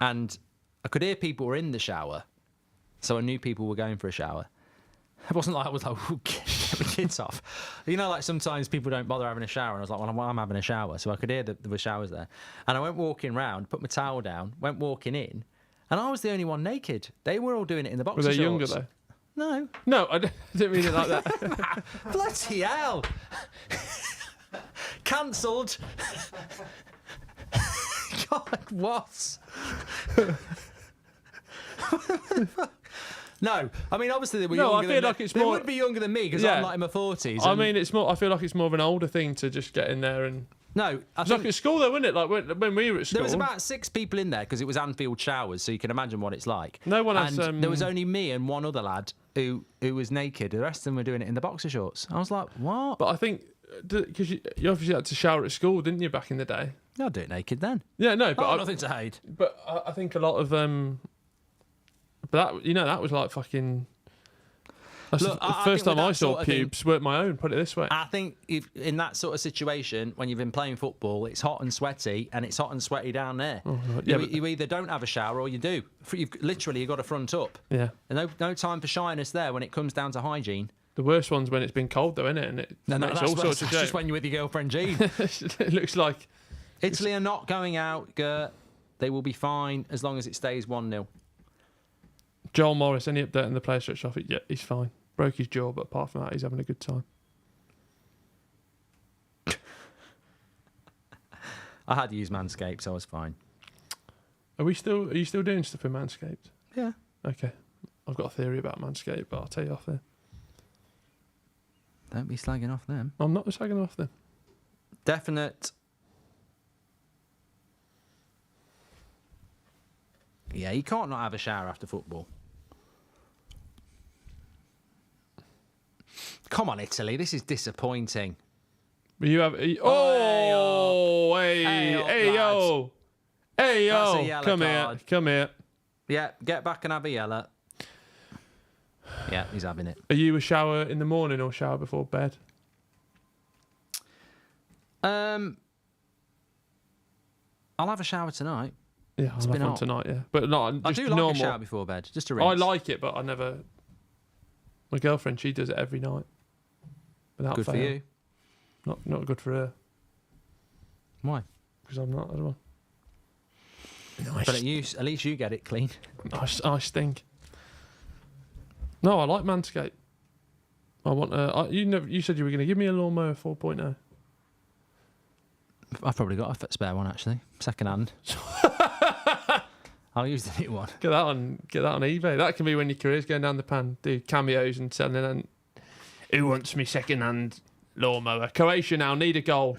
and I could hear people were in the shower, so I knew people were going for a shower. It wasn't like I was like, get my kids off. You know, like sometimes people don't bother having a shower. And I was like, well, I'm having a shower. So I could hear that there were showers there. And I went walking round, put my towel down, went walking in, and I was the only one naked. They were all doing it in the boxer Were they shorts. younger though? No. No, I didn't mean it like that. Bloody hell. Cancelled. God, what? No, I mean obviously they were No, I younger feel than like it's they more- would be younger than me because Yeah. I'm like in my 40s. I and- mean, it's more. I feel like it's more of an older thing to just get in there and. no, I It's think like at school though, wasn't it? Like when we were at school. there was about 6 people in there because it was Anfield showers, so you can imagine what it's like. No one has, And there was only me and one other lad who was naked. The rest of them were doing it in the boxer shorts. I was like, what? But I think because you obviously had to shower at school, didn't you, back in the day? I'll do it naked then. Yeah, no, but Oh, nothing to hide. But I think a lot of but that that was like fucking. That's Look, the I first think with time I that saw sort of thing- pubes weren't my own. Put it this way. I think if in that sort of situation, when you've been playing football, it's hot and sweaty, and it's hot and sweaty down there. right. Yeah, you, but- you either don't have a shower or you do. You've got to front up. Yeah. And no time for shyness there when it comes down to hygiene. The worst one's when it's been cold though, isn't it? And it No, makes that's, all sorts of that's just shit. when you're with your girlfriend Jean. It looks like Italy are not going out, Gert. They will be fine as long as it stays 1-0. Joel Morris. Any update on the player stretch off? Yeah, he's fine. Broke his jaw, but apart from that, he's having a good time. I had to use Manscaped, so I was fine. Are you still doing stuff in Manscaped? Yeah. Okay. I've got a theory about Manscaped, but I'll tell you off there. Don't be slagging off them. I'm not slagging off them. Definite. Yeah, you can't not have a shower after football. Come on, Italy. This is disappointing. But you have. Hey, yo, That's a yellow come card. here, come here. Yeah, get back and have a yellow. Yeah, he's having it. Are you a shower in the morning or shower before bed? I'll have a shower tonight. Yeah, I'll have been one hot. tonight. Yeah, but not I just do like normal. a shower before bed, just to I rinse. like it, but I never. My girlfriend, she does it every night. Without Good for fail. you. Not good for her Why? because I'm not. I don't know. But at least you get it clean. I stink. No, I like Manscaped. I want. You said you were going to give me a lawnmower 4.0. I've probably got a spare one actually, second hand. I'll use the new one. Get that on eBay. That can be when your career's going down the pan. Do cameos and selling. And who wants me second-hand lawnmower? Croatia now need a goal.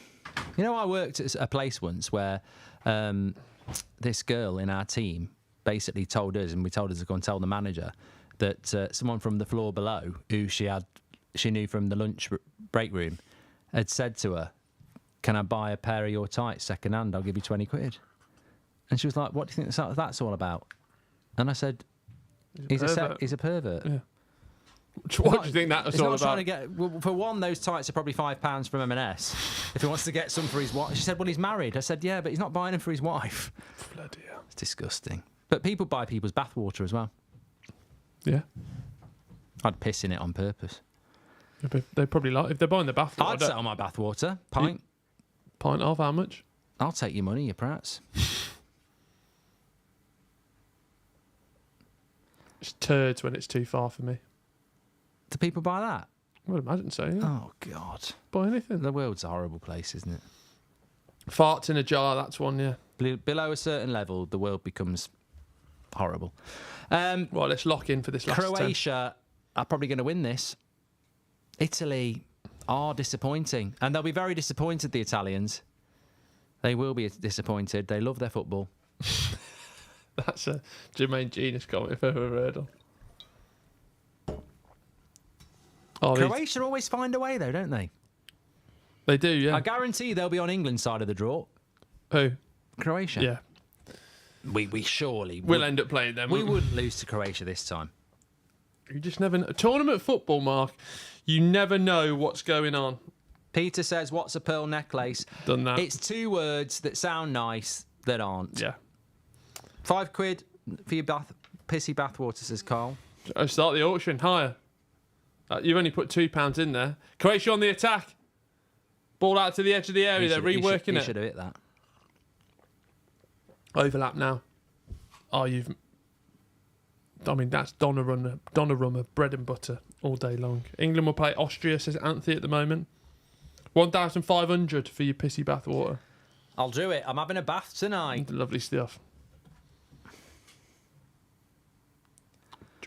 You know, I worked at a place once where this girl in our team basically told us, and we told her to go and tell the manager, that someone from the floor below, who she knew from the lunch break room, had said to her, "Can I buy a pair of your tights second hand? I'll give you 20 quid." And she was like, "What do you think that's all about?" And I said, he's a pervert. Yeah. What do you think that was all about? Trying to get, well, for one, those tights are probably £5 from M&S. If he wants to get some for his wife. She said, "Well, he's married." I said, "Yeah, but he's not buying them for his wife." Bloody hell. It's disgusting. But people buy people's bathwater as well. Yeah. I'd piss in it on purpose. They probably like, if they're buying the bath water. I'd sell my bathwater. Pint. Pint of how much? I'll take your money, you prats. It's turds when it's too far for me. Do people buy that? I would imagine so, yeah. Oh, God. Buy anything. The world's a horrible place, isn't it? Farts in a jar, that's one, yeah. Below a certain level, the world becomes horrible. Right, let's lock in for this last 10. Croatia are probably going to win this. Italy are disappointing. And they'll be very disappointed, the Italians. They will be disappointed. They love their football. That's a Jermaine Genius comment if I've ever heard of. Oh, Croatia always find a way, though, don't they? They do, yeah. I guarantee they'll be on England's side of the draw. Who? Croatia. Yeah. We surely We'll end up playing them. We wouldn't lose to Croatia this time. You just never know. Tournament football, Mark, you never know what's going on. Peter says, "What's a pearl necklace?" Done that. It's two words that sound nice that aren't. Yeah. £5 for your pissy bathwater, says Carl. I'll start the auction higher. You've only put £2 in there. Croatia on the attack. Ball out to the edge of the area. They're reworking it. You should have hit that. Overlap now. Oh, that's Donnarumma, bread and butter all day long. England will play Austria, says Anthony at the moment. 1,500 for your pissy bathwater. I'll do it. I'm having a bath tonight. Lovely stuff.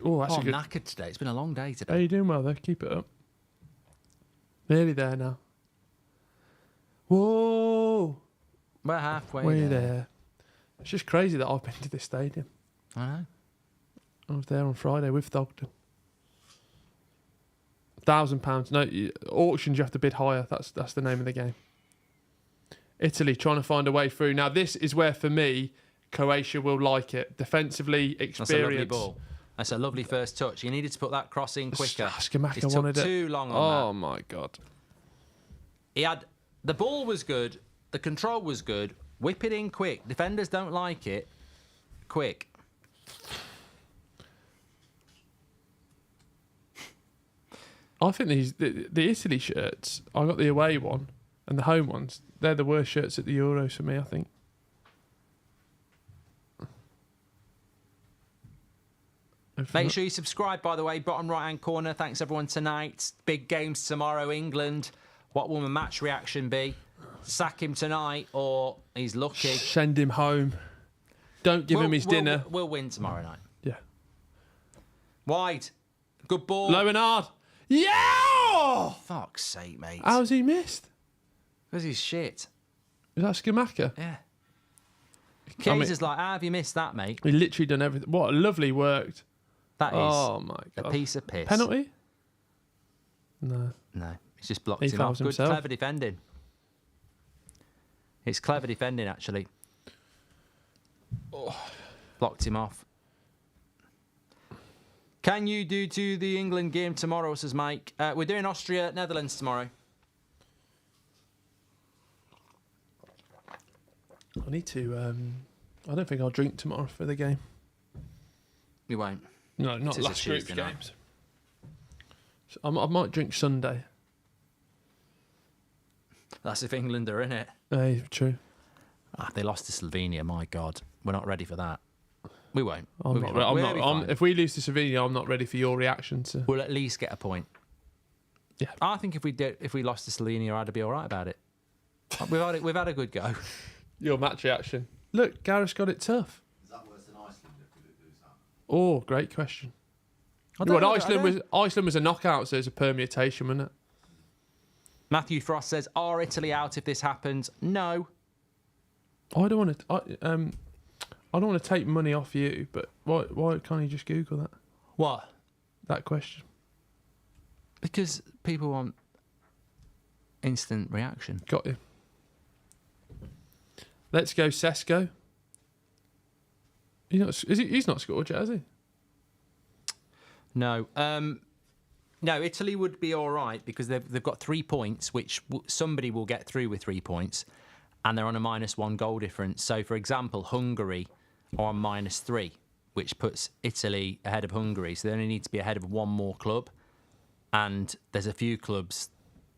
Oh, that's I'm a good. knackered today. It's been a long day today. Hey, you're doing well though. Keep it up. Nearly there now. Whoa! We're halfway Way there. It's just crazy that I've been to this stadium. I know. I was there on Friday with Thogden. £1,000. No, auctions you have to bid higher. That's the name of the game. Italy trying to find a way through. Now this is where, for me, Croatia will like it. Defensively, experience. That's a lovely ball. That's a lovely first touch. You needed to put that cross in quicker. Skamaka It wanted took it. too long on that. Oh my God. The ball was good. The control was good. Whip it in quick. Defenders don't like it. Quick. I think the Italy shirts, I got the away one and the home ones, they're the worst shirts at the Euros for me, I think. Make sure you subscribe, by the way. Bottom right-hand corner. Thanks, everyone, tonight. Big games tomorrow, England. What will the match reaction be? Sack him tonight or he's lucky. Send him home. Don't give him his dinner. We'll win tomorrow night. Yeah. Wide. Good ball. Low and hard. Yeah! Fuck's sake, mate. How's he missed? Because he's shit. Is that Skamaka? Yeah. Kaiser's like, how have you missed that, mate? He literally done everything. What a lovely worked. That is oh my God. a piece of piss. Penalty? No. No, he's just blocked He him off. fouls Good, himself. clever defending. It's clever defending, actually. Oh. Blocked him off. Can you do to the England game tomorrow, says Mike? We're doing Austria, Netherlands tomorrow. I need to. I don't think I'll drink tomorrow for the game. You won't. No, not It is a last group's Tuesday night. games. So I might drink Sunday. That's if England are in it. Hey, true. They lost to Slovenia. My God, we're not ready for that. We won't. I'm not. If we lose to Slovenia, I'm not ready for your reaction to. We'll at least get a point. Yeah. I think if we lost to Slovenia, I'd be all right about it. We've had a good go. Your match reaction. Look, Gareth's got it tough. Is that worse than Iceland if we lose that? Oh, great question. Iceland was a knockout, so it's a permutation, wasn't it? Matthew Frost says, "Are Italy out if this happens?" No. I don't want to. I don't want to take money off you, but why can't you just Google that? What? that question? Because people want instant reaction. Got you. Let's go, Sesko. He's not scored yet, has he? No. No, Italy would be all right because they've got 3 points, which somebody will get through with 3 points, and they're on a -1 goal difference. So, for example, Hungary are on -3, which puts Italy ahead of Hungary. So they only need to be ahead of one more club. And there's a few groups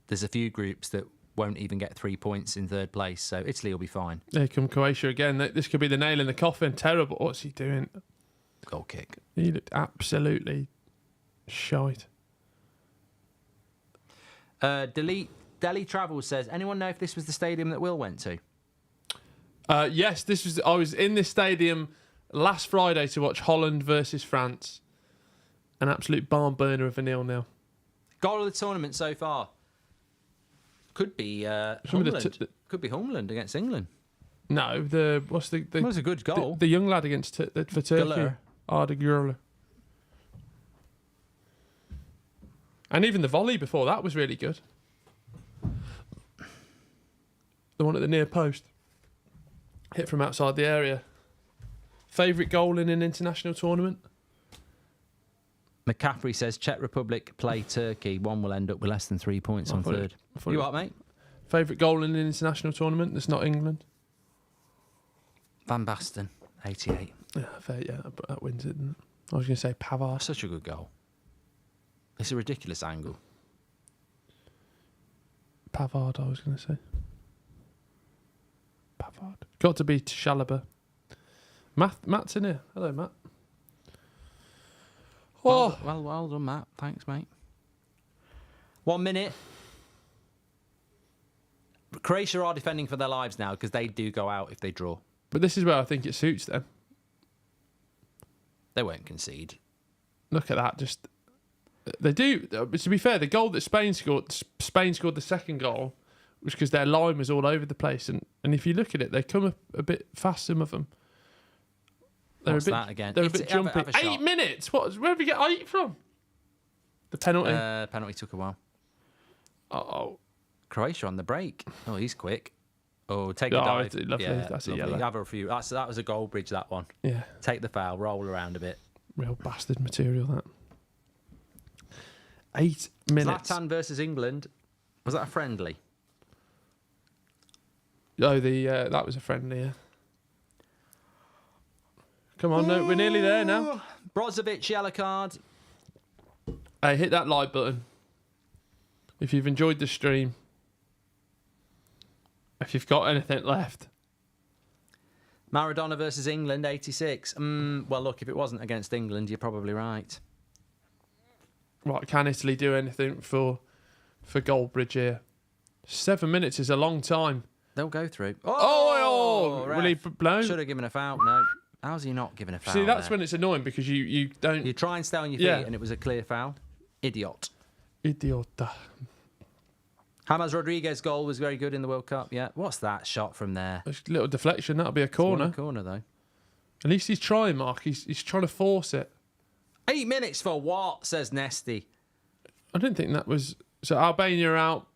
that won't even get 3 points in third place. So Italy will be fine. Here come Croatia again. This could be the nail in the coffin. Terrible. What's he doing? Goal kick. He looked absolutely shite. Delhi Travel says, anyone know if this was the stadium that Will went to? Yes, I was in this stadium last Friday to watch Holland versus France. An absolute barn burner of a 0-0. Goal of the tournament so far. Could be Homeland. Could be Homeland against England. No, what's the It was a good goal. The young lad against for Turkey. Güler. Arda Güler. And even the volley before that was really good. The one at the near post. Hit from outside the area. Favourite goal in an international tournament? McCaffrey says Czech Republic play Turkey. One will end up with less than 3 points on third. You what, mate? Favourite goal in an international tournament that's not England? Van Basten, 88. Yeah, fair, yeah, but that wins it, didn't it? I was going to say Pavard. Such a good goal. It's a ridiculous angle. Pavard, I was going to say. Pavard. Got to be Chalobah. Matt's in here. Hello, Matt. Oh. Well done, Matt. Thanks, mate. 1 minute. Croatia are defending for their lives now because they do go out if they draw. But this is where I think it suits them. They won't concede. Look at that. Just they do. To be fair, the goal that Spain scored the second goal was because their line was all over the place. And if you look at it, they come up a bit fast, some of them. What's that again? They're a bit jumpy. Have a 8 minutes? Where did we get 8 from? The penalty. Penalty took a while. Oh. Croatia on the break. Oh, he's quick. Oh, take a dive. Lovely. Yeah, That's lovely. a yellow. Have a few. That was a Goldbridge, that one. Yeah. Take the foul, roll around a bit. Real bastard material, that. 8 minutes. Zlatan versus England. Was that a friendly? Oh, that was a friendly, yeah. Come on, no, we're nearly there now. Brozovic, yellow card. Hey, hit that like button. If you've enjoyed the stream. If you've got anything left. Maradona versus England, 86. Well, look, if it wasn't against England, you're probably right. Right, can Italy do anything for Goldbridge here? 7 minutes is a long time. They'll go through. Oh, really blown? Should have given a foul. No. How's he not giving a foul? See, that's there? when it's annoying because you don't... You try and stay on your feet and it was a clear foul. Idiot. Idiota. James Rodriguez's goal was very good in the World Cup, yeah. What's that shot from there? It's a little deflection. That'll be a corner. It's corner, though. At least he's trying, Mark. He's trying to force it. 8 minutes for what, says Nesty. I didn't think that was... So Albania are out.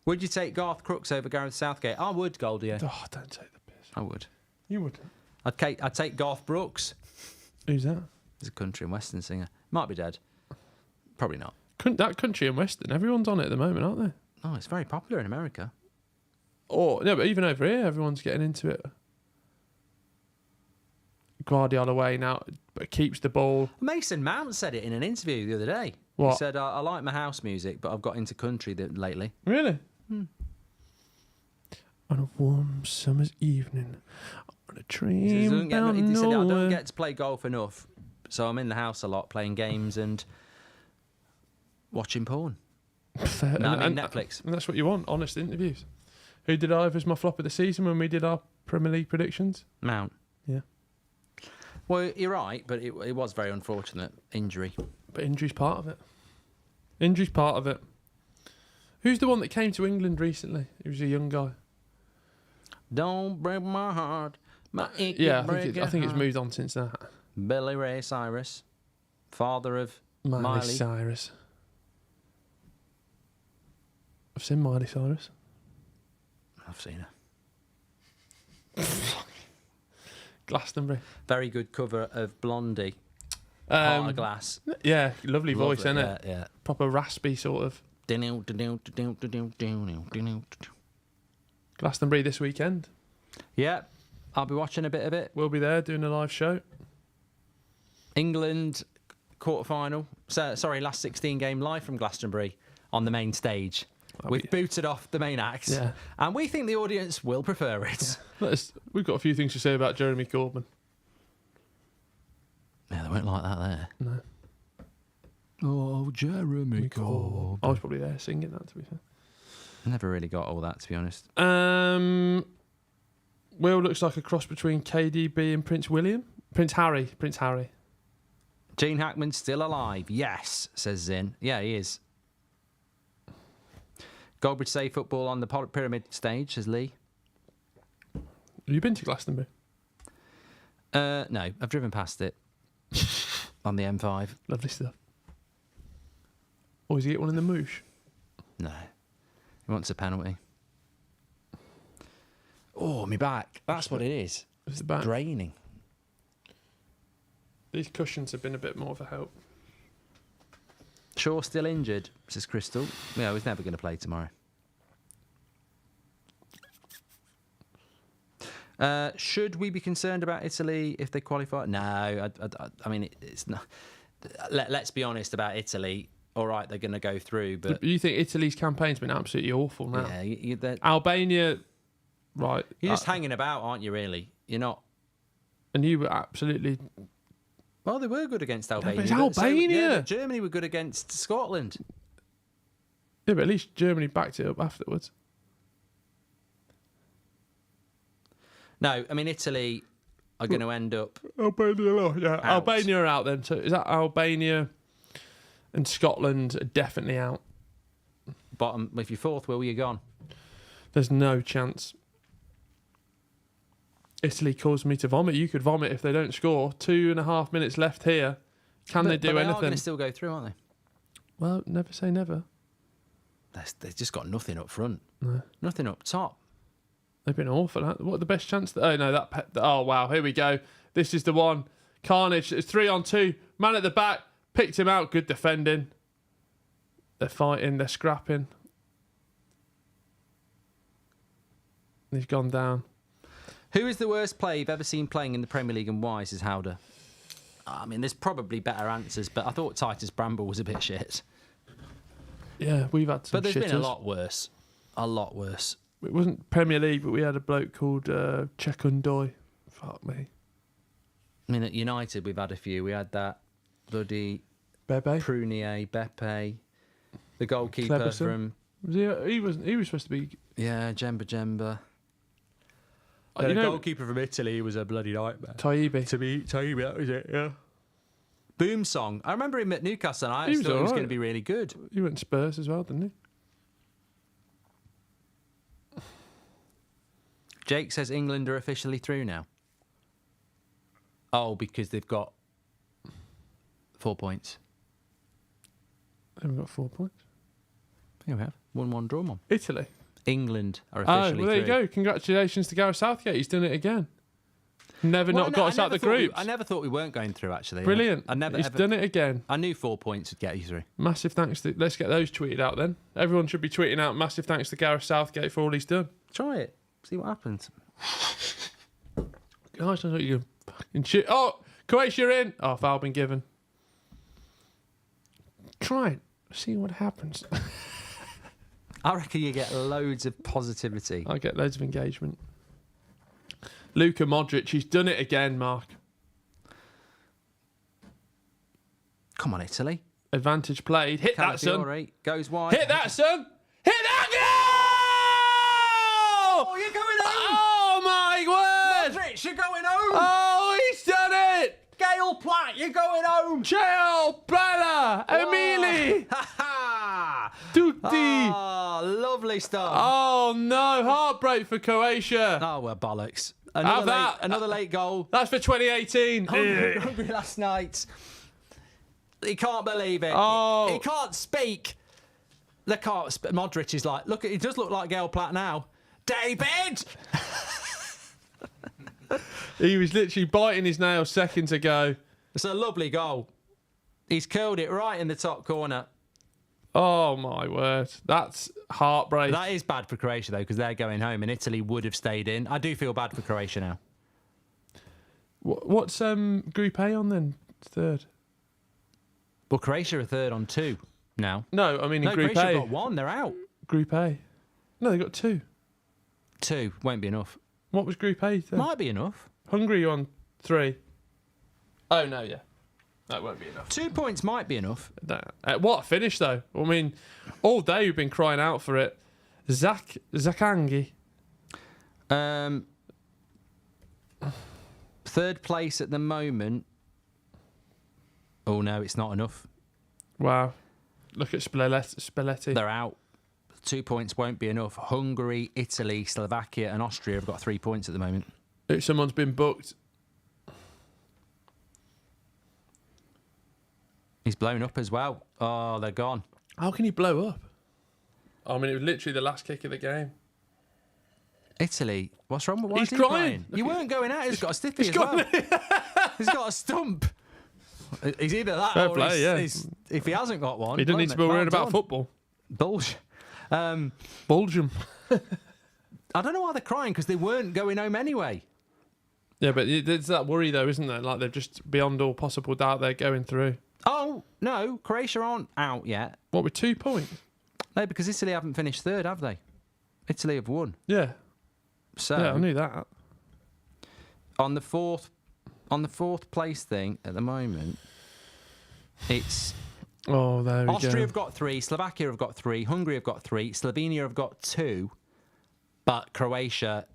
Would you take Garth Crooks over Gareth Southgate? I would, Goldie. Oh, don't take the piss. I would. You wouldn't. I'd take Garth Brooks. Who's that? He's a country and western singer. Might be dead. Probably not. That country and western, everyone's on it at the moment, aren't they? Oh, it's very popular in America. Oh, no, but even over here, everyone's getting into it. Guardiola away now, but keeps the ball. Mason Mount said it in an interview the other day. What? He said, I like my house music, but I've got into country lately. Really? On a warm summer's evening, on a train He said, I don't nowhere. get to play golf enough, so I'm in the house a lot playing games and watching porn. Fair. No, I mean Netflix. And that's what you want, honest interviews. Who did I have as my flop of the season when we did our Premier League predictions? Mount. Yeah. Well, you're right, but it was very unfortunate. Injury. But injury's part of it. Injury's part of it. Who's the one that came to England recently? He was a young guy. Don't break my heart. I think it's moved on since that. Billy Ray Cyrus, father of Miley Cyrus. I've seen Miley Cyrus. I've seen her. Glastonbury. Very good cover of Blondie. Heart of Glass. Yeah, lovely voice, isn't it? Yeah. Proper raspy sort of. Glastonbury this weekend. Yeah, I'll be watching a bit of it. We'll be there doing a live show. England quarterfinal. Sorry, last 16 game live from Glastonbury on the main stage. We've booted off the main act, and we think the audience will prefer it. We've got a few things to say about Jeremy Corbyn. Yeah, they won't like that there. No. Oh, Jeremy Corbyn. I was probably there singing that, to be fair. I never really got all that, to be honest. Will looks like a cross between KDB and Prince Harry. Gene Hackman's still alive. Yes, says Zin. Yeah, he is. Goldbridge say football on the pyramid stage, says Lee. Have you been to Glastonbury? No, I've driven past it on the M5. Lovely stuff. Or is he get one in the moosh? No. He wants a penalty. Oh, me back. That's what it is. It's the back. Draining. These cushions have been a bit more of a help. Shaw still injured, says Crystal. Yeah, he's never going to play tomorrow. Should we be concerned about Italy if they qualify? No, I mean, it's not. Let's be honest about Italy. All right, they're going to go through, but you think Italy's campaign's been absolutely awful now? Yeah, Albania, right? You're just hanging about, aren't you? Really, you're not. And you were absolutely. Well, they were good against Albania. No, but it's Albania. But Germany were good against Scotland. Yeah, but at least Germany backed it up afterwards. No, I mean Italy are going to end up. Albania, yeah. Out. Albania are out then. So is that Albania and Scotland are definitely out? Bottom. If you're fourth, Will, you're gone. There's no chance. Italy caused me to vomit. You could vomit if they don't score. 2.5 minutes left here. Can they do but anything? They are going to still go through, aren't they? Well, never say never. They've just got nothing up front. No. Nothing up top. They've been awful. What are the best chance? Oh, no, oh, wow. Here we go. This is the one. Carnage. It's 3-on-2. Man at the back. Picked him out. Good defending. They're fighting. They're scrapping. He's gone down. Who is the worst player you've ever seen playing in the Premier League and why, says Howder? I mean, there's probably better answers, but I thought Titus Bramble was a bit shit. Yeah, we've had some But there's shitters. been a lot worse. A lot worse. It wasn't Premier League, but we had a bloke called Chekundoy. Fuck me. I mean, at United, we've had a few. We had that bloody Bebe. Prunier, Beppe, the goalkeeper Cleberson. from... He was supposed to be... Yeah, Jemba. You The know, goalkeeper from Italy was a bloody nightmare. Taibbi. Taibbi, that was it, yeah. Boom Song. I remember him at Newcastle and I He was thought he was alright. going to be really good. He went to Spurs as well, didn't he? Jake says England are officially through now. Oh, because they've got 4 points. They haven't got 4 points. Yeah, we have. 1-1 draw, Mom. Italy. England are Oh, officially well, there through. you go. Congratulations to Gareth Southgate. He's done it again. Never Well, not got us out the group. I never thought we weren't going through, actually. Brilliant. He's He's done it again. I knew 4 points would get you through. Massive thanks to... Let's get those tweeted out then. Everyone should be tweeting out massive thanks to Gareth Southgate for all he's done. Try it. See what happens. Gosh, I thought you were fucking shit. Oh, Croatia in. Oh, foul been given. Try it. See what happens. I reckon you get loads of positivity. I get loads of engagement. Luka Modric, he's done it again, Mark. Come on, Italy. Advantage played. Hit that, son. Calafiore goes wide. Hit that, son. Hit that goal! Oh, you're going home! Oh, my word! Modric, you're going home! Oh, he's done it! Gail Platt, you're going home! Ciao, Bella, Emili, Ha ha! tutti. Oh, lovely stuff. Oh, no, heartbreak for Croatia. Oh, well, bollocks. Have that. Another late goal. That's for 2018. Hungry last night. He can't believe it. Oh. He can't speak. Modric is like, look, he does look like Gail Platt now. David! He was literally biting his nails seconds ago. It's a lovely goal. He's curled it right in the top corner. Oh, my word. That's heartbreak. That is bad for Croatia, though, because they're going home and Italy would have stayed in. I do feel bad for Croatia now. What's Group A on then? Third? Well, Croatia are third on 2 now. No, I mean in No, Group Croatia A. got 1. They're out. Group A. No, they got 2. 2 won't be enough. What was Group A then? Might be enough. Hungary on 3. Oh, no, yeah. That won't be enough. 2 points might be enough. What a finish, though. I mean, all day we've been crying out for it. Zakangi. Third place at the moment. Oh, no, it's not enough. Wow. Look at Spalletti. They're out. 2 points won't be enough. Hungary, Italy, Slovakia and Austria have got 3 points at the moment. Someone's been booked. He's blown up as well. Oh, they're gone. How can he blow up? I mean, it was literally the last kick of the game. Italy, what's wrong with why He's is he crying. You weren't going out. He's got a stiffy as well. He's got a stump. He's either that Fair or play, yeah. if he hasn't got one. He didn't need to be worried about football. Bullshit. Belgium. I don't know why they're crying because they weren't going home anyway. Yeah, but there's that worry, though, isn't there? Like, they're just beyond all possible doubt they're going through. Oh, no, Croatia aren't out yet. What, with 2 points? No, because Italy haven't finished third, have they? Italy have won. Yeah. So Yeah, I knew that. on the fourth place thing at the moment, it's Oh, there we go. Austria have got 3, Slovakia have got 3, Hungary have got 3, Slovenia have got 2, but Croatia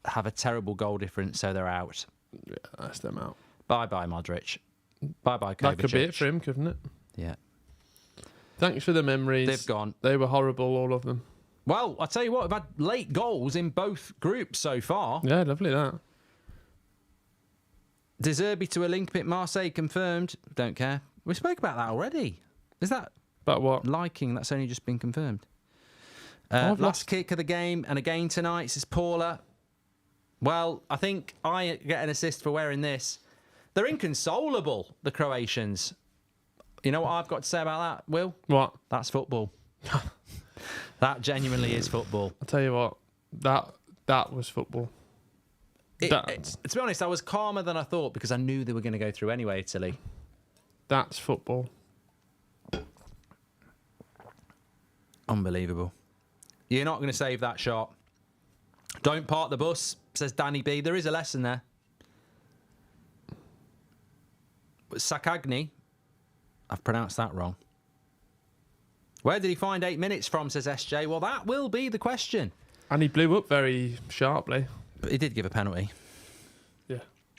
have a terrible goal difference, so they're out. Yeah, that's them out. Bye-bye, Modric. Bye-bye, Kovacic. That could be it for him, couldn't it? Yeah. Thanks for the memories. They've gone. They were horrible, all of them. Well, I'll tell you what, we've had late goals in both groups so far. Yeah, lovely that. De Zerbi to Olympique Marseille confirmed. Don't care. We spoke about that already. Is that But what? liking? That's only just been confirmed. I've Last lost. kick of the game, and again tonight, says Paula. Well, I think I get an assist for wearing this. They're inconsolable, the Croatians. You know what I've got to say about that, Will? What? That's football. That genuinely is football. I'll tell you what. That was football. To be honest, I was calmer than I thought because I knew they were going to go through anyway, Italy. That's football. Unbelievable. You're not going to save that shot. Don't park the bus, says Danny B. There is a lesson there. But Sakagni, I've pronounced that wrong. Where did he find 8 minutes from, says SJ? Well, that will be the question. And he blew up very sharply. But he did give a penalty. Yeah.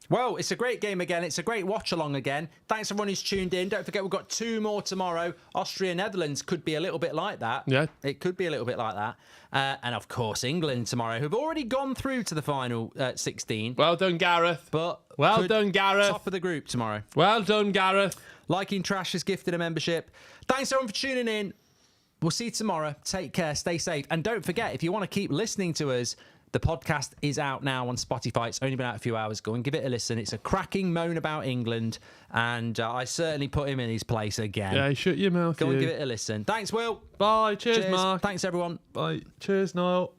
Well, it's a great game again. It's a great watch-along again. Thanks everyone who's tuned in. Don't forget, we've got 2 more tomorrow. Austria-Netherlands could be a little bit like that. Yeah. It could be a little bit like that. And, of course, England tomorrow, who've already gone through to the final 16. Well done, Gareth. But Well could done, Gareth. top of the group tomorrow. Well done, Gareth. Liking Trash has gifted a membership. Thanks everyone for tuning in. We'll see you tomorrow. Take care. Stay safe. And don't forget, if you want to keep listening to us, the podcast is out now on Spotify. It's only been out a few hours. Go and give it a listen. It's a cracking moan about England. And I certainly put him in his place again. Yeah, shut your mouth. Go and give it a listen. Thanks, Will. Bye. Cheers, Mark. Thanks, everyone. Bye. Cheers, Niall.